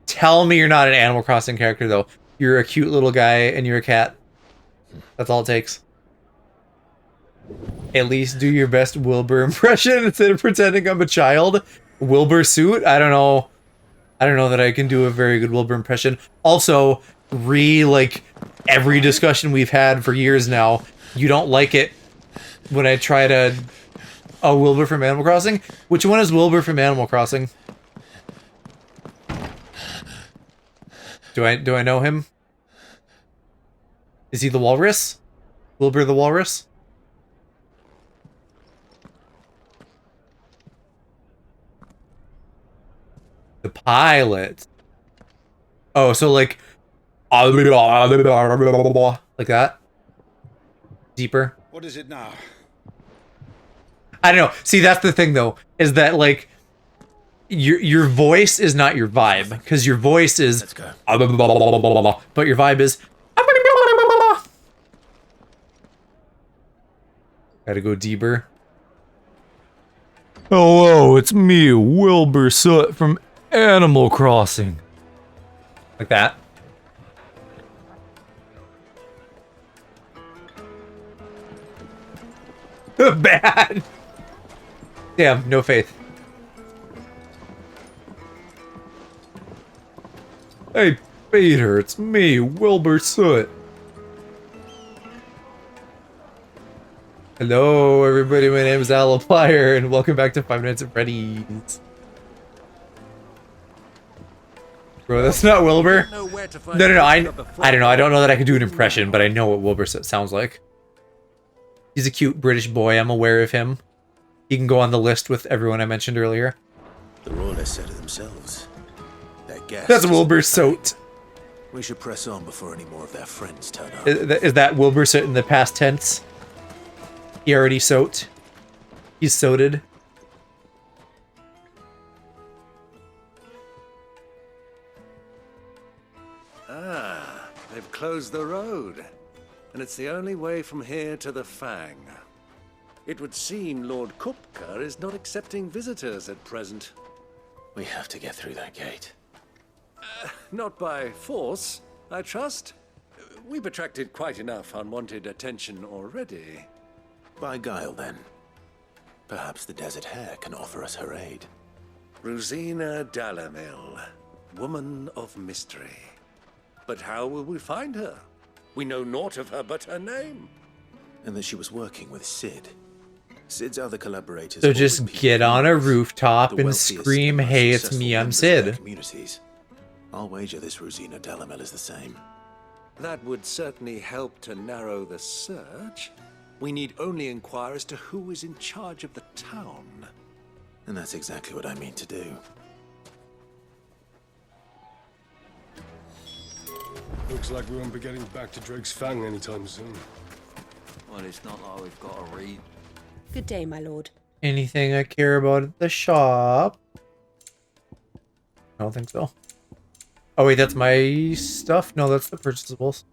Tell me you're not an Animal Crossing character though. You're a cute little guy and you're a cat. That's all it takes. At least do your best Wilbur impression instead of pretending I'm a child. Wilbur suit? I don't know. I don't know that I can do a very good Wilbur impression. Also, like every discussion we've had for years now, you don't like it when I try to Wilbur from Animal Crossing? Which one is Wilbur from Animal Crossing? Do I know him? Is he the walrus? Wilbur the walrus? The pilot. Oh, so like that? Deeper? What is it now? I don't know. See, that's the thing though, is that like your voice is not your vibe, because your voice is but your vibe is gotta go deeper. Hello, it's me, Wilbur Soot from Animal Crossing. Like that. Bad. Damn, no faith. Hey, Peter, it's me, Wilbur Soot. Hello, everybody. My name is Aliplier, and welcome back to 5 Nights at Freddy's. Bro, that's not Wilbur. No, I don't know. I don't know that I can do an impression, but I know what Wilbur sounds like. He's a cute British boy. I'm aware of him. He can go on the list with everyone I mentioned earlier. The Royalists said it themselves. Their guests. That's Wilbur Soot. We should press on before any more of their friends turn up. Is that Wilbur Soot in the past tense? He already soaked. He's soated. Ah, they've closed the road. And it's the only way from here to the Fang. It would seem Lord Kupka is not accepting visitors at present. We have to get through that gate. Not by force, I trust. We've attracted quite enough unwanted attention already. By guile, then. Perhaps the Desert Hare can offer us her aid. Rosina Dalamil, woman of mystery. But how will we find her? We know naught of her but her name. And that she was working with Sid. Sid's other collaborators. So just get on a rooftop and scream, "Hey, it's me, I'm Sid." Communities. I'll wager this Rosina Dalamil is the same. That would certainly help to narrow the search. We need only inquire as to who is in charge of the town. And that's exactly what I mean to do. Looks like we won't be getting back to Drake's Fang anytime soon. Well, it's not like we've got to read. Good day, my lord. Anything I care about at the shop? I don't think so. Oh wait, that's my stuff? No, that's the purchasables.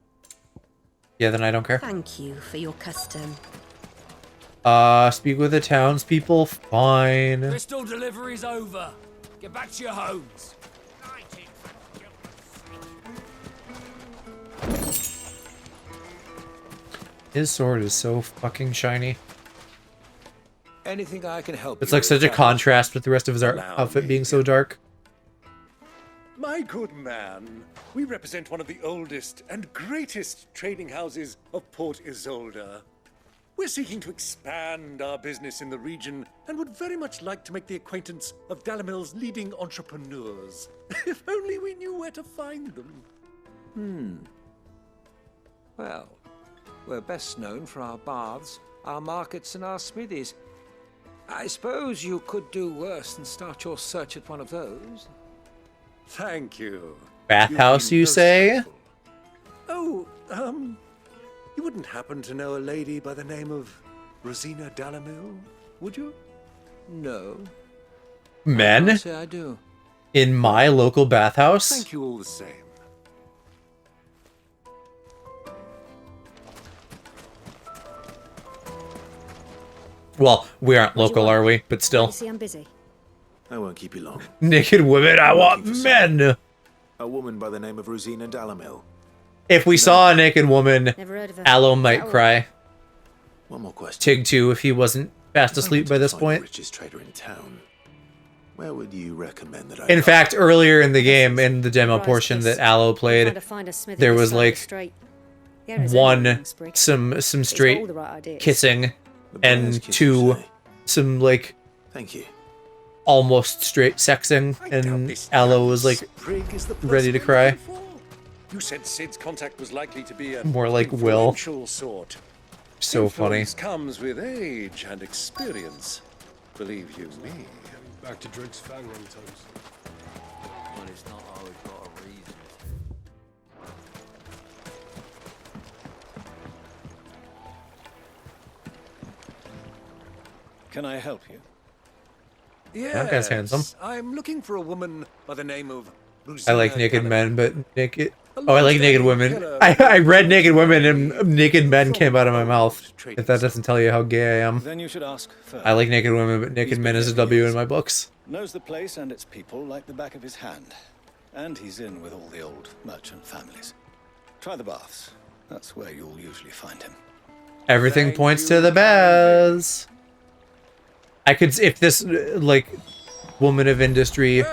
Yeah, then I don't care. Thank you for your custom. Speak with the townspeople. Fine. Crystal delivery's over. Get back to your homes. His sword is so fucking shiny. Anything I can help It's you like such a with, contrast with the rest of his outfit being so dark. My good man, we represent one of the oldest and greatest trading houses of Port Isolde. We're seeking to expand our business in the region and would very much like to make the acquaintance of Dalamil's leading entrepreneurs. If only we knew where to find them. Well, we're best known for our baths, our markets, and our smithies. I suppose you could do worse than start your search at one of those. Thank you. Bathhouse, you say? Oh, you wouldn't happen to know a lady by the name of Rosina Dalamil, would you? No. Men? I can't say I do. In my local bathhouse? Thank you all the same. Well, we aren't local, are we? But still. See, I'm busy. I won't keep you long. Naked women, I want men! A woman by the name of Rosina Dalamil. If we saw a naked woman, Never heard of her. Aloe might cry. One more question. Tig too, if he wasn't fast asleep by this point. Richest trader in town. Where would you recommend that I In fact, earlier in the game, in the demo portion that Aloe played, there was like one, some straight kissing, and two, some like Thank you. almost straight sexing, and Aloe was like ready to cry. You said Sid's contact was likely to be a More like Will. influential sort. So funny. Influence comes with age and experience. Believe you me. Back to Drake's Fang anytime soon. Well, it's not like we've got to read. Can I help you? Yes, That guy's handsome. I'm looking for a woman by the name of I like naked men, but naked... Oh, I like naked women. I read naked women and naked men came out of my mouth. If that doesn't tell you how gay I am. Then you should ask first. I like naked women, but naked men is a W in my books. Knows the place and its people like the back of his hand. And he's in with all the old merchant families. Try the baths. That's where you'll usually find him. Everything points to the Baz. I could, if this, like, woman of industry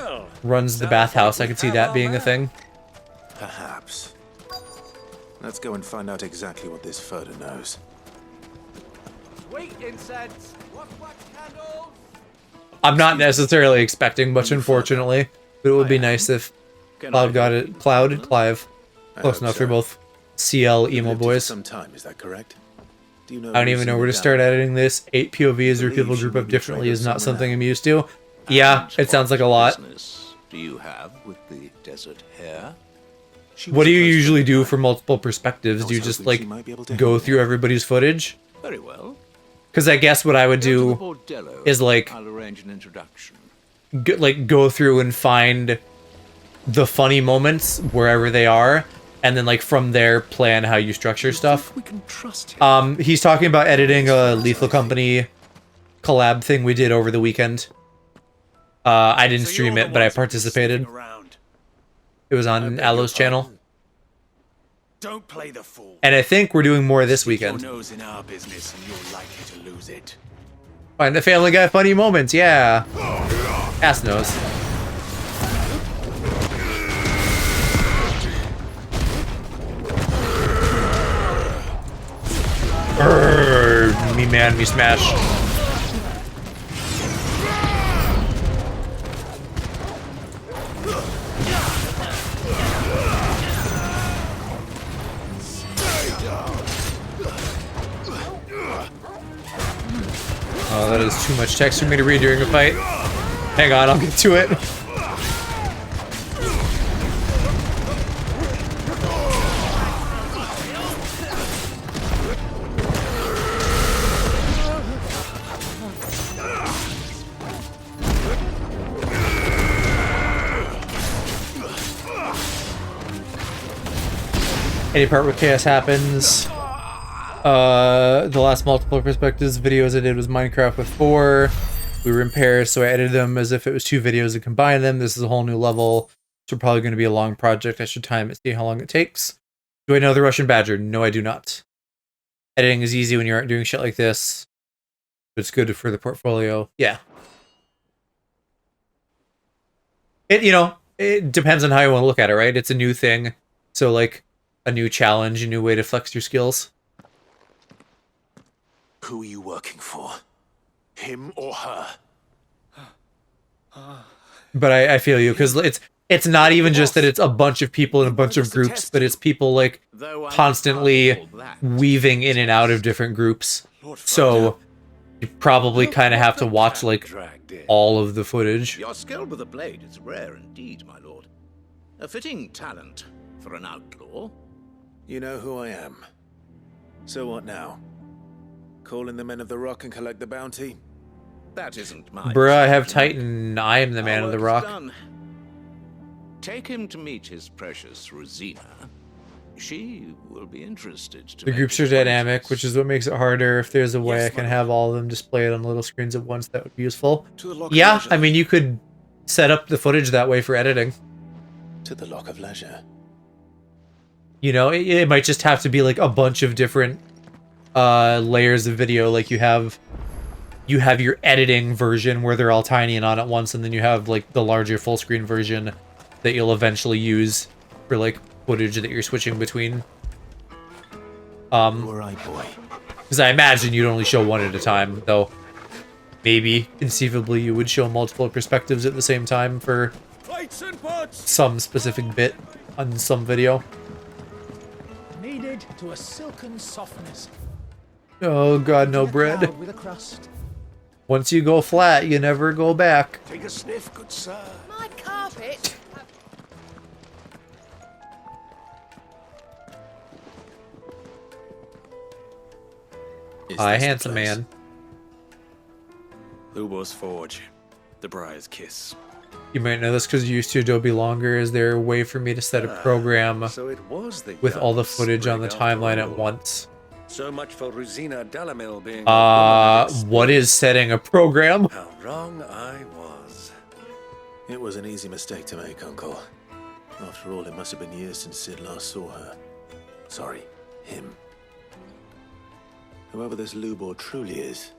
runs the bathhouse, I could see that being a thing. Perhaps. Let's go and find out exactly what this photo knows. Sweet incense. What candles? I'm not necessarily expecting much, unfortunately, but it would be nice if Clive got it. Clive. Close enough. They're both CL emo boys. Some time, is that correct? Do you know I don't even know where to start editing this. 8 POVs where people group up differently is not something I'm used to. Yeah, it sounds like a lot. Do you have with the desert hare? What do you usually do for multiple perspectives? Do you just, like, go through everybody's footage? Very well. Because I guess what I would do is, like, I'll arrange an introduction. go through and find the funny moments wherever they are, and then, like, from there plan how you structure stuff. We can trust him. He's talking about editing a Lethal Company collab thing we did over the weekend. I didn't stream it, but I participated. It was on Alo's channel. Don't play the fool. And I think we're doing more this weekend. Your nose in our business and you're likely to lose it. Find the Family Guy funny moments, yeah. Ass nose. Me man, me smash. Oh, that is too much text for me to read during a fight. Hang on, I'll get to it. Any part where chaos happens. The last multiple perspectives videos I did was Minecraft with 4. We were in pairs, so I edited them as if it was 2 videos and combined them. This is a whole new level. So probably going to be a long project. I should time it, see how long it takes. Do I know the Russian Badger? No, I do not. Editing is easy when you aren't doing shit like this. But it's good for the portfolio. Yeah. It depends on how you want to look at it, right? It's a new thing. So, like, a new challenge, a new way to flex your skills. Who are you working for? Him or her? But I feel you, because it's not even just that it's a bunch of people in a bunch of groups, but it's people, like, constantly weaving in and out of different groups. So you probably kind of have to watch, like, all of the footage. Your skill with a blade is rare indeed, my lord. A fitting talent for an outlaw. You know who I am. So what now? Call in the Men of the Rock and collect the bounty? That isn't my... Bruh, I have Titan. I am the Man of the Rock. Done. Take him to meet his precious Rosina. She will be interested to The groups are dynamic, which is what makes it harder. If there's a way Yes, I can my have all of them displayed on little screens at once, that would be useful. Yeah, I mean, you could set up the footage that way for editing. To the Lock of Leisure. You know, it might just have to be like a bunch of different layers of video. Like you have your editing version where they're all tiny and on at once, and then you have like the larger full screen version that you'll eventually use for like footage that you're switching between. Because I imagine you'd only show one at a time, though. Maybe conceivably you would show multiple perspectives at the same time for some specific bit on some video. Kneaded to a silken softness. Oh god, no bread. With a crust. Once you go flat, you never go back. Take a sniff, good sir. My carpet. Hi, handsome man. Lubo's Forge. The Briar's Kiss. You might know this because you used to Adobe Longer. Is there a way for me to set a program So it was the with all the young footage on the sprig after timeline at all. once? So much for Rosina Dalamil being What is setting a program? How wrong I was. It was an easy mistake to make, Uncle. After all, it must have been years since Sid last saw her. Sorry, him. Whoever this Lubor truly is,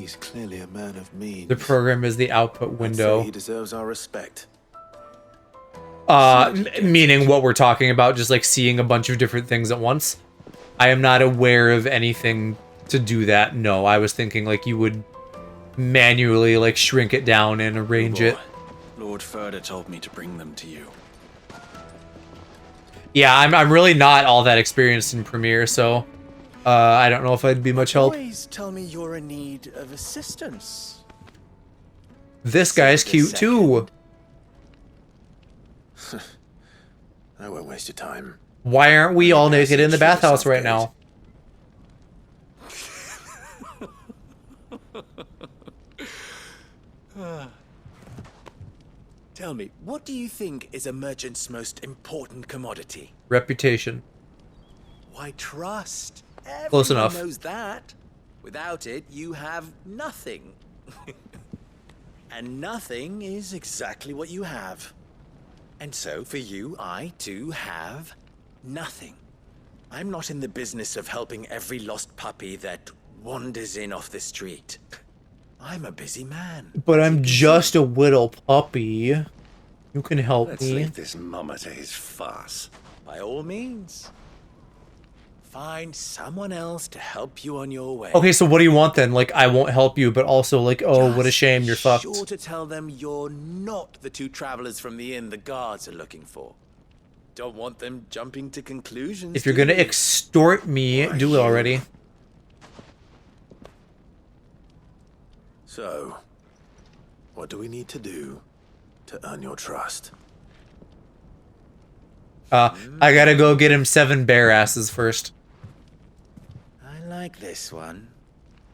He's clearly a man of means. The program is the output I'd window. say he deserves our respect. Meaning what we're talking about, just like seeing a bunch of different things at once. I am not aware of anything to do that. No, I was thinking like you would manually like shrink it down and arrange it. Lord Furder told me to bring them to you. Yeah, I'm really not all that experienced in Premiere, so I don't know if I'd be much help. Boys tell me you're in need of assistance. This guy's cute too. I won't waste your time. Why aren't we all naked in the bathhouse right now? Tell me, what do you think is a merchant's most important commodity? Reputation. Why, trust. Everyone Close enough. knows that. Without it, you have nothing. And nothing is exactly what you have. And so, for you, I, too, have nothing. I'm not in the business of helping every lost puppy that wanders in off the street. I'm a busy man. But I'm just a little puppy. You can help Let's me. leave this mummer to his farce. By all means. Find someone else to help you on your way. Okay, so what do you want then? Like, I won't help you, but also like, oh, what a shame, you're fucked. Sure to tell them you're not the two travelers from the inn the guards are looking for. Don't want them jumping to conclusions. If you're gonna do you? extort me, do it already. So, what do we need to do to earn your trust? I gotta go get him 7 bear asses first. I like this one.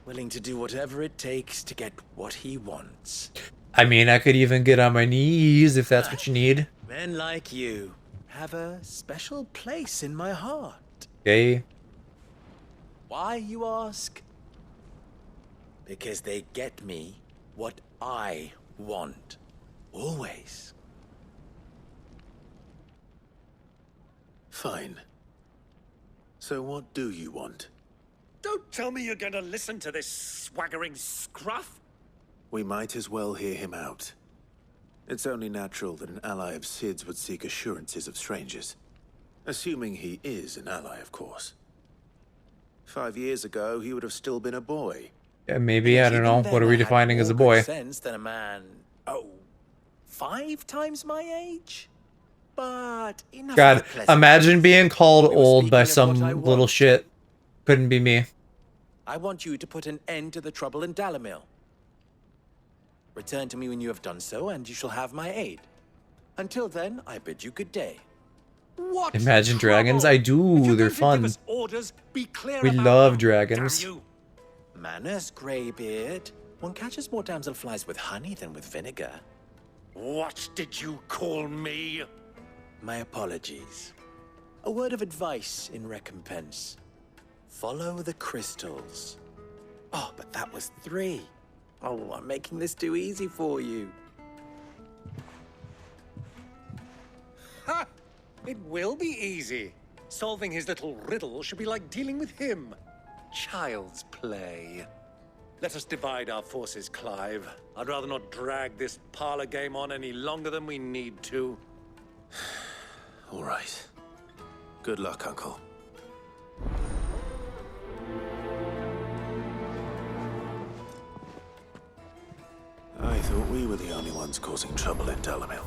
Willing to do whatever it takes to get what he wants. I mean, I could even get on my knees if that's what you need. Men like you have a special place in my heart. Okay. Why, you ask? Because they get me what I want. Always. Fine. So what do you want? Don't tell me you're going to listen to this swaggering scruff. We might as well hear him out. It's only natural that an ally of Sid's would seek assurances of strangers. Assuming he is an ally, of course. 5 years ago, he would have still been a boy. Yeah, maybe, I don't know. What are we defining as a boy? Sense than a man, 5 times my age? But enough God, of the pleasant. imagine being called old by speaking of what I some little want. shit. Couldn't be me. I want you to put an end to the trouble in Dalamil. Return to me when you have done so, and you shall have my aid. Until then, I bid you good day. What? Imagine dragons? I do, they're fun. Orders, be clear We about love them. dragons. Damn you. Manners, Greybeard. One catches more damselflies with honey than with vinegar. What did you call me? My apologies. A word of advice in recompense. Follow the crystals. Oh, but that was 3. Oh, I'm making this too easy for you. Ha! It will be easy. Solving his little riddle should be like dealing with him. Child's play. Let us divide our forces, Clive. I'd rather not drag this parlor game on any longer than we need to. All right. Good luck, Uncle. I thought we were the only ones causing trouble in Dalamil.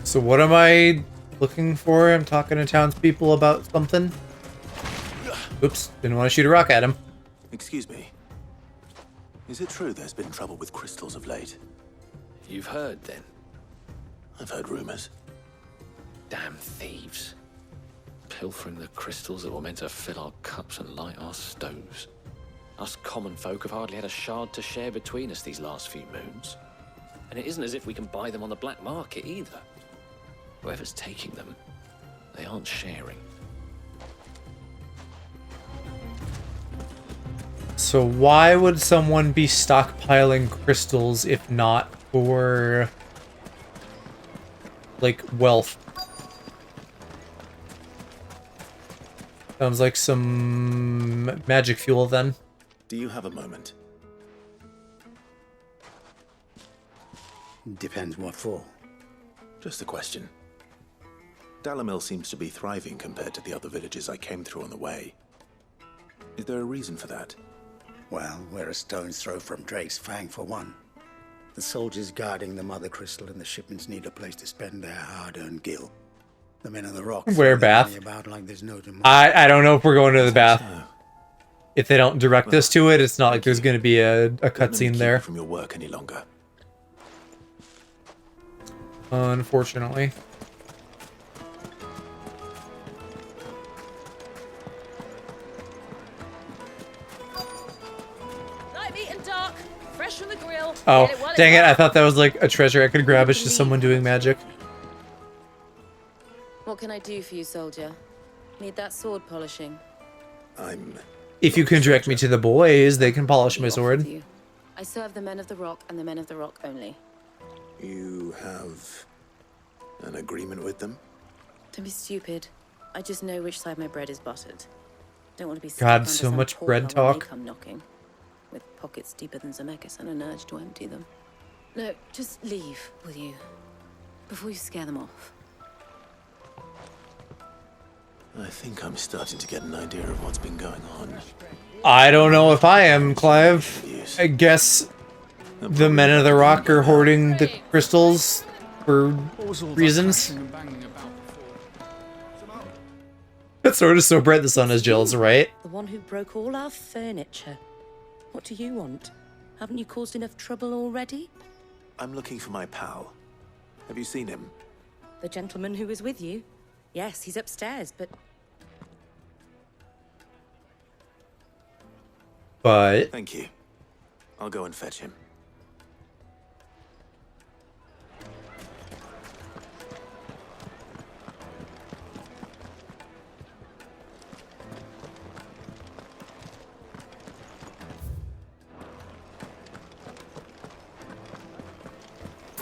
So what am I looking for? I'm talking to townspeople about something. Oops, didn't want to shoot a rock at him. Excuse me. Is it true there's been trouble with crystals of late? You've heard, then? I've heard rumors. Damn thieves. Pilfering the crystals that were meant to fill our cups and light our stoves. Us common folk have hardly had a shard to share between us these last few moons. And it isn't as if we can buy them on the black market either. Whoever's taking them, they aren't sharing. So why would someone be stockpiling crystals if not for, like, wealth? Sounds like some magic fuel then. Do you have a moment? Depends what for. Just a question. Dalamil seems to be thriving compared to the other villages I came through on the way. Is there a reason for that? Well, we're a stone's throw from Drake's Fang for one. The soldiers guarding the Mother Crystal and the shipments need a place to spend their hard-earned gil. The men of the rock Where bath? about like there's no tomorrow. I don't know if we're going to the bath. If they don't direct us to it, it's not like there's going to be a cutscene there. From your work any longer. Unfortunately. Light meat and dark, fresh from the grill. Oh, Get it while it's dang it. I hot. thought that was like a treasure I could grab. It's just someone doing magic. What can I do for you, soldier? Need that sword polishing? If you can direct me to the boys, they can polish my sword. I serve the men of the rock and the men of the rock only. You have an agreement with them? Don't be stupid. I just know which side my bread is buttered. Don't want to be stuck God, under so some much portal bread when they talk. come knocking, with pockets deeper than Zemeckis and an urge to empty them. No, just leave, will you? Before you scare them off. I think I'm starting to get an idea of what's been going on. I don't know if I am, Clive. I guess the men of the rock are hoarding the crystals for reasons. That sword is so bright the sun is jealous, right? The one who broke all our furniture. What do you want? Haven't you caused enough trouble already? I'm looking for my pal. Have you seen him? The gentleman who was with you? Yes, he's upstairs, but... But... Thank you. I'll go and fetch him.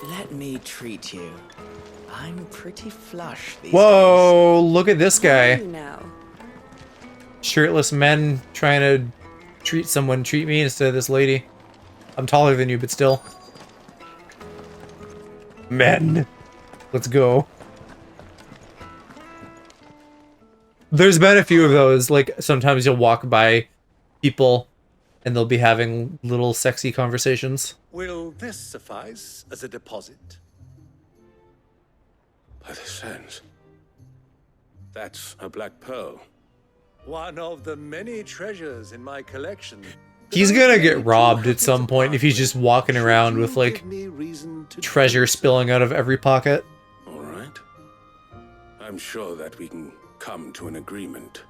Let me treat you. I'm pretty flush these Whoa, look at this guy. Now. Shirtless men trying to treat me instead of this lady. I'm taller than you, but still. Men. Let's go. There's been a few of those, like sometimes you'll walk by people and they'll be having little sexy conversations. Will this suffice as a deposit? By the sands. That's a black pearl. One of the many treasures in my collection. He's gonna get robbed at some point if he's just walking around with like treasure spilling out of every pocket. All right. I'm sure that we can come to an agreement,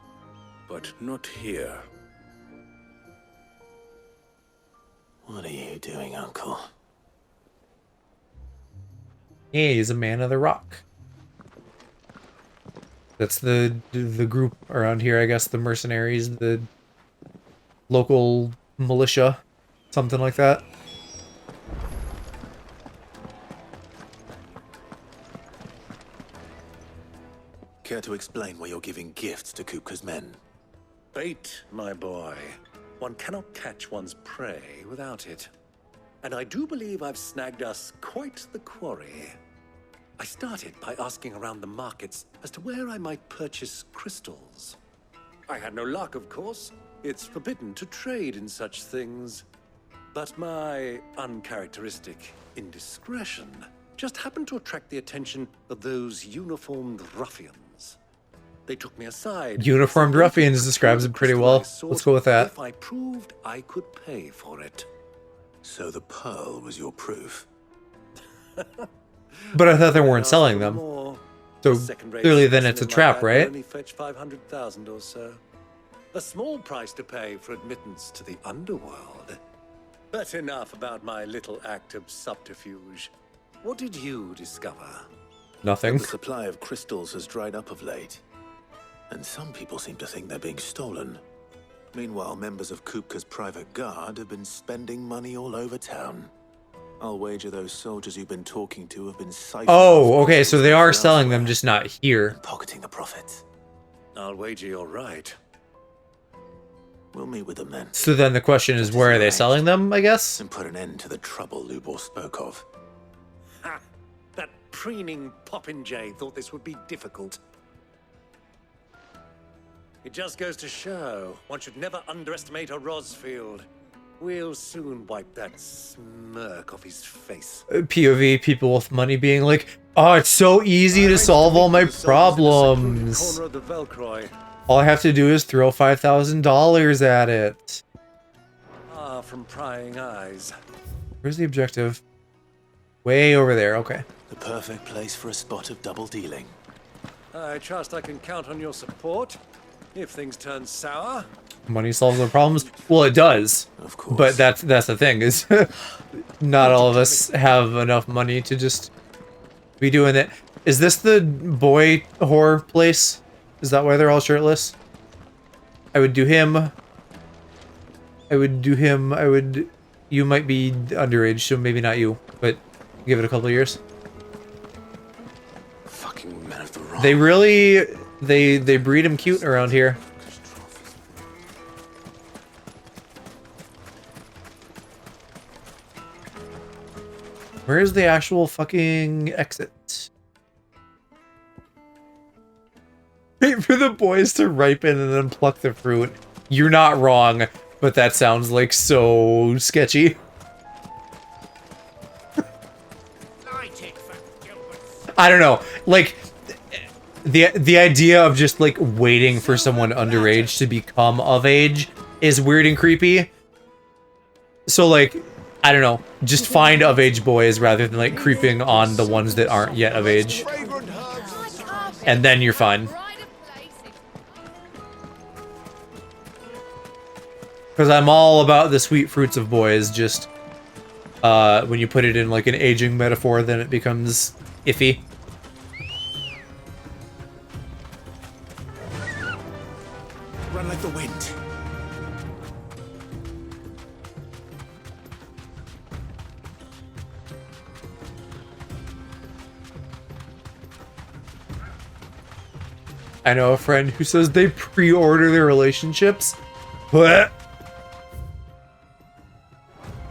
but not here. What are you doing, Uncle? Yeah, he's a man of the rock. That's the group around here, I guess, the mercenaries, the local militia, something like that. Care to explain why you're giving gifts to Kupka's men? Bait, my boy. One cannot catch one's prey without it. And I do believe I've snagged us quite the quarry. I started by asking around the markets as to where I might purchase crystals. I had no luck, of course. It's forbidden to trade in such things. But my uncharacteristic indiscretion just happened to attract the attention of those uniformed ruffians. They took me aside. Uniformed ruffians describes it pretty well. Let's go with that. If I proved I could pay for it. So the pearl was your proof? But I thought they weren't selling them. So clearly then it's a trap, right? Only fetch 500,000 or so. A small price to pay for admittance to the underworld. But enough about my little act of subterfuge. What did you discover? Nothing. The supply of crystals has dried up of late. And some people seem to think they're being stolen. Meanwhile, members of Kupka's private guard have been spending money all over town. I'll wager those soldiers you've been talking to have been siphoning. Oh, okay, so they are selling them, just not here. Pocketing the profits. I'll wager you're right. We'll meet with them then. So then the question is, where are they selling them, I guess? And put an end to the trouble Lubor spoke of. Ha! That preening popinjay thought this would be difficult. It just goes to show, one should never underestimate a Rosfield. We'll soon wipe that smirk off his face. POV, people with money being like, oh, it's so easy to solve all my problems. Corner of the Velcroy. All I have to do is throw $5,000 at it. Ah, from prying eyes. Where's the objective? Way over there, okay. The perfect place for a spot of double dealing. I trust I can count on your support if things turn sour. Money solves the problems? Well, it does. Of course. But that's the thing, is not all of us have enough money to just be doing it. Is this the boy whore place? Is that why they're all shirtless? I would do him. I would do him. I would... You might be underage, so maybe not you, but give it a couple of years. Fucking men of the wrong. They really... They breed him cute around here. Where's the actual fucking exit? Wait for the boys to ripen and then pluck the fruit. You're not wrong, but that sounds like so sketchy. I don't know. Like, the idea of just, like, waiting for someone underage to become of age is weird and creepy. So, like, I don't know. Just find of age boys rather than, like, creeping on the ones that aren't yet of age. And then you're fine. Because I'm all about the sweet fruits of boys, just when you put it in, like, an aging metaphor, then it becomes iffy. Run like the wind. I know a friend who says they pre-order their relationships. What?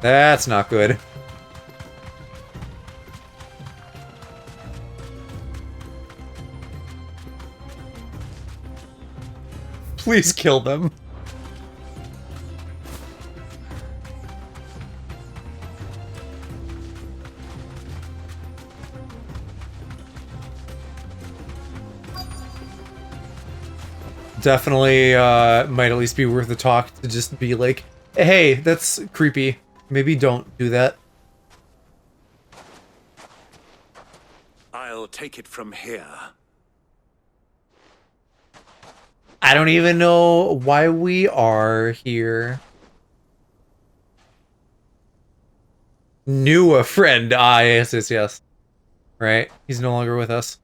That's not good. Please kill them. Definitely might at least be worth a talk to just be like, hey, that's creepy. Maybe don't do that. I'll take it from here. I don't even know why we are here. Knew a friend. Ah, yes. Right? He's no longer with us.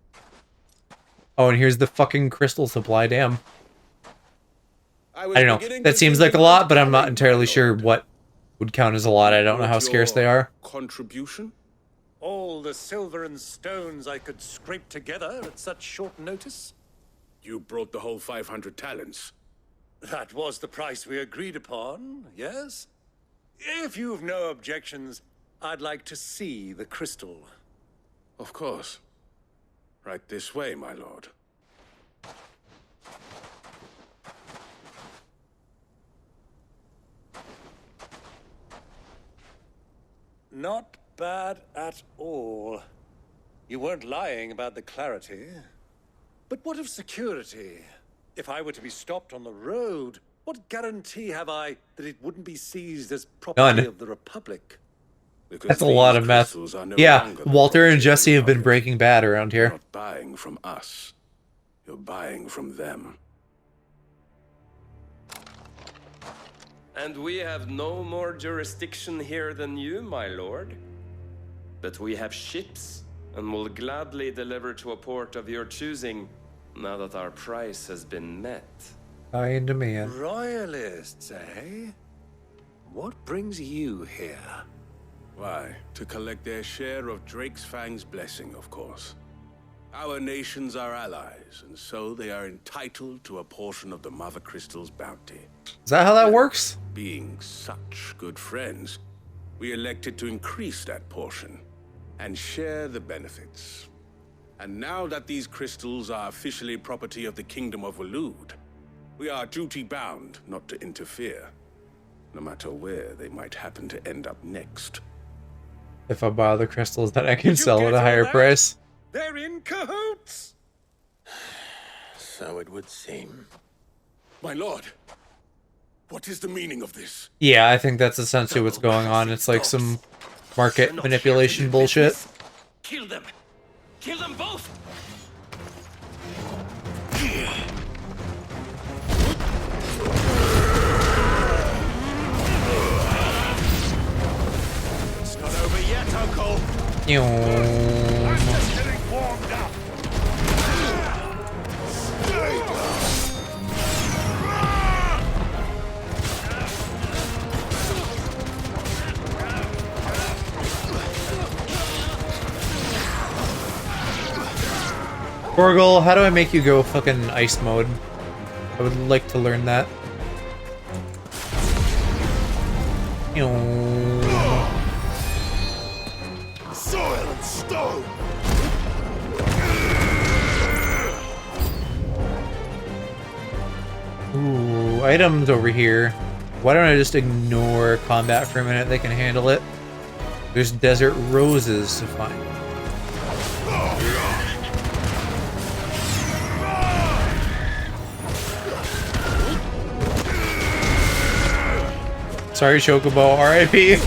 Oh, and here's the fucking crystal supply, damn. I don't know. That seems like a lot, but I'm not entirely sure what would count as a lot. I don't know how scarce they are. Contribution? All the silver and stones I could scrape together at such short notice? You brought the whole 500 talents. That was the price we agreed upon, yes? If you've no objections, I'd like to see the crystal. Of course. Right this way, my lord. Not bad at all. You weren't lying about the clarity. But what of security? If I were to be stopped on the road, what guarantee have I that it wouldn't be seized as property of the Republic? Because that's a lot of meth. Yeah, Walter and Jesse have been Breaking Bad around here. You're not buying from us. You're buying from them. And we have no more jurisdiction here than you, my lord. But we have ships, and will gladly deliver to a port of your choosing, now that our price has been met. Kind man. Royalists, eh? What brings you here? Why, to collect their share of Drake's Fang's blessing, of course. Our nations are allies, and so they are entitled to a portion of the Mother Crystal's bounty. Is that how that works? Being such good friends, we elected to increase that portion and share the benefits. And now that these crystals are officially property of the Kingdom of Waloed, we are duty-bound not to interfere, no matter where they might happen to end up next. If I buy the crystals, then I can sell at a higher price. They're in cahoots! So it would seem. My lord, what is the meaning of this? Yeah, I think that's essentially what's going on. It's like some market manipulation bullshit. Kill them! Kill them both! It's not over yet, Uncle! I'm just getting warmed up! Borgel, how do I make you go fucking ice mode? I would like to learn that. Soil and stone! Ooh, items over here. Why don't I just ignore combat for a minute? They can handle it. There's desert roses to find. Sorry, Chocobo. R.I.P.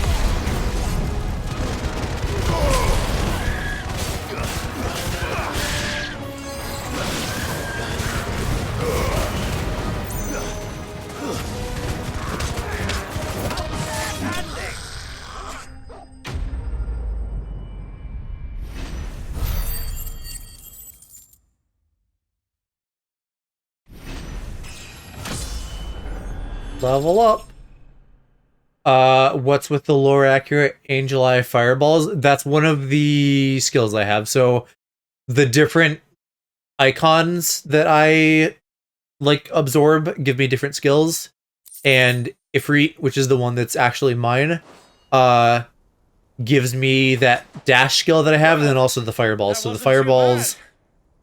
Level up. What's with the lore accurate angel eye fireballs? That's one of the skills I have. So the different icons that I like absorb give me different skills. And Ifrit, which is the one that's actually mine, gives me that dash skill that I have, and then also the fireballs. So the fireballs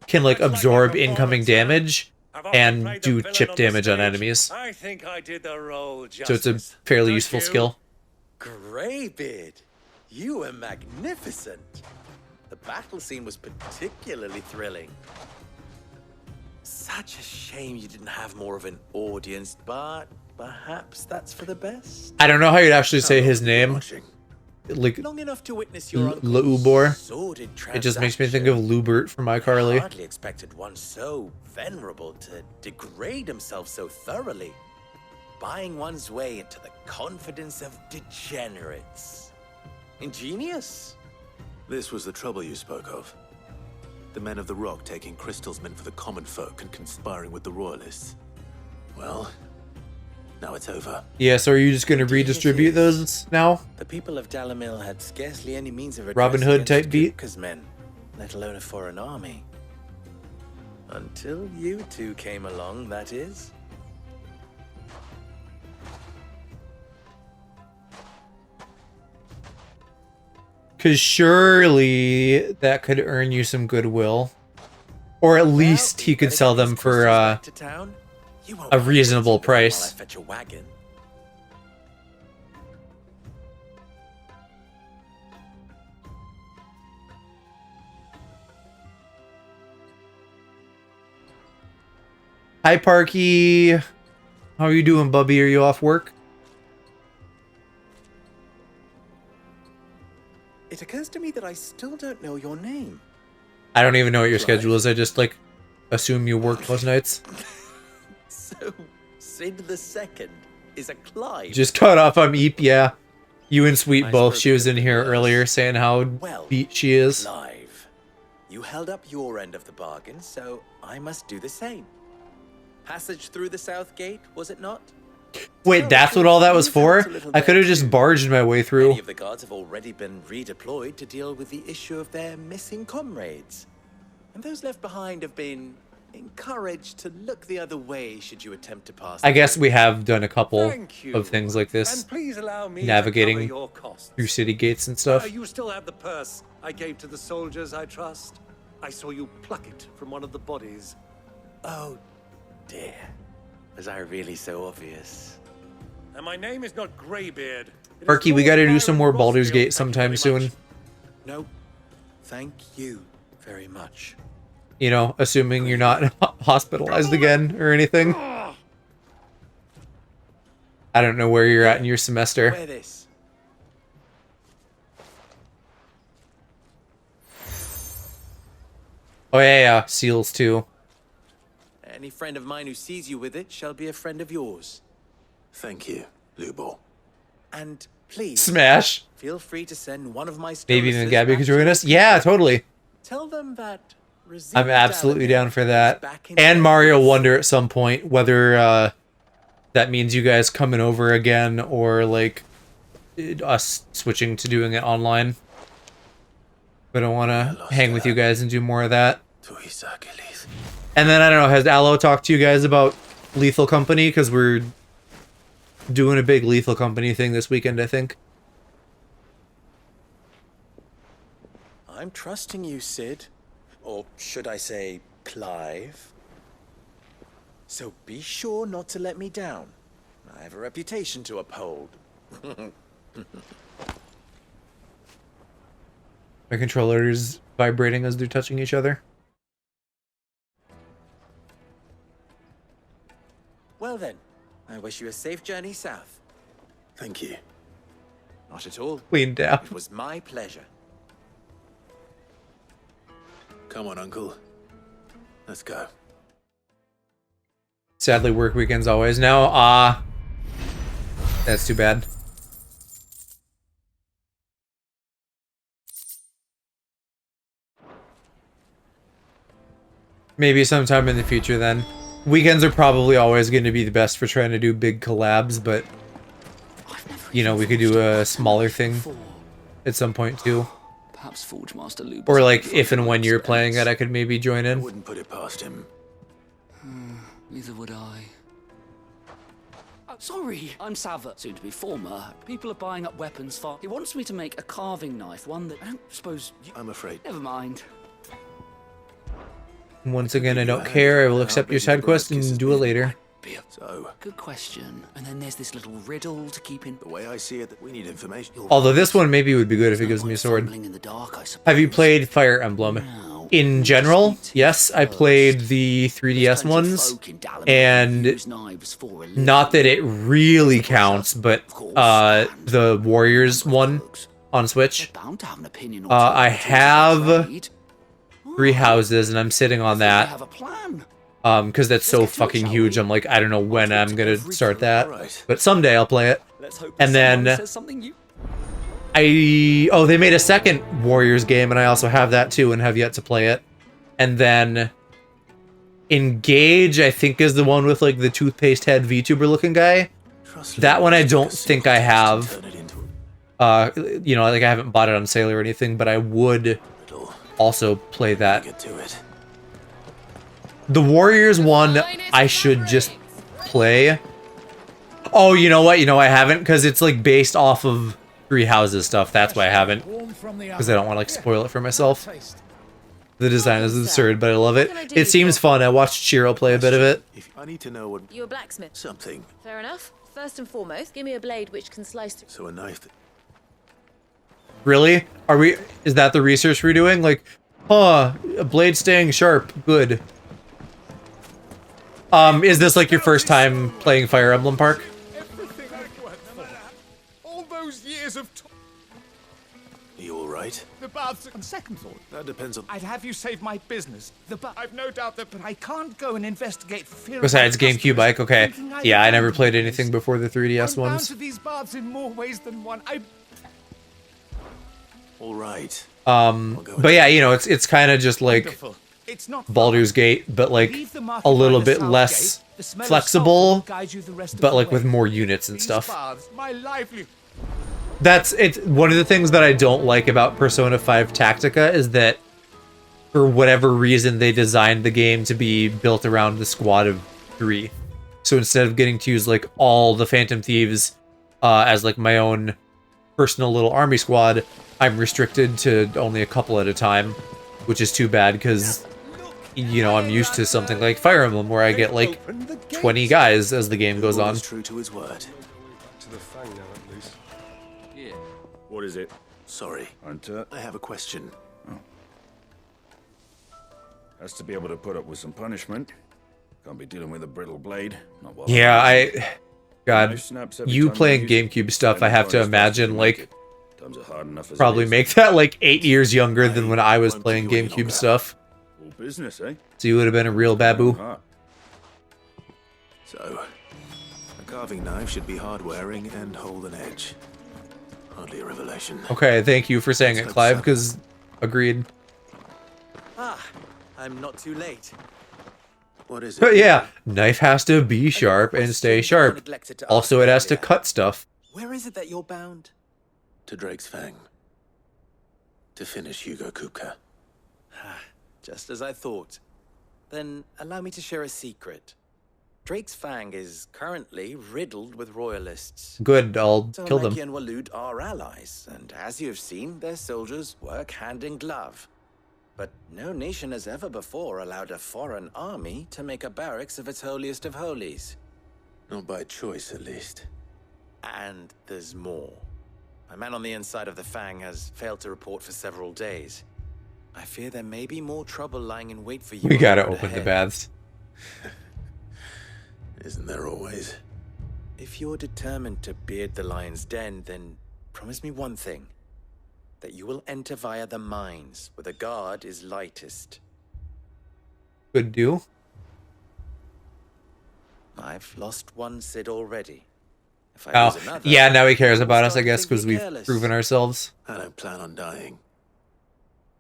can like absorb incoming damage and do chip damage on enemies. I think I did the role So it's a fairly useful skill. Greybeard, you were magnificent. The battle scene was particularly thrilling. Such a shame you didn't have more of an audience, but perhaps that's for the best. I don't know how you'd actually say his name. Like Long enough to witness your Leubor. sordid It just makes me think of Lubert from iCarly. Hardly expected one so venerable to degrade himself so thoroughly, buying one's way into the confidence of degenerates. Ingenious. This was the trouble you spoke of. The men of the Rock taking crystals meant for the common folk and conspiring with the Royalists. Well, now it's over. Yeah, so are you just going to redistribute those now? The people of Dalamil had scarcely any means of Robin Hood type beat? Kupka's men, let alone a foreign army. Until you two came along, that is. Because surely that could earn you some goodwill. Or at least he could sell them for a reasonable price. Fetch a wagon. Hi, Parky. How are you doing, Bubby? Are you off work? It occurs to me that I still don't know your name. I don't even know what your schedule is. I just, like, assume you work most nights. So, Sid the Second is a Clive. Just cut off on Eep, yeah. You and Sweet both. She was in here earlier saying how beat she is. Clive, you held up your end of the bargain, so I must do the same. Passage through the south gate, was it not? Wait, that's what all that was for? I could have just barged my way through. Many of the guards have already been redeployed to deal with the issue of their missing comrades. and those left behind have been encouraged to look the other way should you attempt to pass. I guess we have done a couple Thank you. of things like this, And please allow me to navigating cover your costs. through city gates and stuff. You still have the purse I gave to the soldiers, I trust? I saw you pluck it from one of the bodies. Oh, dear. Was I really so obvious? And my name is not Greybeard. Arky, we gotta do some more Baldur's Gate sometime soon. No, thank you very much. You know, assuming you're not hospitalized again or anything. I don't know where you're at in your semester. Wear this. Oh yeah, seals too. Any friend of mine who sees you with it shall be a friend of yours. Thank you, Lubo. And please, Smash. Feel free to send one of my Maybe even stewardesses Gabby back could to join your us. Yeah, people. totally. Tell them that Rosina I'm absolutely Dallamer down for that. back in And the Mario office. Wonder at some point, whether that means you guys coming over again or like us switching to doing it online. But I want to hang with you guys and do more of that. And then I don't know, has Aloe talked to you guys about Lethal Company? Because we're doing a big Lethal Company thing this weekend, I think. I'm trusting you, Sid. Or should I say, Clive. So be sure not to let me down. I have a reputation to uphold. My controller is vibrating as they're touching each other. Well then, I wish you a safe journey south. Thank you. Not at all. Clean down. It was my pleasure. Come on, Uncle. Let's go. Sadly, work weekends always now. That's too bad. Maybe sometime in the future then. Weekends are probably always going to be the best for trying to do big collabs, but you know, we could do a smaller thing at some point too. Perhaps Forge Master Lubos. Or like if and when you're playing it, I could maybe join in. I wouldn't put it past him. Neither would I. Oh, sorry, I'm Sava, soon to be former. People are buying up weapons for. He wants me to make a carving knife, one that I don't suppose. I'm afraid. Never mind. Once again, I don't care. I will accept your side quest and do it later. So, good question. And then there's this little riddle to keep in. The way I see it, we need information. Although this one maybe would be good if it gives me a sword. Have you played Fire Emblem? In general, yes, I played the 3DS ones, and not that it really counts, but the Warriors one on Switch. I have 3 houses, and I'm sitting on that. Because that's so fucking huge. I'm like, I don't know when I'm gonna start that, but someday I'll play it. And then they made a second Warriors game, and I also have that too, and have yet to play it. And then Engage, I think, is the one with like the toothpaste head VTuber looking guy. That one I don't think I have. You know, like I haven't bought it on sale or anything, but I would also play that. The Warriors one, I should just play. Oh, you know what? You know I haven't, because it's like based off of 3 Houses stuff. That's why I haven't, because I don't want to like spoil it for myself. The design is absurd, but I love it. It seems fun. I watched Shiro play a bit of it. I need to know what. You a blacksmith? Something. Fair enough. First and foremost, give me a blade which can slice through. So a knife. Really? Is that the research we're doing? Like, a blade staying sharp. Good. Is this like your first time playing Fire Emblem Park? Everything I've worked for. All those years of Are you alright? the baths. On second thought, That depends on. I'd have you save my business. I've no doubt that, but I can't go and investigate for fear. Besides of my GameCube Bike, okay. thinking I Yeah, I never abandoned played these. anything before the 3DS I'm bound ones. to these baths in more ways than one. Alright. But yeah, you know, it's kind of just like Wonderful. It's not Baldur's Gate, but like Leave the market a little by the bit south less gate. The smell of flexible, salt will guide you the rest of but the like way. with more units and stuff. Baths, my livelihood. It's one of the things that I don't like about Persona 5 Tactica is that for whatever reason, they designed the game to be built around the squad of 3. So instead of getting to use like all the Phantom Thieves as like my own personal little army squad, I'm restricted to only a couple at a time, which is too bad because, you know, I'm used to something like Fire Emblem where I get like 20 guys as the game goes on. True to his word. To the Fang now, at least. Yeah. What is it? Sorry. Hunter I have a question. has to be able to put up with some punishment. Can't be dealing with a brittle blade. Not while Yeah, God, Knife snaps every you time playing you use it. GameCube stuff, I have to imagine, like, Times are hard enough as probably it is. make that, like, 8 years younger than when I was playing GameCube stuff. All business, eh? So you would have been a real babu. So, a carving knife should be hard-wearing and hold an edge. Hardly a revelation. Okay, thank you for saying it, Clive, because agreed. Ah, I'm not too late. What is But yeah, knife has to be sharp and stay sharp. Also, it has to cut stuff. Where is it that you're bound? To Drake's Fang. To finish Hugo Kupka. Just as I thought. Then allow me to share a secret. Drake's Fang is currently riddled with royalists. Good, I'll kill them. Zelmeki and Waloed are allies, and as you have seen, their soldiers work hand in glove. But no nation has ever before allowed a foreign army to make a barracks of its holiest of holies. Not by choice, at least. And there's more. A man on the inside of the Fang has failed to report for several days. I fear there may be more trouble lying in wait for you. We gotta on the road open the ahead. baths. Isn't there always? If you're determined to beard the lion's den, then promise me one thing. That you will enter via the mines, where the guard is lightest. Could do. I've lost one Cid already. If I Oh, lose another, yeah, now he cares about us, I start guess, to think because me we've careless. proven ourselves. I don't plan on dying.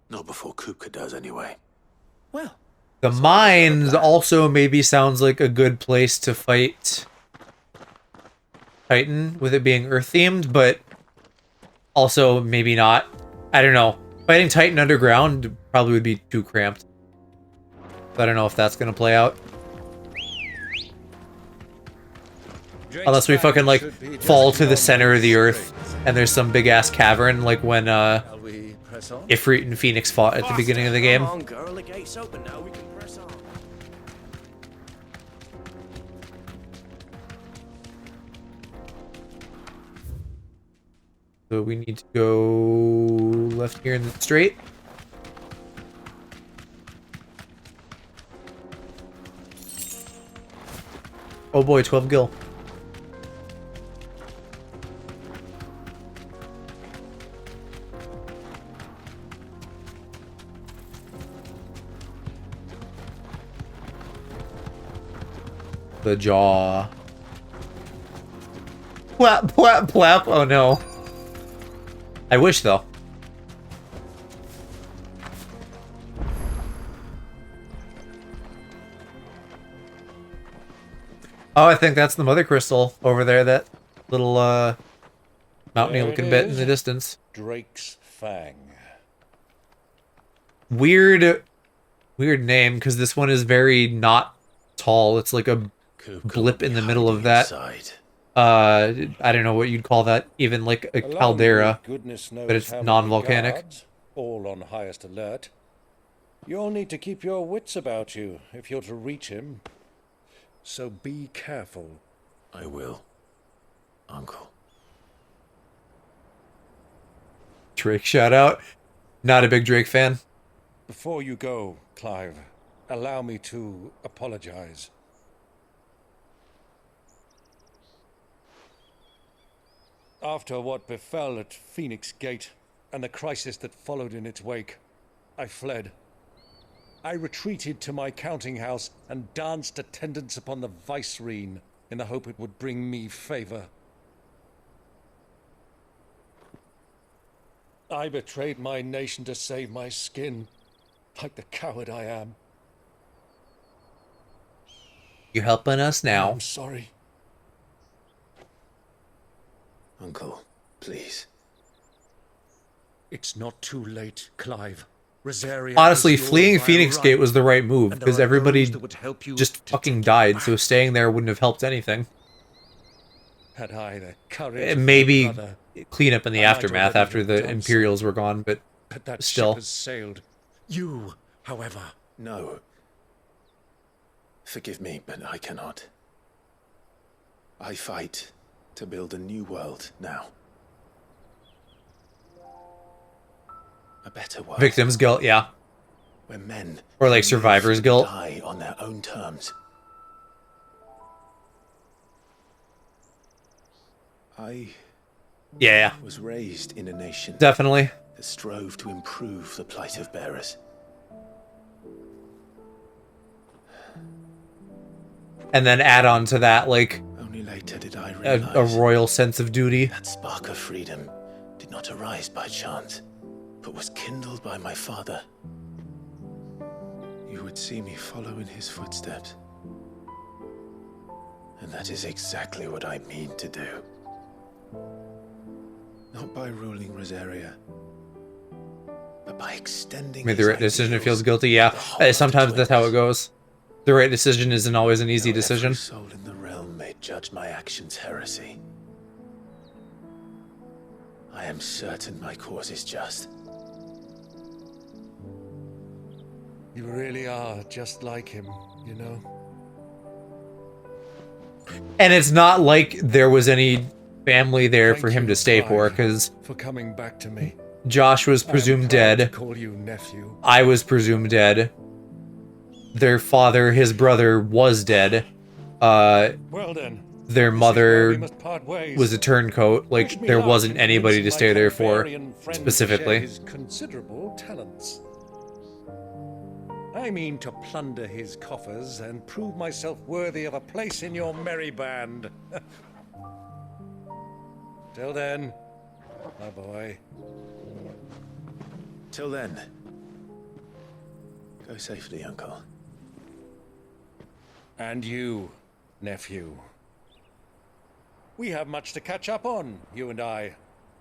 Not before Kupka does, anyway. Well, The mines also maybe sounds like a good place to fight Titan, with it being Earth-themed, but also maybe not. I don't know. Fighting Titan underground probably would be too cramped. I don't know if that's going to play out. Unless we fucking, like, fall to the center of the Earth, and there's some big-ass cavern, like when, Ifrit and Phoenix fought at the beginning of the game. Come on, girl, the gate's open now. We can press on. So we need to go left here in the straight. Oh boy, 12 gil. The jaw. Plap, plap, plap. Oh no. I wish, though. Oh, I think that's the mother crystal over there, that little, mountainy looking bit in the distance. Drake's Fang. Weird name, because this one is very not tall. It's like a blip in the middle of that. I don't know what you'd call that, even like a caldera, but it's non-volcanic. Guards, all on highest alert. You'll need to keep your wits about you if you're to reach him. So be careful. I will, Uncle. Drake shout out. Not a big Drake fan. Before you go, Clive, allow me to apologize. After what befell at Phoenix Gate and the crisis that followed in its wake, I fled. I retreated to my counting house and danced attendance upon the vicereine in the hope it would bring me favor. I betrayed my nation to save my skin, like the coward I am. You helping us now? I'm sorry. Uncle, please. It's not too late, Clive. Honestly, fleeing Phoenix Gate was the right move, because everybody just fucking died, so staying there wouldn't have helped anything. Had I the courage And of maybe my brother, clean up in the I might aftermath already after have the done Imperials were gone, but that still. ship has sailed. You, however... No. Forgive me, but I cannot. I fight to build a new world now. A better world. Victim's guilt, yeah. Where men or like survivor's guilt. Die on their own terms. I was raised in a nation Definitely. that strove to improve the plight of bearers. And then add on to that, like, Only later did I a realize royal sense of duty. that spark of freedom did not arise by chance, but was kindled by my father. You would see me follow in his footsteps. And that is exactly what I mean to do. Not by ruling Rosaria, but by extending Made the right decision, it feels guilty, yeah. Sometimes that's how it goes. The right decision isn't always an easy decision. Every soul in the realm may judge my actions heresy. I am certain my cause is just. You really are just like him, you know? And it's not like there was any family there for him to stay for, because for coming back to me. Josh was presumed dead. Call you nephew. I was presumed dead. Their father, his brother, was dead. Well then, their mother must part ways. was a turncoat. Like, there wasn't anybody to stay there for, specifically. His considerable talents. I mean to plunder his coffers and prove myself worthy of a place in your merry band. Till then, my boy. Till then. Go safely, Uncle. And you, nephew. We have much to catch up on, you and I.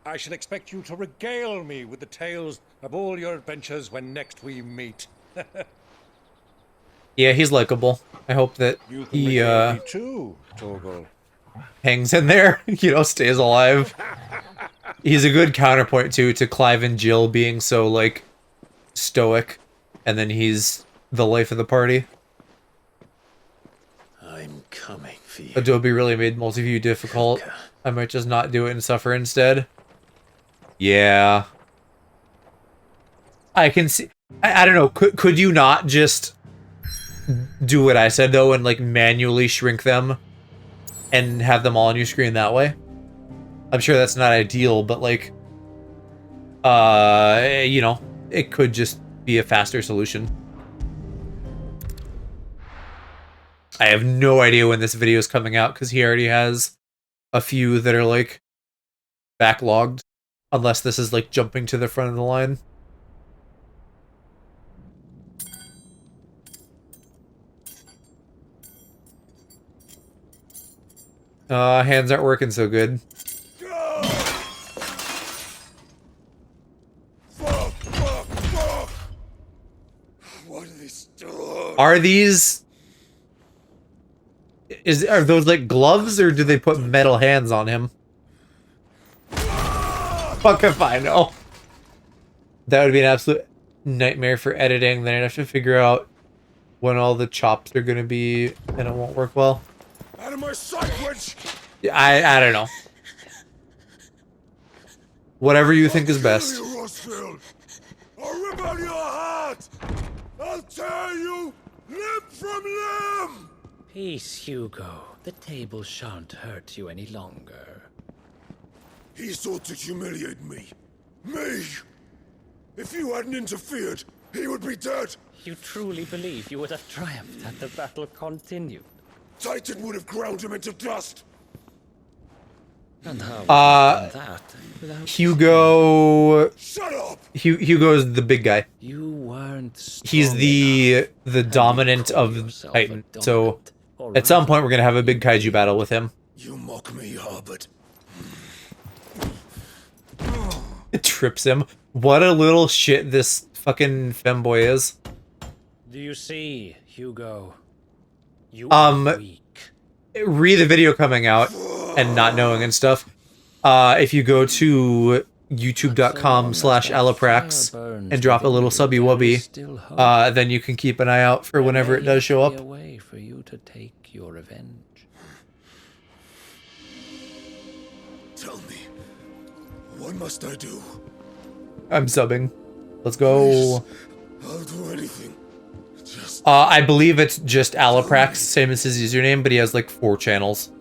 I shall expect you to regale me with the tales of all your adventures when next we meet. Yeah, he's likable. I hope that he, me too, Torgal. hangs in there, you know, stays alive. He's a good counterpoint, too, to Clive and Jill being so, like, stoic. And then he's the life of the party. I'm coming for you. Adobe really made multi-view difficult. I might just not do it and suffer instead. Yeah. I can see... I don't know, could you not just do what I said, though, and, like, manually shrink them and have them all on your screen that way? I'm sure that's not ideal, but, like, you know, it could just be a faster solution. I have no idea when this video is coming out, because he already has a few that are, like, backlogged. Unless this is, like, jumping to the front of the line. Hands aren't working so good. What are these doing? Are these... Are those, like, gloves, or do they put metal hands on him? Fuck if I know. That would be an absolute nightmare for editing. Then I'd have to figure out when all the chops are gonna be, and it won't work well. Out of my sight, witch! I don't know. Whatever you think is best. Kill you, Rosfield! I'll rip out your heart! I'll tear you limb from limb! Peace, Hugo. The table shan't hurt you any longer. He sought to humiliate me. Me! If you hadn't interfered, he would be dead! You truly believe you would have triumphed had the battle continued? Titan would have ground him into dust! And how that without Hugo... Shut up! Hugo's the big guy. You weren't He's the dominant of Titan, so at some point we're gonna have a big kaiju battle with him. You mock me, Harbert. It trips him. What a little shit this fucking femboy is. Do you see, Hugo? You Read the video coming out and not knowing and stuff. If you go to youtube.com/Alaprax and drop a little subby wubby, then you can keep an eye out for whenever it does show up. A way for you to take your revenge. Tell me, what must I do? I'm subbing. Let's go. I'll do anything. I believe it's just Alaprax, same as his username, but he has like 4 channels.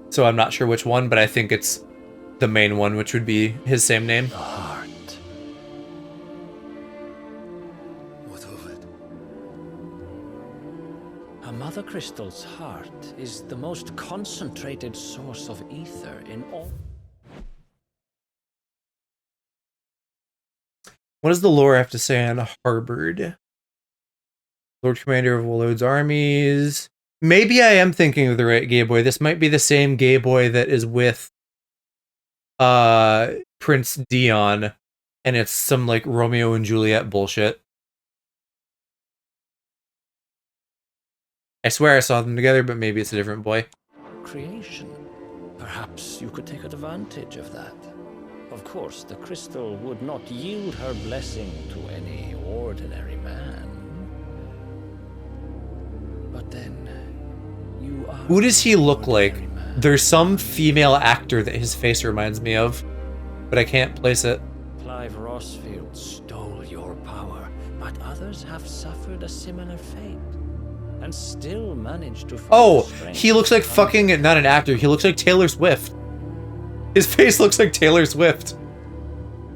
So I'm not sure which one, but I think it's the main one, which would be his same name. The heart. What of it? A Mother Crystal's heart is the most concentrated source of ether in all. What does the lore have to say on Harbored? Lord Commander of Wallode's armies. Maybe I am thinking of the right gay boy. This might be the same gay boy that is with Prince Dion, and it's some like Romeo and Juliet bullshit. I swear I saw them together, but maybe it's a different boy. Creation. Perhaps you could take advantage of that. Of course, the crystal would not yield her blessing to any ordinary man. But then, you are... Who does he look like? There's some female actor that his face reminds me of, but I can't place it. Clive Rossfield stole your power, but others have suffered a similar fate, and still managed to... Oh, he looks like fucking... Not an actor, he looks like Taylor Swift. His face looks like Taylor Swift.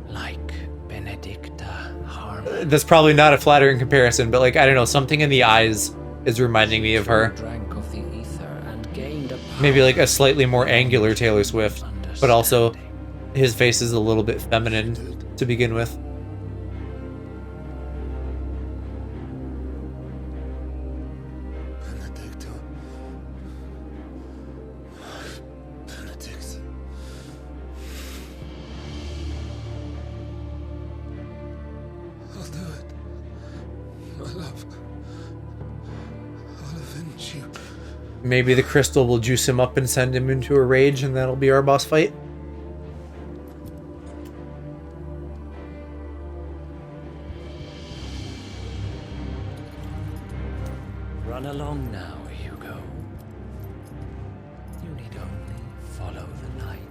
Like Benedicta Harmon. That's probably not a flattering comparison, but like, I don't know, something in the eyes is reminding me of her. Drank of the ether and gained a Maybe like a slightly more angular Taylor Swift, but also his face is a little bit feminine to begin with. Benedict. I'll do it. My love. I'll avenge you. Maybe the crystal will juice him up and send him into a rage, and that'll be our boss fight. Run along now, Hugo. You need only follow the light.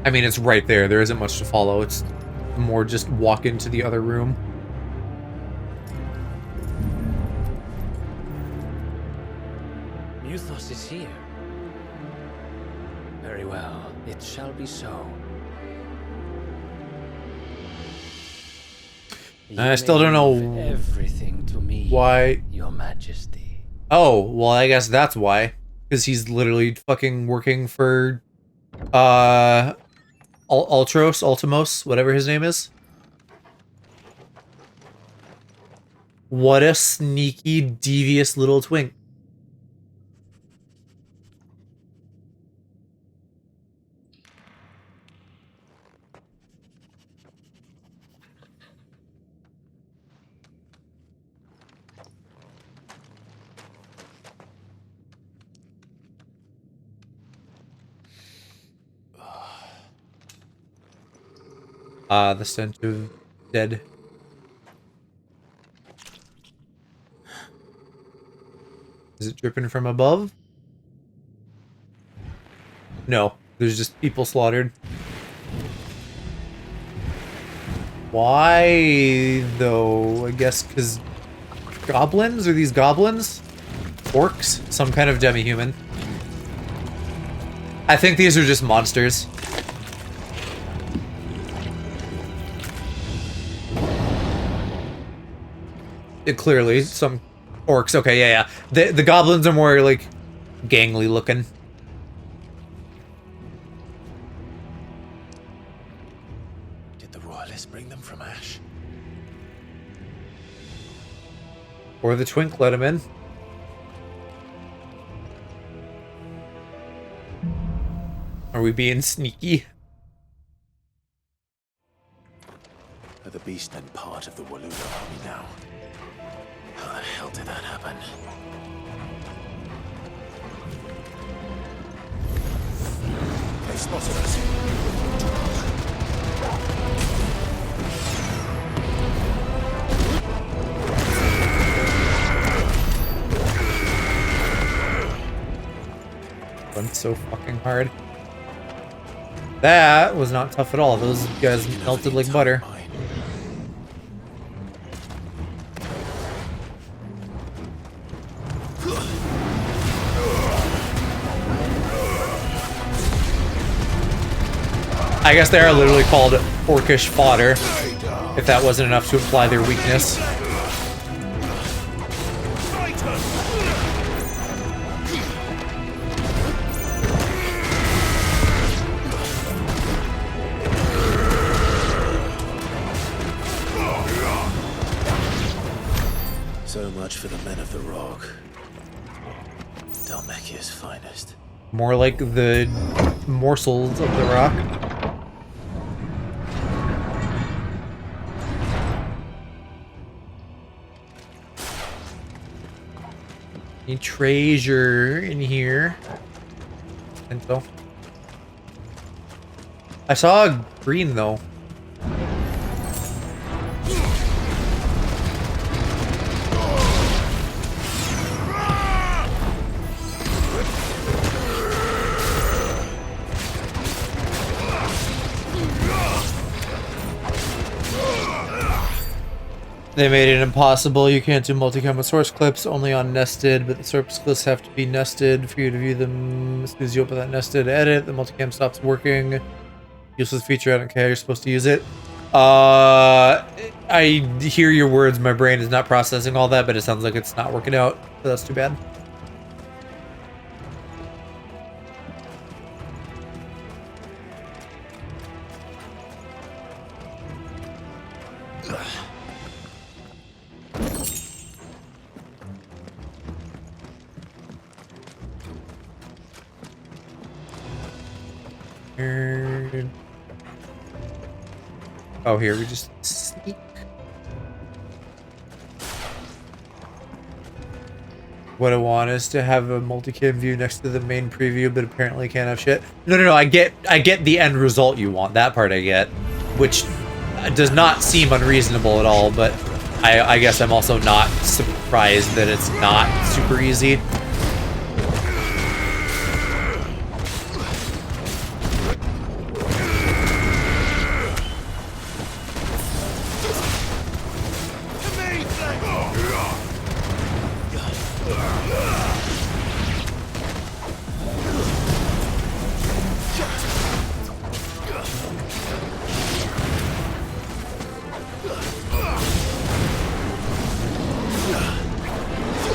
I mean, it's right there. There isn't much to follow. It's more just walk into the other room. Muthos is here. Very well. It shall be so. I still don't know everything to me, why. Your Majesty. Oh, well, I guess that's why. Because he's literally fucking working for, Ultimos, whatever his name is. What a sneaky, devious little twink. The stench of dead. Is it dripping from above? No, there's just people slaughtered. Why, though? I guess because goblins? Are these goblins? Orcs? Some kind of demi-human. I think these are just monsters. Clearly, some orcs. Okay, yeah. The goblins are more, like, gangly looking. Did the royalists bring them from Ash? Or the twink let him in. Are we being sneaky? Are the beast and part of the Waluda army now. How the hell did that happen? They spotted us. Went so fucking hard. That was not tough at all. Those guys melted like butter. I guess they are literally called orcish fodder, if that wasn't enough to imply their weakness. So much for the men of the rock. Dhalmekia's finest. More like the morsels of the rock. Any treasure in here? And so I saw a green though. They made it impossible. You can't do multi-cam with source clips, only on nested, but the source clips have to be nested for you to view them. As soon as you open that nested edit, the multicam stops working. Useless feature, I don't care, you're supposed to use it. I hear your words, my brain is not processing all that, but it sounds like it's not working out, so that's too bad. Oh, here, we just sneak. What I want is to have a multicam view next to the main preview, but apparently can't have shit. No, I get the end result you want. That part I get, which does not seem unreasonable at all, but I guess I'm also not surprised that it's not super easy.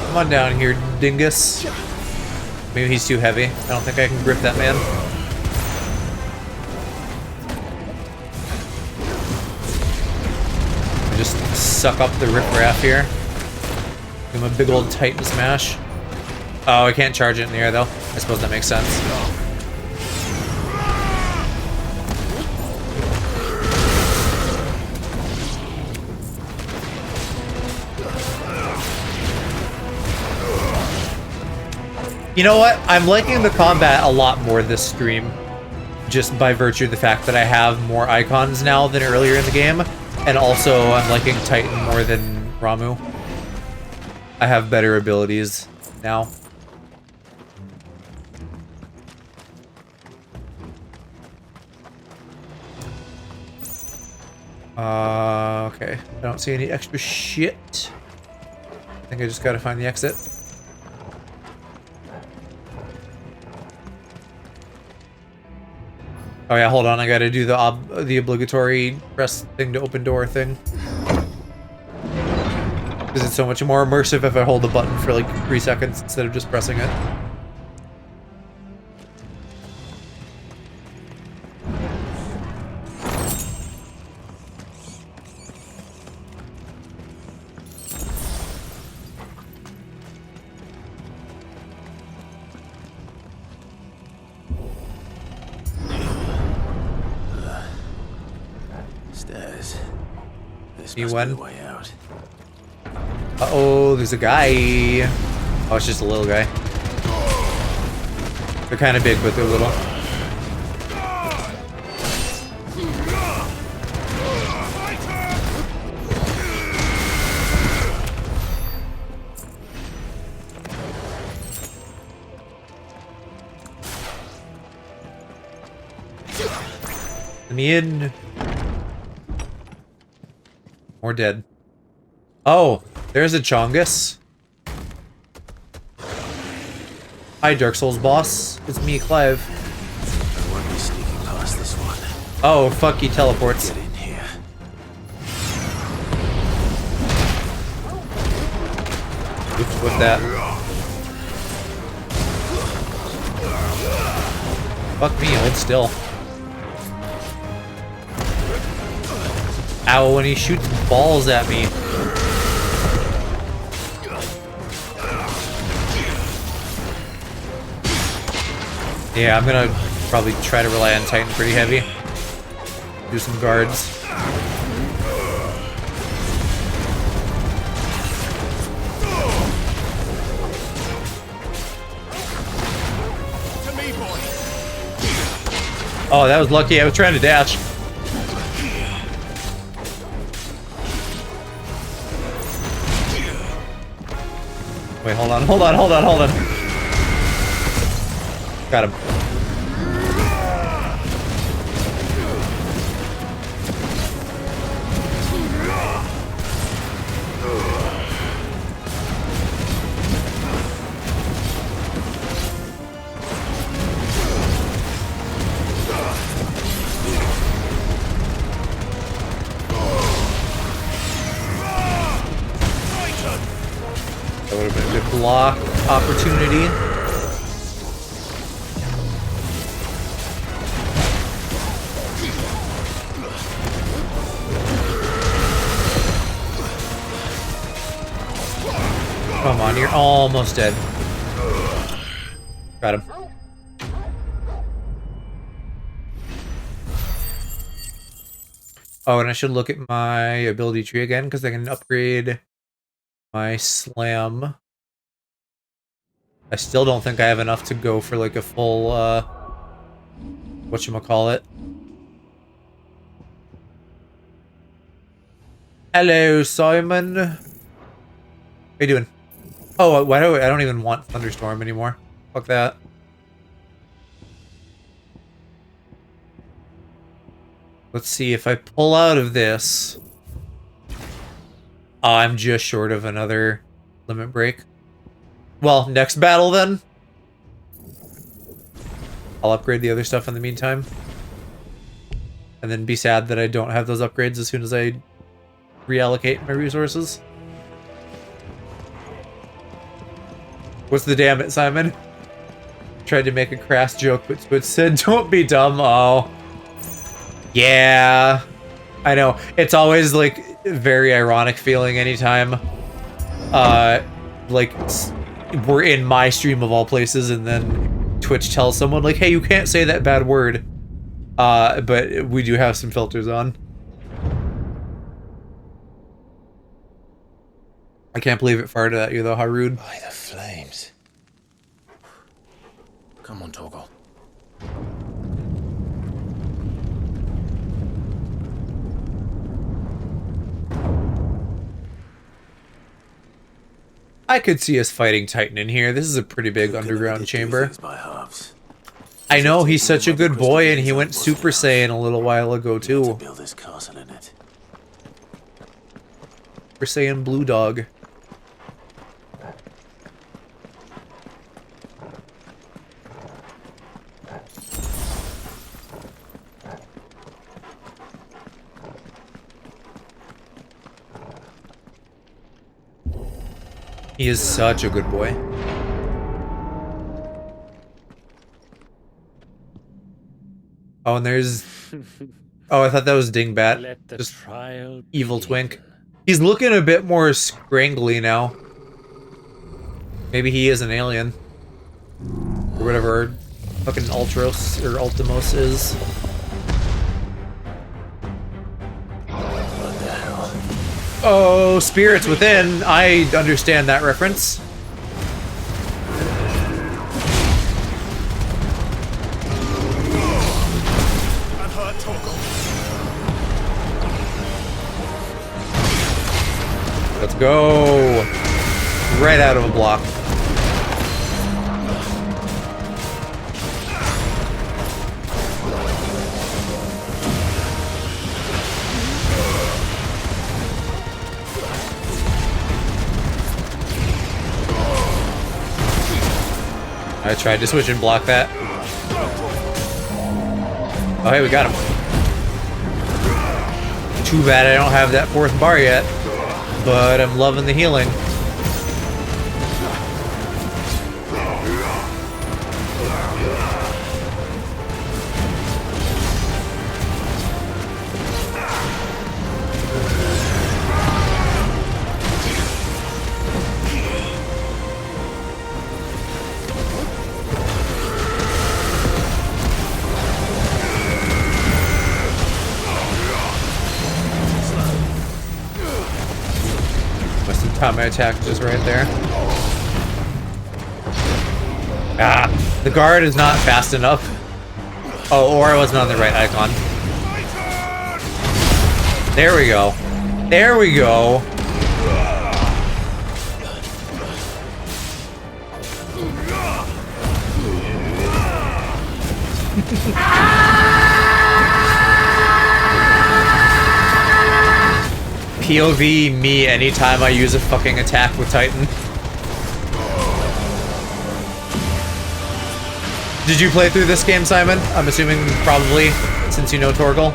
Come on down here, dingus. Maybe he's too heavy. I don't think I can grip that man. Just suck up the riffraff here. Give him a big old Titan smash. Oh, I can't charge it in the air though. I suppose that makes sense. You know what? I'm liking the combat a lot more this stream, just by virtue of the fact that I have more icons now than earlier in the game, and also I'm liking Titan more than Ramu. I have better abilities now. Okay. I don't see any extra shit. I think I just gotta find the exit. Oh yeah, hold on. I gotta do the obligatory press thing to open door thing. Because it's so much more immersive if I hold the button for like 3 seconds instead of just pressing it. me when. Uh-oh, there's a guy. Oh, it's just a little guy. They're kind of big, but they're little. Let me in. More dead. Oh, there's a Chongus. Hi, Dark Souls boss. It's me, Clive. I won't be sneaking past this one. Oh, fuck, he teleports. Get in here. Oops, what's that? Fuck me, hold still. Ow, when he shoots balls at me. Yeah, I'm gonna probably try to rely on Titan pretty heavy. Do some guards. Oh, that was lucky. I was trying to dash. Wait, hold on. Got him. That would have been a good block opportunity. Come on, you're almost dead. Got him. Oh, and I should look at my ability tree again, because I can upgrade my slam. I still don't think I have enough to go for like a full, whatchamacallit. Hello, Simon. How you doing? Oh, I don't even want Thunderstorm anymore. Fuck that. Let's see if I pull out of this. Oh, I'm just short of another limit break. Well, next battle then. I'll upgrade the other stuff in the meantime. And then be sad that I don't have those upgrades as soon as I reallocate my resources. What's the damn it, Simon? Tried to make a crass joke, but said, don't be dumb. Oh. Yeah. I know. It's always, like, very ironic feeling anytime, like, we're in my stream of all places, and then Twitch tells someone, like, hey, you can't say that bad word. But we do have some filters on. I can't believe it farted at you, though. How rude. By the flames. Come on, Torgal. I could see us fighting Titan in here. This is a pretty big underground chamber. I know, he's such a good boy, and he went Super Saiyan a little while ago, too. Build this castle in it. Super Saiyan Blue Dog. He is such a good boy. Oh, and there's... Oh, I thought that was Dingbat. Just evil twink. He's looking a bit more scrangly now. Maybe he is an alien. Or whatever fucking Ultros or Ultimos is. What the hell? Oh, spirits within. I understand that reference. I've heard Torgal. Let's go. Right out of a block. I tried to switch and block that. Oh, hey, we got him. Too bad I don't have that fourth bar yet, but I'm loving the healing. My attack is just right there. Ah, the guard is not fast enough. Oh, or I wasn't on the right icon. There we go. There we go. POV me anytime I use a fucking attack with Titan. Did you play through this game, Simon? I'm assuming probably, since you know Torgal.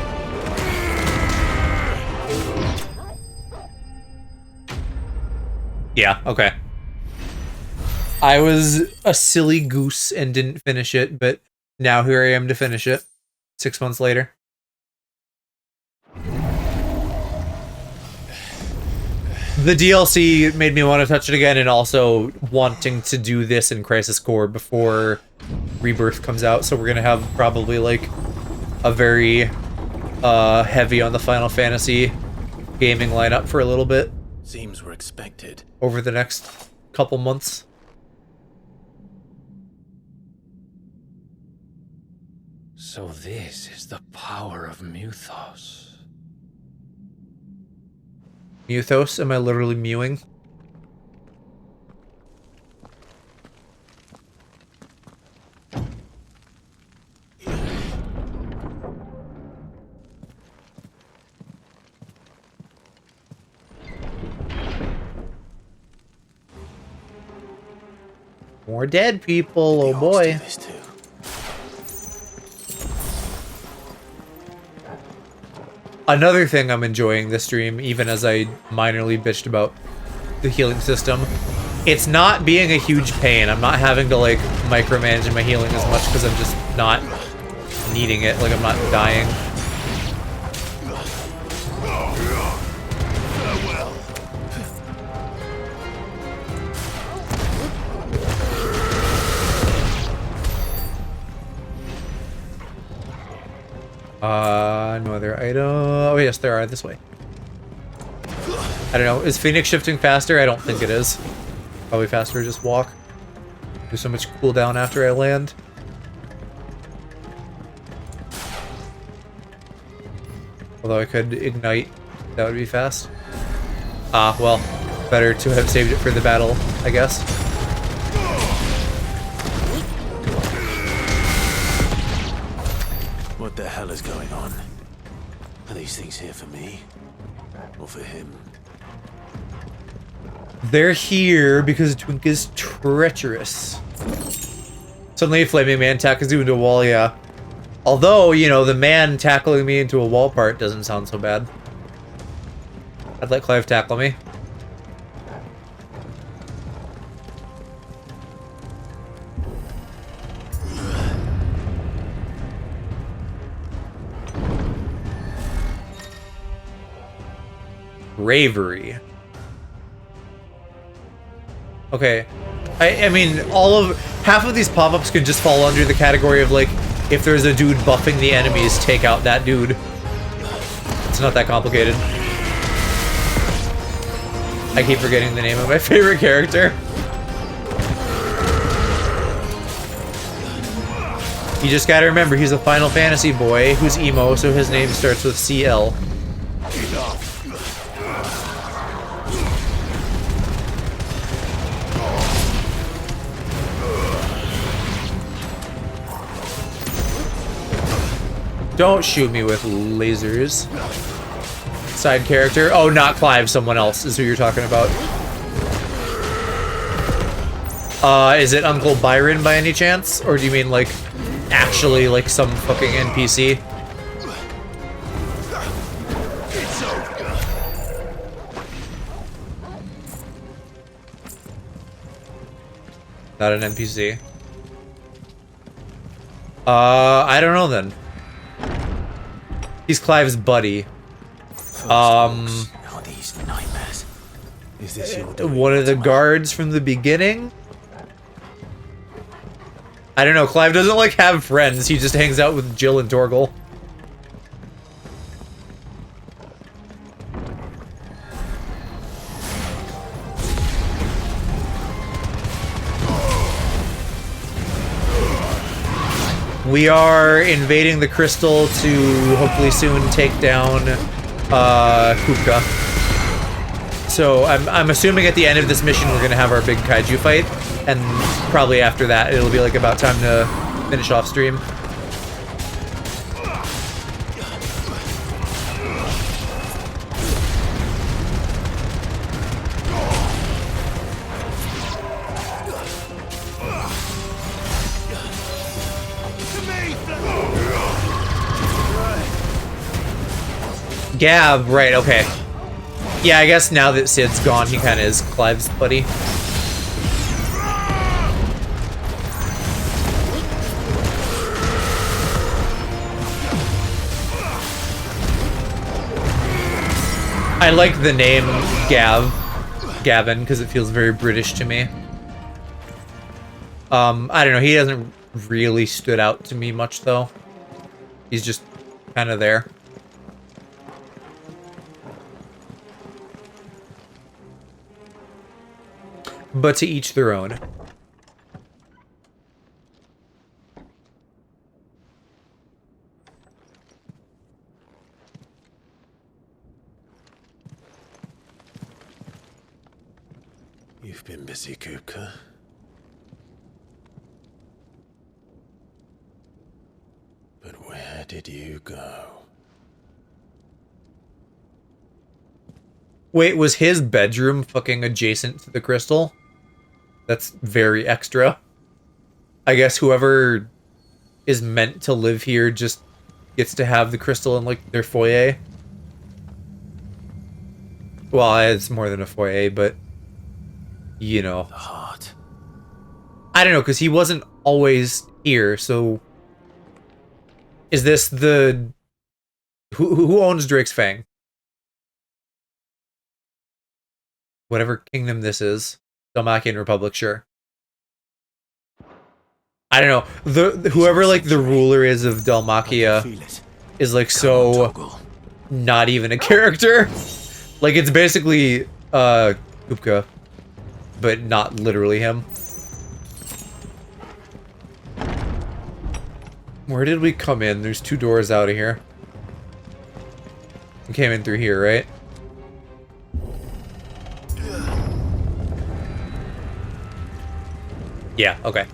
Yeah, okay. I was a silly goose and didn't finish it, but now here I am to finish it 6 months later. The DLC made me want to touch it again, and also wanting to do this in Crisis Core before Rebirth comes out, so we're gonna have probably like a very heavy on the Final Fantasy gaming lineup for a little bit. Seems we're expected. Over the next couple months. So this is the power of Muthos. Muthos? Am I literally mewing? More dead people, oh boy. Another thing I'm enjoying this stream, even as I minorly bitched about the healing system, it's not being a huge pain. I'm not having to like micromanage my healing as much because I'm just not needing it. Like I'm not dying. No other item. Oh yes, there are this way. I don't know. Is Phoenix shifting faster? I don't think it is. Probably faster to just walk. Do so much cooldown after I land. Although I could ignite, that would be fast. Ah, well, better to have saved it for the battle, I guess. What the hell is going on? Are these things here for me? Or for him? They're here because Twink is treacherous. Suddenly a flaming man tackles you into a wall, yeah. Although, you know, the man tackling me into a wall part doesn't sound so bad. I'd let Clive tackle me. Bravery. Okay. I mean, half of these pop-ups could just fall under the category of like, if there's a dude buffing the enemies, take out that dude. It's not that complicated. I keep forgetting the name of my favorite character. You just gotta remember, he's a Final Fantasy boy who's emo, so his name starts with CL. Don't shoot me with lasers. Side character. Oh, not Clive, someone else is who you're talking about. Is it Uncle Byron by any chance? Or do you mean, like, actually, like, some fucking NPC? Not an NPC. I don't know then. He's Clive's buddy. These nightmares. Is this your One of the guards from the beginning? I don't know, Clive doesn't like have friends, he just hangs out with Jill and Torgal. We are invading the crystal to hopefully soon take down Kupka. So I'm assuming at the end of this mission we're gonna have our big kaiju fight, and probably after that it'll be like about time to finish off stream. Gab, right, okay. Yeah, I guess now that Sid's gone, he kind of is Clive's buddy. I like the name Gavin, because it feels very British to me. I don't know, he hasn't really stood out to me much, though. He's just kind of there. But to each their own. You've been busy, Kupka. But where did you go? Wait, was his bedroom fucking adjacent to the crystal? That's very extra. I guess whoever is meant to live here just gets to have the crystal in, like, their foyer. Well, it's more than a foyer, but... you know. The heart. I don't know, because he wasn't always here, so... is this the... Who owns Drake's Fang? Whatever kingdom this is. Dalmakian Republic, sure. I don't know. Whoever, like, the ruler is of Dalmakia is, like, so not even a character. Like, it's basically, Kupka, but not literally him. Where did we come in? There's 2 doors out of here. We came in through here, right? Yeah, okay.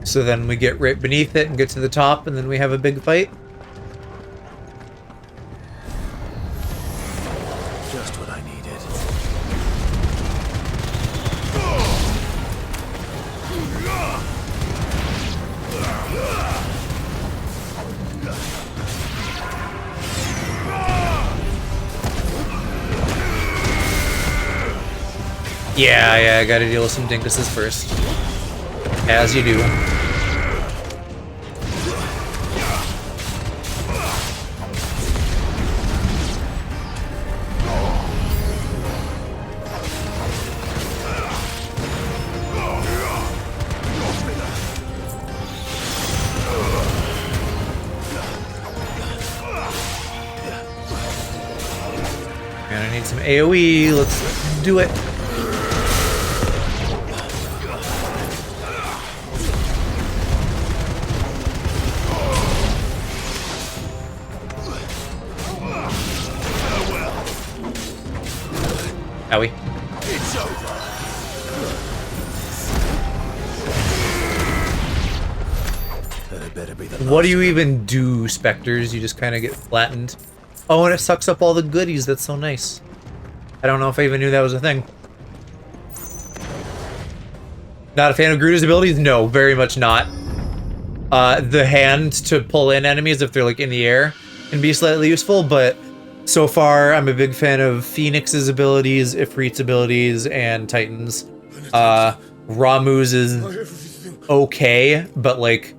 So then we get right beneath it and get to the top, and then we have a big fight. Just what I needed. Yeah, I gotta deal with some dinkuses first. As you do. And I need some AoE. Let's do it. Owie. It's over. Better be the What do you even do, Spectres? You just kind of get flattened. Oh, and it sucks up all the goodies. That's so nice. I don't know if I even knew that was a thing. Not a fan of Gruder's abilities? No, very much not. The hand to pull in enemies if they're like in the air can be slightly useful, but so far I'm a big fan of Phoenix's abilities, Ifrit's abilities, and Titan's. Ramu's is okay, but like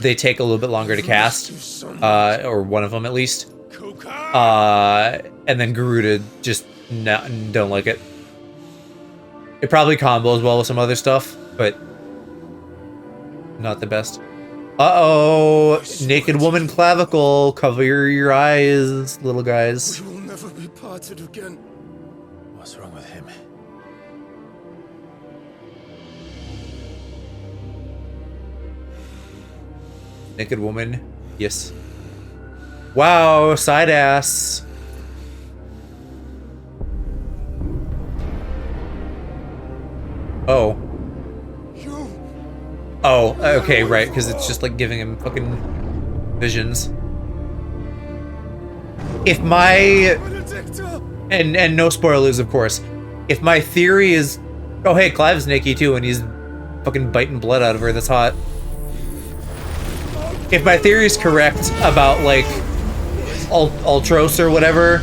they take a little bit longer to cast, or one of them at least. And then Garuda just don't like it. It probably combos well with some other stuff, but not the best. Uh-oh! Naked woman clavicle. Cover your eyes, little guys. We will never be parted again. What's wrong with him? Naked woman. Yes. Wow, side ass. Oh. Oh, okay, right, because it's just like giving him fucking visions. If my... And no spoilers, of course. If my theory is... Oh, hey, Clive's naked too, and he's fucking biting blood out of her. That's hot. If my theory is correct about, like, Ultros or whatever,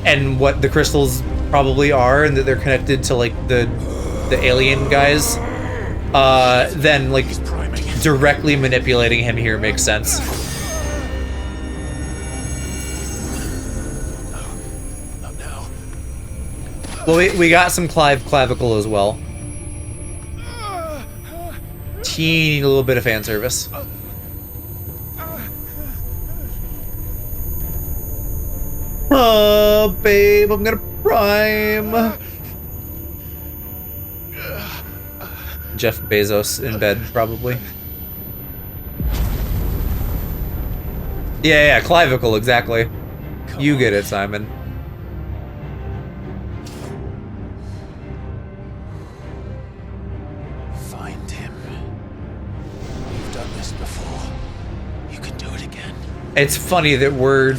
and what the crystals probably are, and that they're connected to, like, the alien guys, then, like, directly manipulating him here makes sense. Well, we got some clavicle as well. Teeny little bit of fan service. Oh, babe, I'm gonna prime. Jeff Bezos in bed, probably. Yeah, clavicle, exactly. You get it, Simon. Find him. You've done this before. You can do it again. It's funny that we're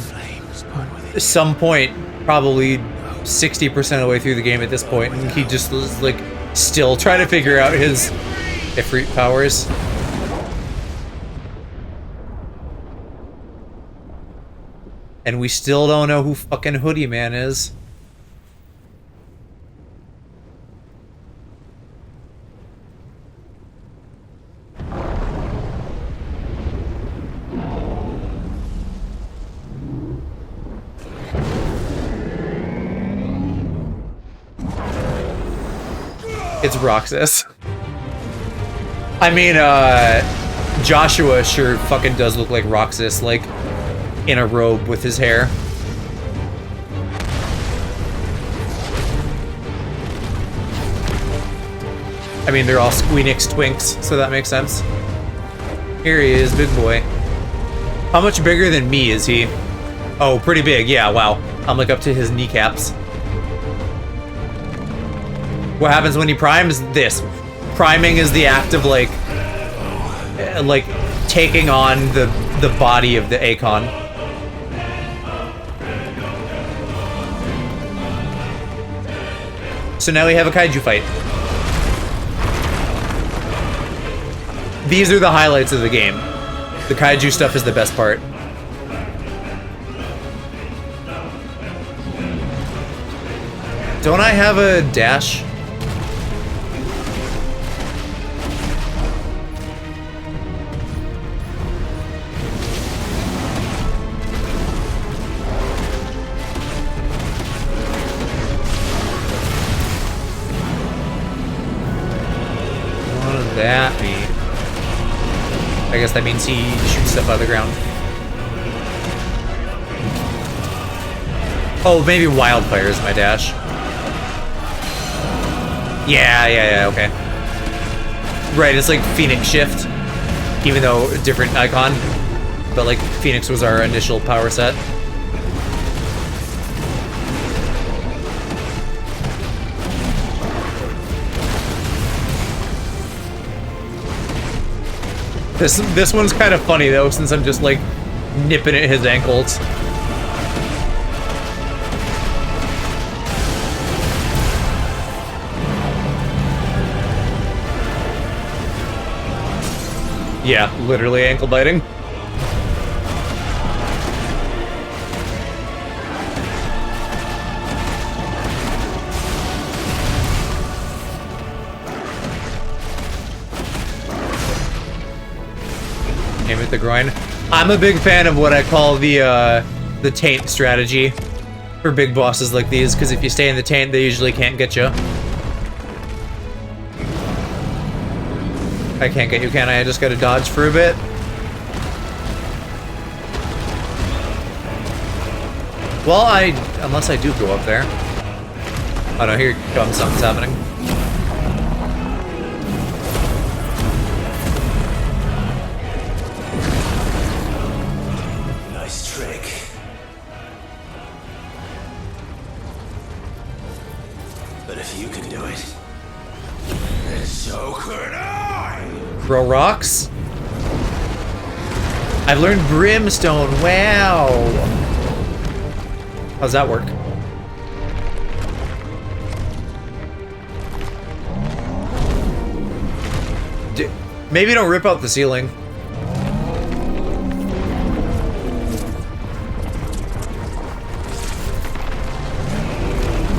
at some point, probably 60% of the way through the game at this point, and he just is like still trying to figure out his Ifrit powers. And we still don't know who fucking Hoodie Man is. It's Roxas. I mean, Joshua sure fucking does look like Roxas, like, in a robe with his hair. I mean, they're all Squeenix twinks, so that makes sense. Here he is, big boy. How much bigger than me is he? Oh, pretty big, yeah, wow. I'm like up to his kneecaps. What happens when he primes? This. Priming is the act of like taking on the body of the Akon. So now we have a kaiju fight. These are the highlights of the game. The kaiju stuff is the best part. Don't I have a dash? that mean? I guess that means he shoots stuff out of the ground. Oh, maybe wildfire is my dash. Yeah, okay. Right, it's like Phoenix Shift, even though a different icon. But like, Phoenix was our initial power set. This one's kind of funny though, since I'm just like nipping at his ankles. Yeah, literally ankle biting. Aim at the groin. I'm a big fan of what I call the taint strategy for big bosses like these, because if you stay in the taint, they usually can't get you. I can't get you, can I? I just gotta dodge for a bit. Well, unless I do go up there. Oh no, here comes something's happening. Nice trick. But if you can do it, then so could I! Throw rocks? I've learned Brimstone. Wow. How's that work? Maybe don't rip out the ceiling.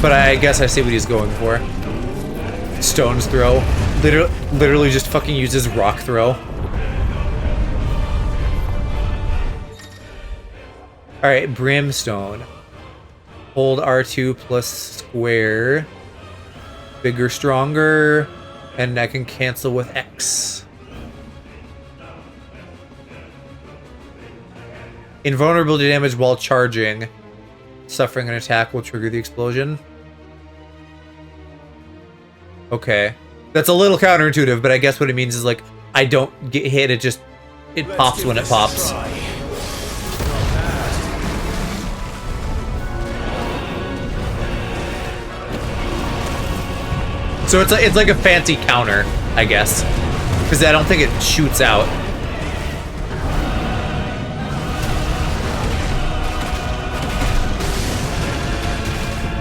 But I guess I see what he's going for. Stone's throw. Literally just fucking uses rock throw. Alright, Brimstone. Hold R2 plus square. Bigger, stronger. And I can cancel with X. Invulnerable to damage while charging. Suffering an attack will trigger the explosion. Okay. That's a little counterintuitive, but I guess what it means is like, I don't get hit, it pops when it pops. So it's like a fancy counter, I guess. Because I don't think it shoots out.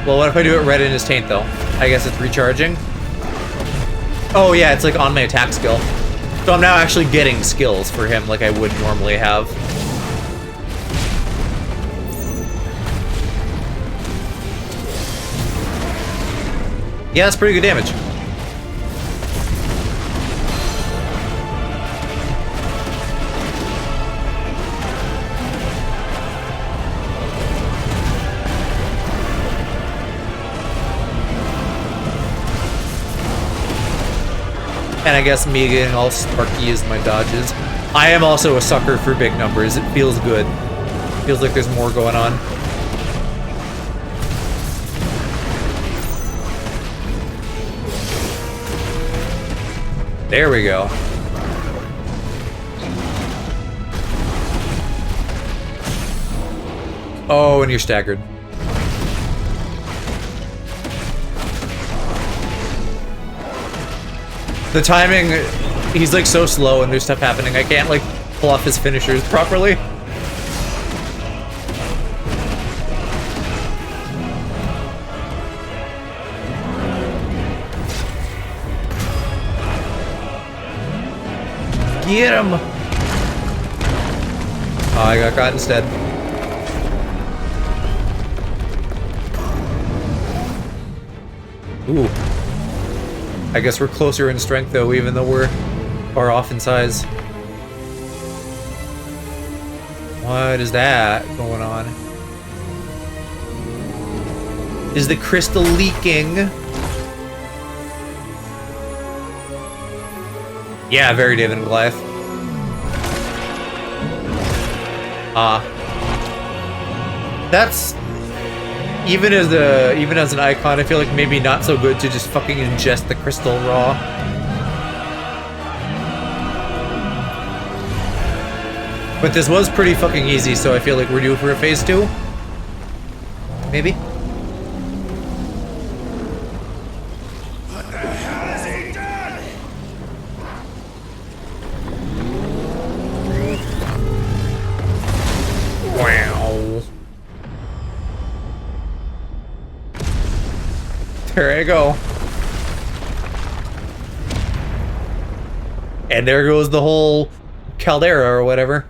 Well, what if I do it right in his taint, though? I guess it's recharging. Oh, yeah, it's like on my attack skill. So I'm now actually getting skills for him like I would normally have. Yeah, that's pretty good damage. And I guess me getting all sparky is my dodges. I am also a sucker for big numbers. It feels good. Feels like there's more going on. There we go. Oh, and you're staggered. The timing, he's like so slow and there's stuff happening. I can't like pull off his finishers properly. Get him! Oh, I got caught instead. Ooh. I guess we're closer in strength though, even though we're far off in size. What is that going on? Is the crystal leaking? Yeah, very David and Goliath. That's even as an icon, I feel like maybe not so good to just fucking ingest the crystal raw. But this was pretty fucking easy, so I feel like we're due for a phase 2. Maybe. What the hell has he done? Wow. There I go. And there goes the whole caldera or whatever.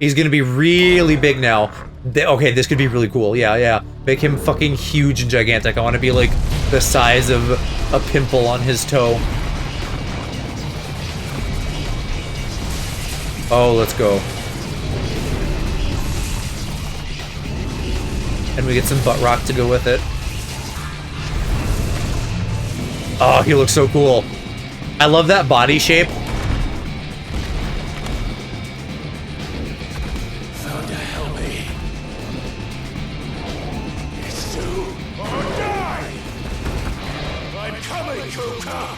He's gonna be really big now. Okay, this could be really cool. Yeah. Make him fucking huge and gigantic. I want to be like the size of a pimple on his toe. Oh, let's go. And we get some butt rock to go with it. Oh, he looks so cool. I love that body shape. Found to help me. It's do or die. I'm coming, Kuka.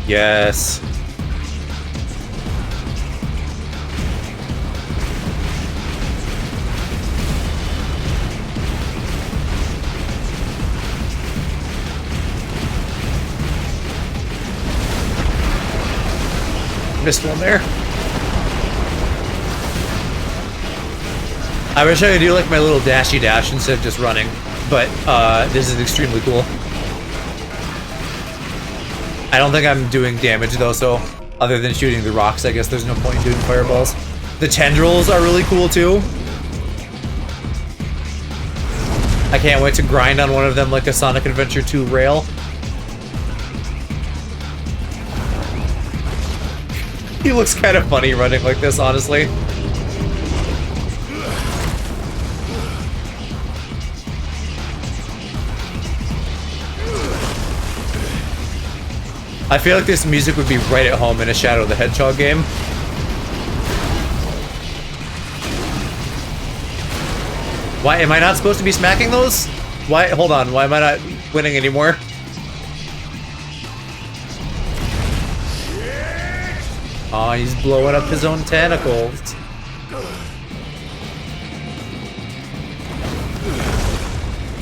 Yes. Missed one there. I wish I could do like my little dashy dash instead of just running, but this is extremely cool. I don't think I'm doing damage though, so other than shooting the rocks, I guess there's no point in doing fireballs. The tendrils are really cool too. I can't wait to grind on one of them like a Sonic Adventure 2 rail. He looks kind of funny running like this, honestly. I feel like this music would be right at home in a Shadow the Hedgehog game. Why am I not supposed to be smacking those? Why? Hold on. Why am I not winning anymore? Oh, he's blowing up his own tentacles.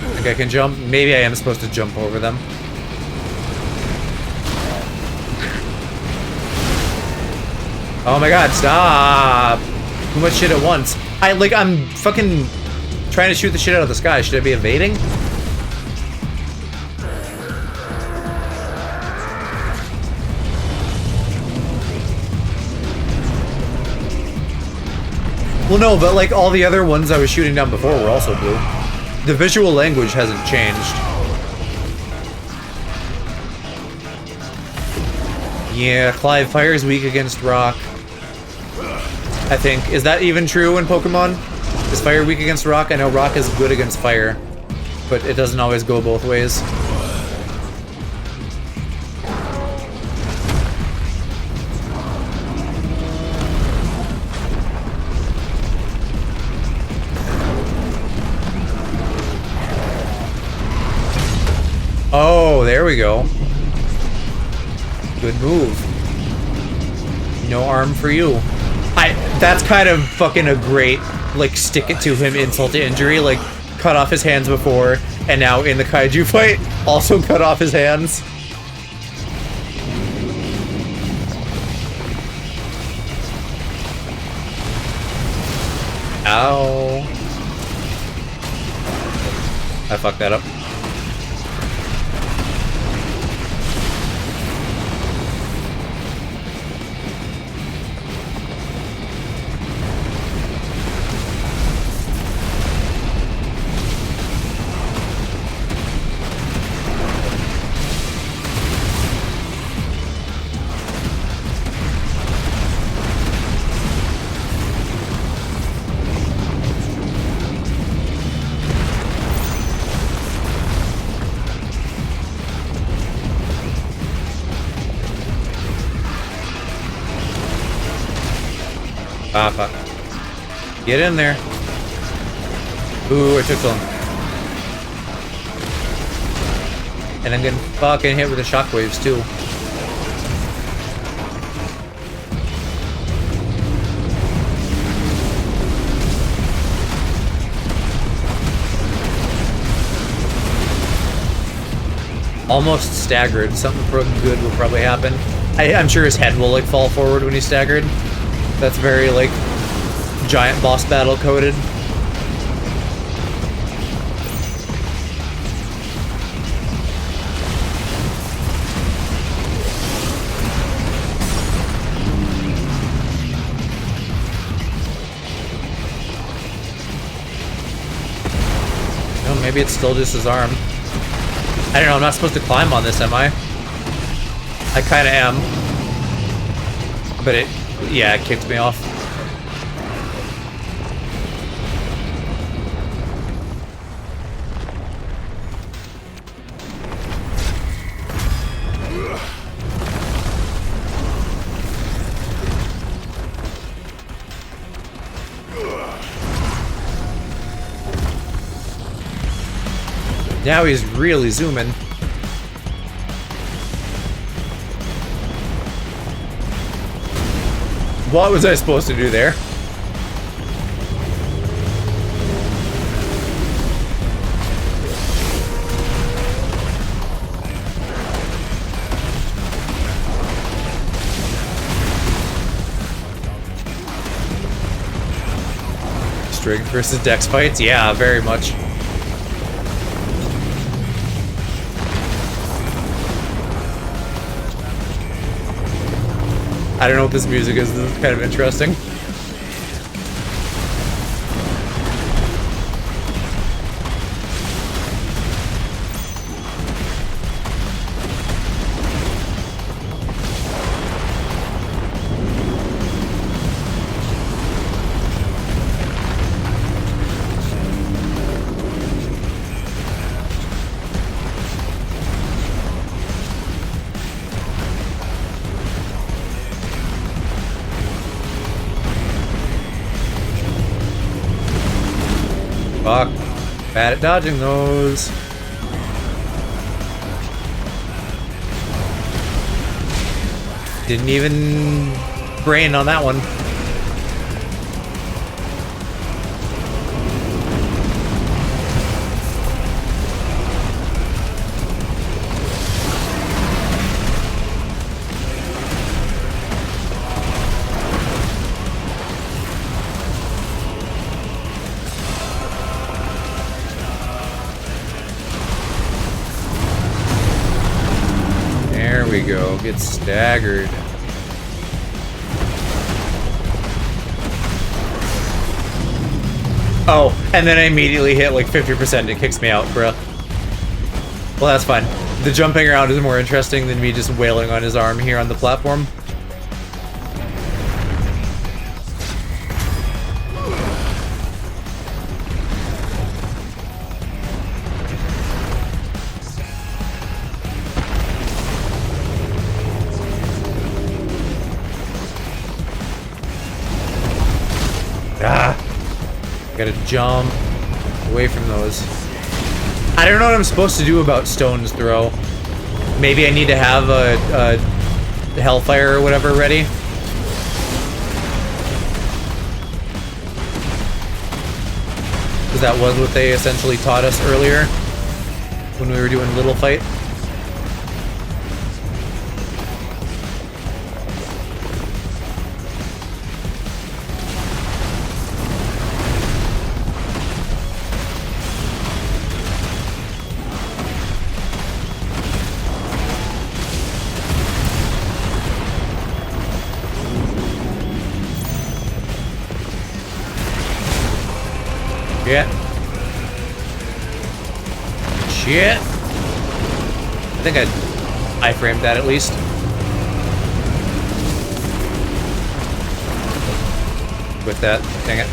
I think I can jump. Maybe I am supposed to jump over them. Oh my god, stop! Too much shit at once. I'm fucking trying to shoot the shit out of the sky. Should I be evading? Well, no, but like all the other ones I was shooting down before were also blue. The visual language hasn't changed. Yeah, Clive Fire is weak against rock. I think. Is that even true in Pokemon? Is fire weak against rock? I know rock is good against fire, but it doesn't always go both ways. Oh, there we go. Good move. No arm for you. That's kind of fucking a great, like, stick it to him insult to injury. Like, cut off his hands before, and now in the kaiju fight, also cut off his hands. Ow. I fucked that up. Ah, fuck. Get in there. Ooh, I took some. And I'm getting fucking hit with the shockwaves, too. Almost staggered. Something good will probably happen. I'm sure his head will, like, fall forward when he's staggered. That's very, like, giant boss battle coded. Oh, maybe it's still just his arm. I don't know, I'm not supposed to climb on this, am I? I kinda am. But it, yeah, it kicked me off. Now he's really zooming. What was I supposed to do there? Strength versus dex fights? Yeah, very much. I don't know what this music is. This is kind of interesting. Fuck. Bad at dodging those. Didn't even brain on that one. There we go. Get staggered. Oh, and then I immediately hit like 50%. It kicks me out, bruh. Well, that's fine. The jumping around is more interesting than me just wailing on his arm here on the platform. Ah! Gotta jump away from those. I don't know what I'm supposed to do about stone's throw. Maybe I need to have a hellfire or whatever ready. Because that was what they essentially taught us earlier when we were doing Little Fight. Shit. Shit. I think I framed that at least. With that, dang it.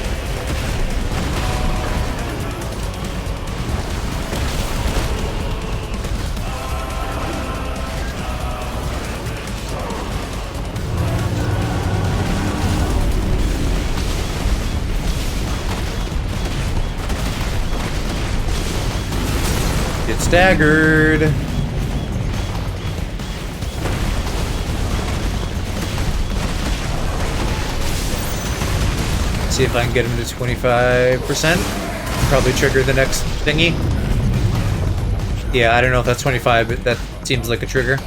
staggered. See if I can get him to 25%. Probably trigger the next thingy. Yeah, I don't know if that's 25, but that seems like a trigger.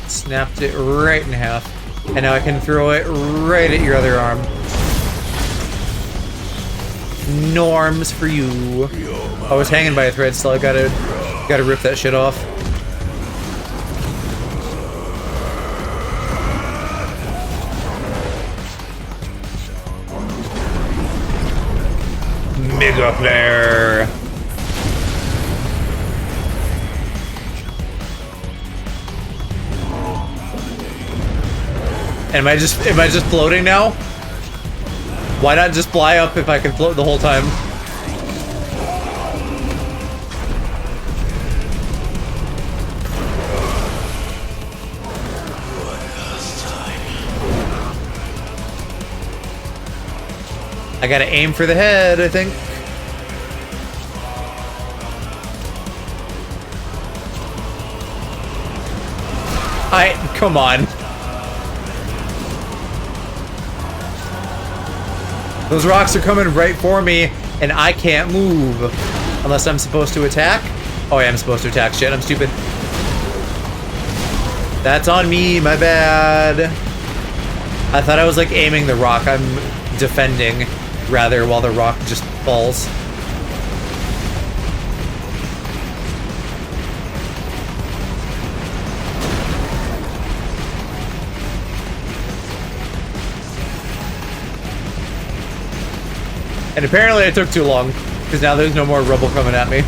Snapped it right in half. And now I can throw it right at your other arm. No arms for you. I was hanging by a thread, so I gotta rip that shit off. Mega flare. Am I just floating now? Why not just fly up if I can float the whole time? I gotta aim for the head, I think. Come on. Those rocks are coming right for me, and I can't move. Unless I'm supposed to attack? Oh yeah, I'm supposed to attack. Shit, I'm stupid. That's on me, my bad. I thought I was like aiming the rock. I'm defending, rather, while the rock just falls. And apparently it took too long, because now there's no more rubble coming at me.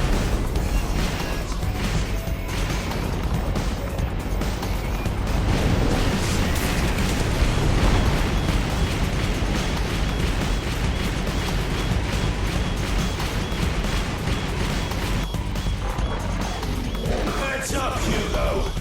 Heads up, Hugo!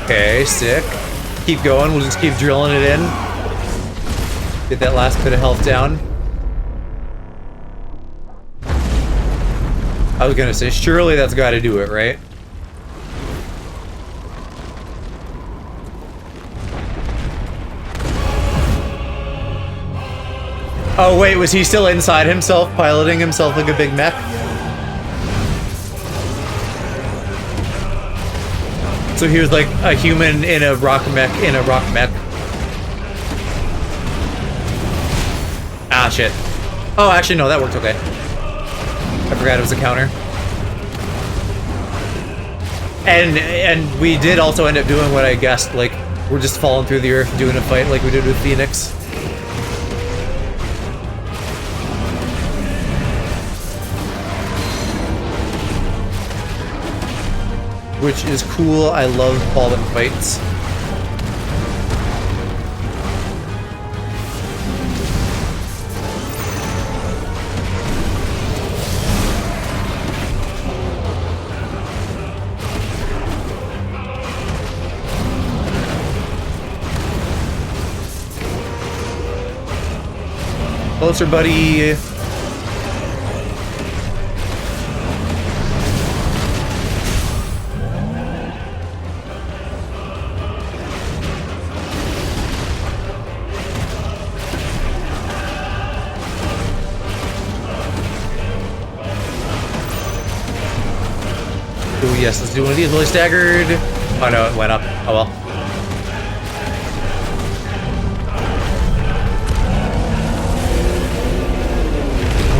Okay, sick. Keep going, we'll just keep drilling it in. Get that last bit of health down. I was gonna say, surely that's gotta do it, right? Oh wait, was he still inside himself, piloting himself like a big mech? So he was like a human in a rock mech in a rock mech. Ah, shit. Oh, actually, no, that worked okay. I forgot it was a counter. And we did also end up doing what I guessed, like, we're just falling through the earth doing a fight like we did with Phoenix. Which is cool. I love fallen fights. Closer, buddy. Ooh, yes, let's do one of these. Really staggered. Oh no, it went up. Oh well.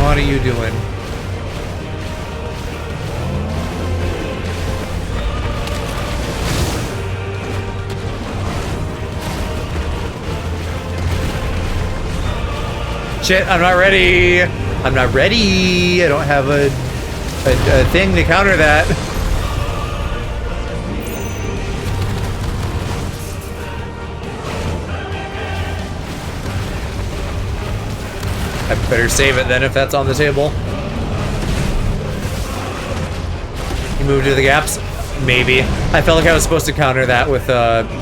What are you doing? Shit, I'm not ready. I'm not ready. I don't have a thing to counter that. I better save it then if that's on the table. You move to the gaps? Maybe. I felt like I was supposed to counter that with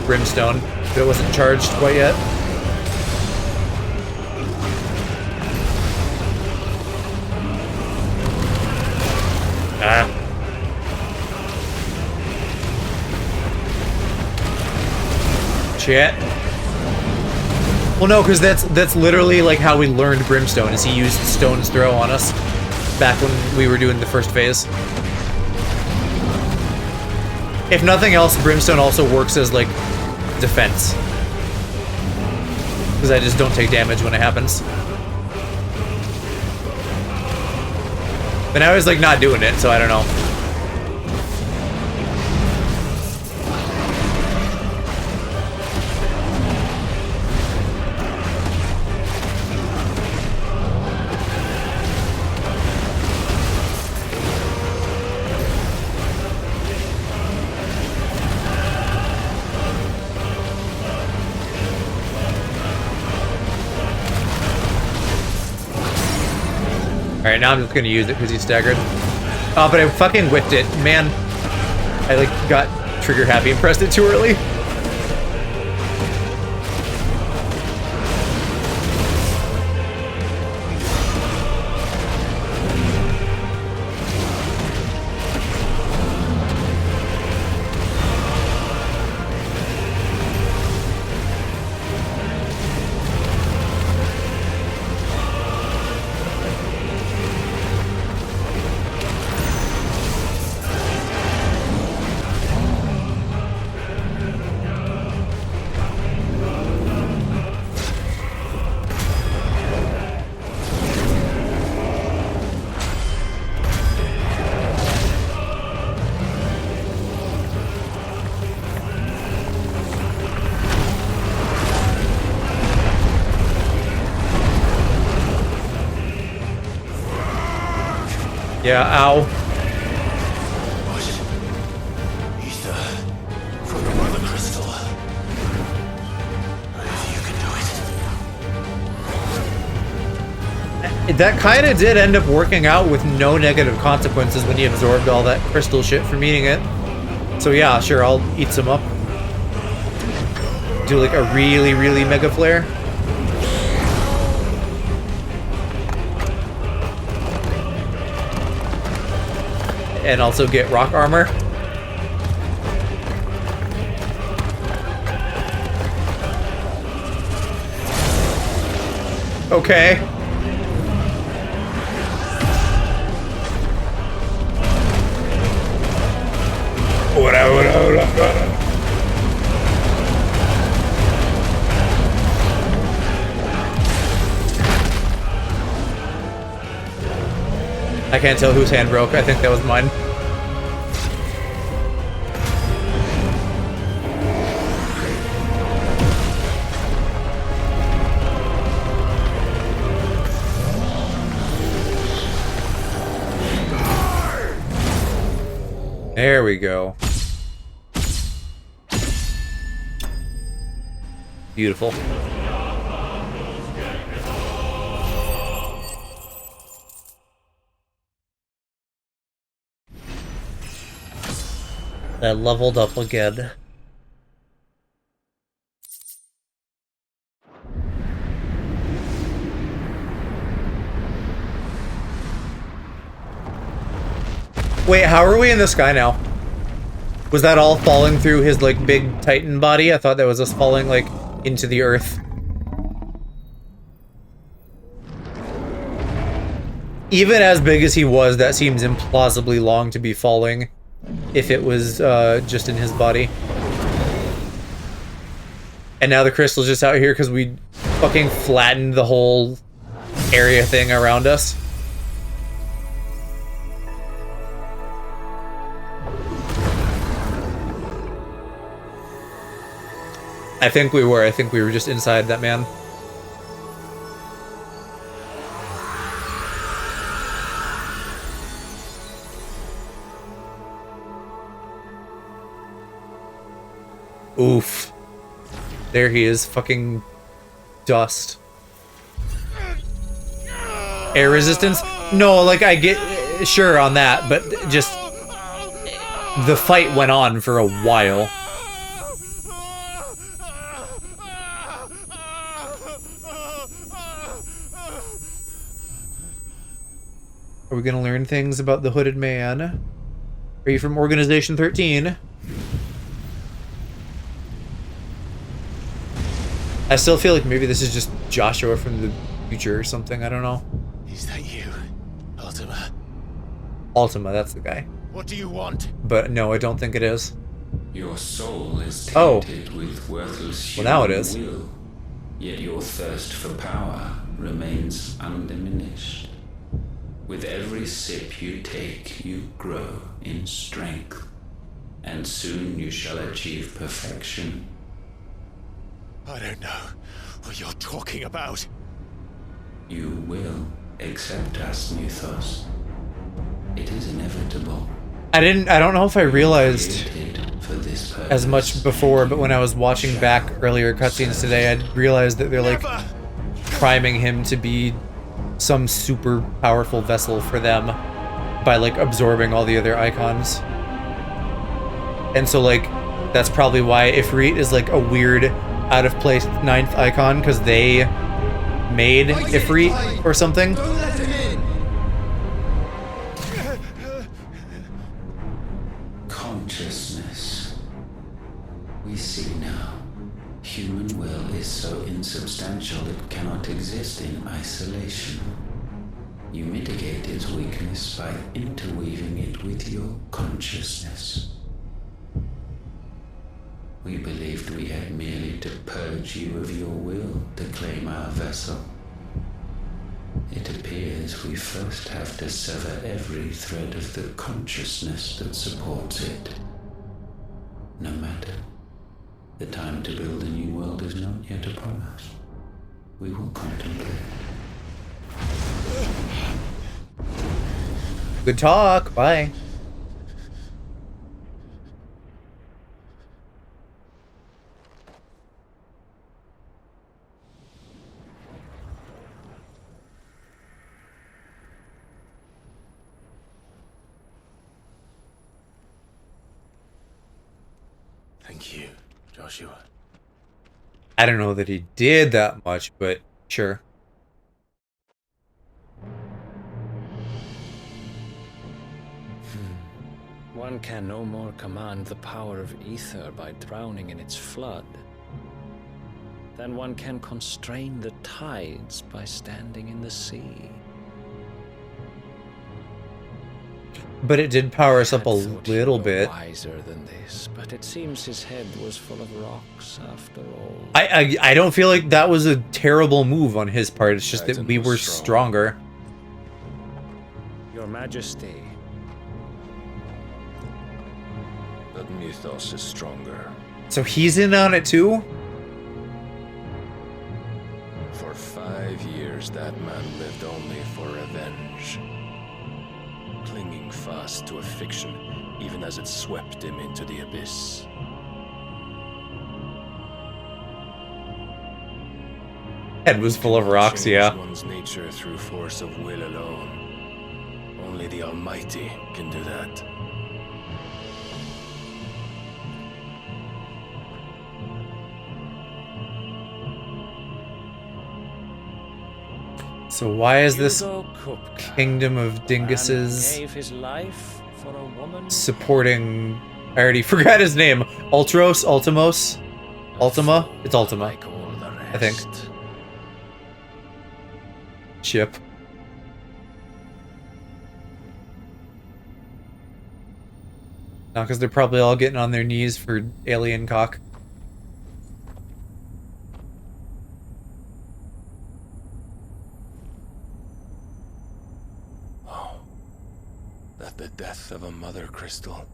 Brimstone, but it wasn't charged quite yet. Ah. Shit. Well, no, because that's literally like how we learned Brimstone, is he used Stone's Throw on us back when we were doing the first phase. If nothing else, Brimstone also works as like defense, because I just don't take damage when it happens. But now he's like not doing it, so I don't know. Alright, now I'm just gonna use it because he's staggered. Oh, but I fucking whipped it. Man, I like got trigger happy and pressed it too early. Yeah, ow. Ether from the Mother Crystal. If you can do it. That kind of did end up working out with no negative consequences when you absorbed all that crystal shit from eating it. So yeah, sure, I'll eat some up. Do like a really, really mega flare. And also get rock armor. Okay. I can't tell whose hand broke. I think that was mine. There we go. Beautiful. That leveled up again. Wait, how are we in the sky now? Was that all falling through his, like, big titan body? I thought that was us falling, like, into the earth. Even as big as he was, that seems implausibly long to be falling if it was just in his body. And now the crystal's just out here because we fucking flattened the whole area thing around us. I think we were just inside that man. Oof. There he is, fucking dust. Air resistance? No, like I get sure on that, but just the fight went on for a while. Are we gonna learn things about the hooded man? Are you from Organization 13? I still feel like maybe this is just Joshua from the future or something, I don't know. Is that you, Ultima? Ultima, that's the guy. What do you want? But no, I don't think it is. Your soul is tainted with worthless human well, now it is. will, yet your thirst for power remains undiminished. With every sip you take, you grow in strength, and soon you shall achieve perfection. I don't know what you're talking about. You will accept us, Mythos. It is inevitable. I don't know if I realized For this purpose, as much before, but when I was watching back earlier cutscenes today, I realized that they're like priming him to be some super powerful vessel for them by like absorbing all the other icons. And so like that's probably why Ifrit is like a weird out of place 9th icon, because they made Ifrit or something. Consciousness. We see now. Human will is so insubstantial it cannot exist in isolation. You mitigate its weakness by interweaving it with your consciousness. We believed we had merely to purge you of your will to claim our vessel. It appears we first have to sever every thread of the consciousness that supports it. No matter. The time to build a new world is not yet upon us. We will contemplate. Good talk. Bye. Thank you, Joshua. I don't know that he did that much, but sure. One can no more command the power of ether by drowning in its flood than one can constrain the tides by standing in the sea. But it did power us up a little bit. Wiser than this, but it seems his head was full of rocks after all. I don't feel like that was a terrible move on his part. It's just that we were stronger. Your Majesty. But Mythos is stronger. So he's in on it too? For 5 years, that man lived only for revenge. Clinging fast to a fiction, even as it swept him into the abyss. Head was full of rocks, yeah. One's nature through force of will alone. Only the Almighty can do that. So why is this kingdom of dinguses Gave his life for a woman. supporting... I already forgot his name. Ultimos? Ultima? It's Ultima. I think. Chip. No, because they're probably all getting on their knees for alien cock. That the death of a mother crystal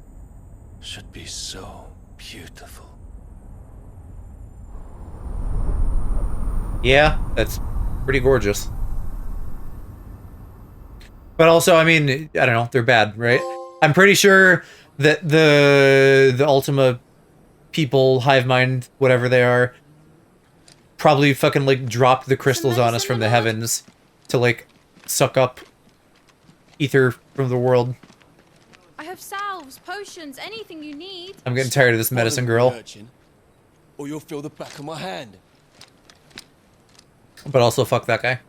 should be so beautiful. Yeah, that's pretty gorgeous. But also, I mean, I don't know, they're bad, right? I'm pretty sure that the Ultima people, hive mind, whatever they are, probably fucking like dropped the crystals on us from the heavens to like suck up ether from the world. I have salves, potions, anything you need. I'm getting tired of this medicine girl. Or you'll feel the back of my hand. But also fuck that guy.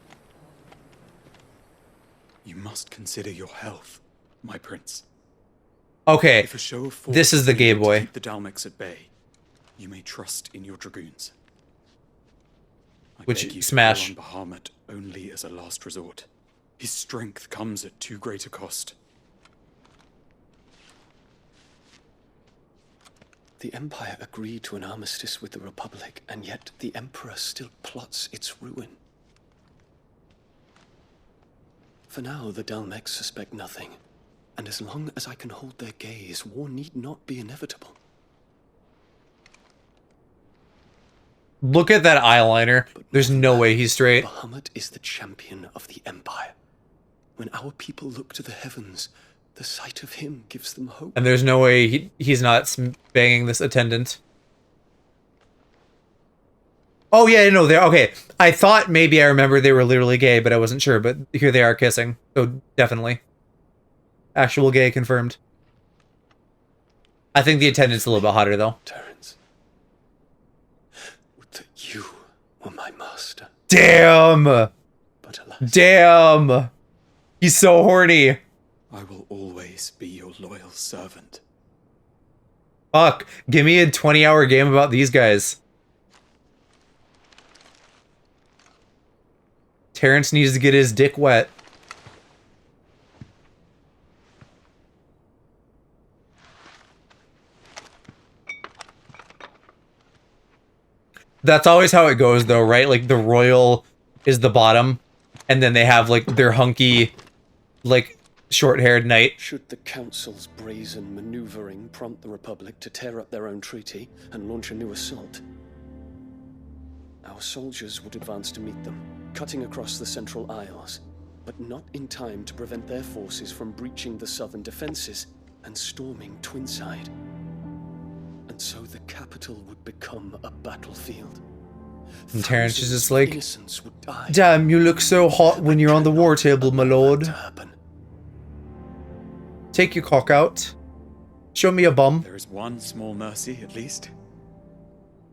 You must consider your health, my prince. Okay, If a show of force this is the needed gay to boy. keep the Dalmex at bay, you may trust in your dragoons. I Which, beg you smash. to call on Bahamut only as a last resort. His strength comes at too great a cost. The Empire agreed to an armistice with the Republic, and yet the Emperor still plots its ruin. For now, the Dalmex suspect nothing, and as long as I can hold their gaze, war need not be inevitable. Look at that eyeliner. There's no way he's straight. Bahamut is the champion of the Empire. When our people look to the heavens, the sight of him gives them hope. And there's no way he's not banging this attendant. Oh yeah, no, they're okay. I thought maybe I remember they were literally gay, but I wasn't sure. But here they are kissing. So definitely. Actual gay confirmed. I think the attendant's a little bit hotter though. Terence, would that you were my master. Damn! Damn! He's so horny. I will always be your loyal servant. Fuck. Give me a 20-hour game about these guys. Terrence needs to get his dick wet. That's always how it goes though, right? Like the royal is the bottom, and then they have like their hunky, like short-haired knight. Should the Council's brazen maneuvering prompt the Republic to tear up their own treaty and launch a new assault, our soldiers would advance to meet them, cutting across the Central Isles, but not in time to prevent their forces from breaching the southern defenses and storming Twinside. And so the capital would become a battlefield. And Terrence is just like, Innocents would die. damn, you look so hot when you're on the war table, my lord. Take your cock out. Show me a bum. There is one small mercy, at least.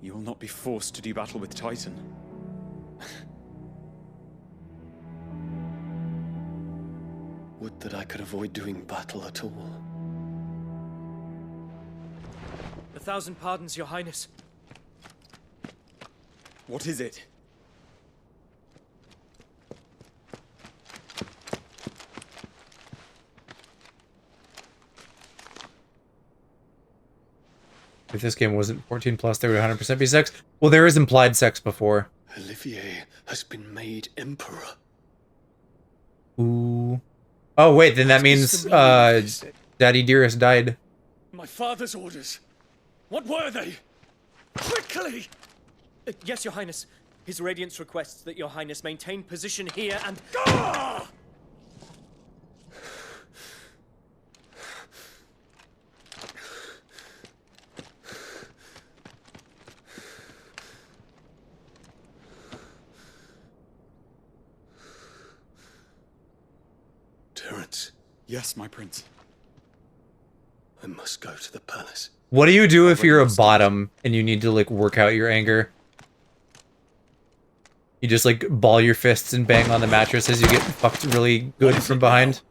You will not be forced to do battle with Titan. Would that I could avoid doing battle at all. 1,000 pardons, Your Highness. What is it? If this game wasn't 14 plus, there would 100% be sex. Well, there is implied sex before. Olivier has been made emperor. Ooh. Oh, wait, then that means, Daddy Dearest died. My father's orders. What were they? Quickly! Yes, Your Highness. His Radiance requests that Your Highness maintain position here and... Gah! Terence. Yes, my prince. I must go to the palace. What do you do if you're a bottom and you need to, like, work out your anger? You just, like, ball your fists and bang on the mattress as you get fucked really good from behind?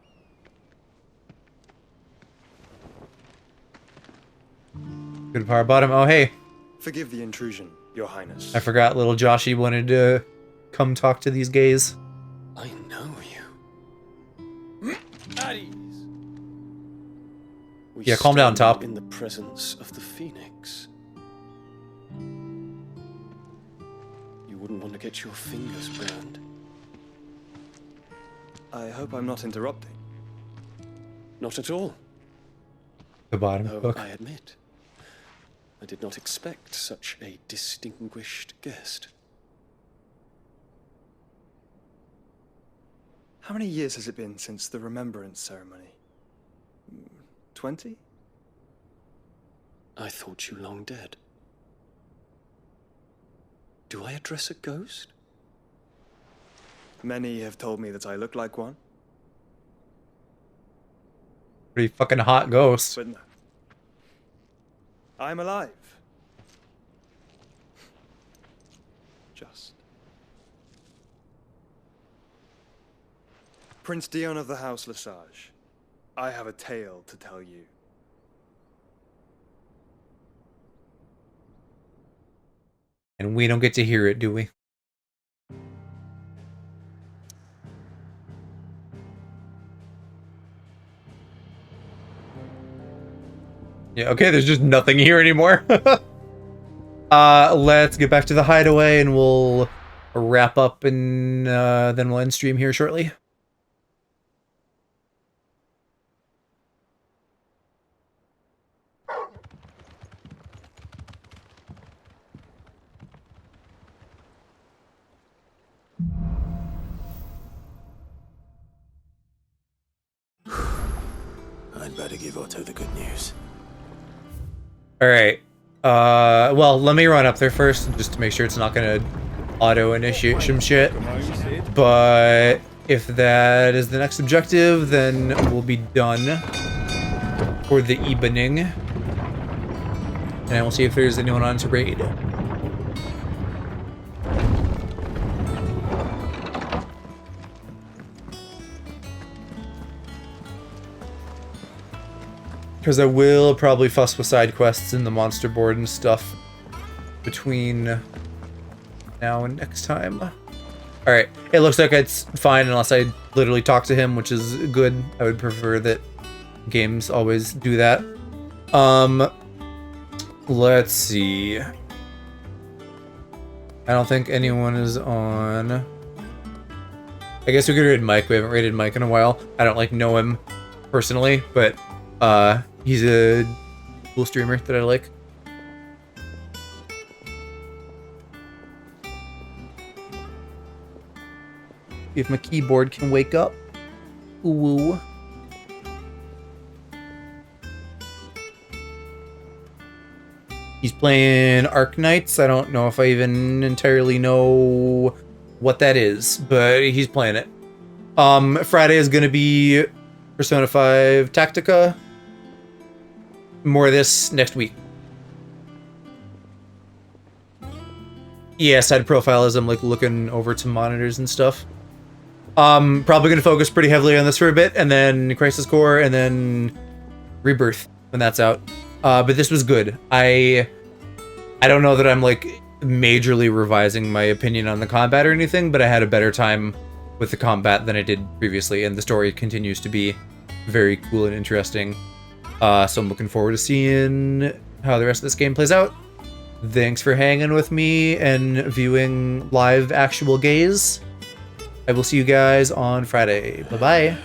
Good power bottom. Oh, hey. Forgive the intrusion, Your Highness. I forgot little Joshy wanted to come talk to these gays. I know you. At ease. We Yeah, calm down, stand Top. In the presence of the Phoenix. You wouldn't want to get your fingers burned. I hope I'm not interrupting. Not at all. The bottom Though hook. I admit, I did not expect such a distinguished guest. How many years has it been since the remembrance ceremony? 20? I thought you long dead. Do I address a ghost? Many have told me that I look like one. Pretty fucking hot ghost. But no. I'm alive. Just. Prince Dion of the House Lesage, I have a tale to tell you. And we don't get to hear it, do we? Yeah, okay, there's just nothing here anymore. Let's get back to the hideaway and we'll wrap up and then we'll end stream here shortly. I'd better give Otto the good news. Alright. Well, let me run up there first, just to make sure it's not gonna auto-initiate some shit. But if that is the next objective, then we'll be done for the evening. And we'll see if there's anyone on to raid. Because I will probably fuss with side quests in the monster board and stuff between now and next time. Alright, it looks like it's fine unless I literally talk to him, which is good. I would prefer that games always do that. Let's see. I don't think anyone is on. I guess we could raid Mike. We haven't raided Mike in a while. I don't know him personally, but he's a cool streamer that I like. If my keyboard can wake up. Ooh. He's playing Arknights. I don't know if I even entirely know what that is, but he's playing it. Friday is going to be Persona 5 Tactica. More of this next week. Yeah, side profile as I'm looking over to monitors and stuff. Probably going to focus pretty heavily on this for a bit, and then Crisis Core, and then Rebirth when that's out. But this was good. I don't know that I'm majorly revising my opinion on the combat or anything, but I had a better time with the combat than I did previously, and the story continues to be very cool and interesting. So I'm looking forward to seeing how the rest of this game plays out. Thanks for hanging with me and viewing live actual gaze. I will see you guys on Friday. Bye-bye.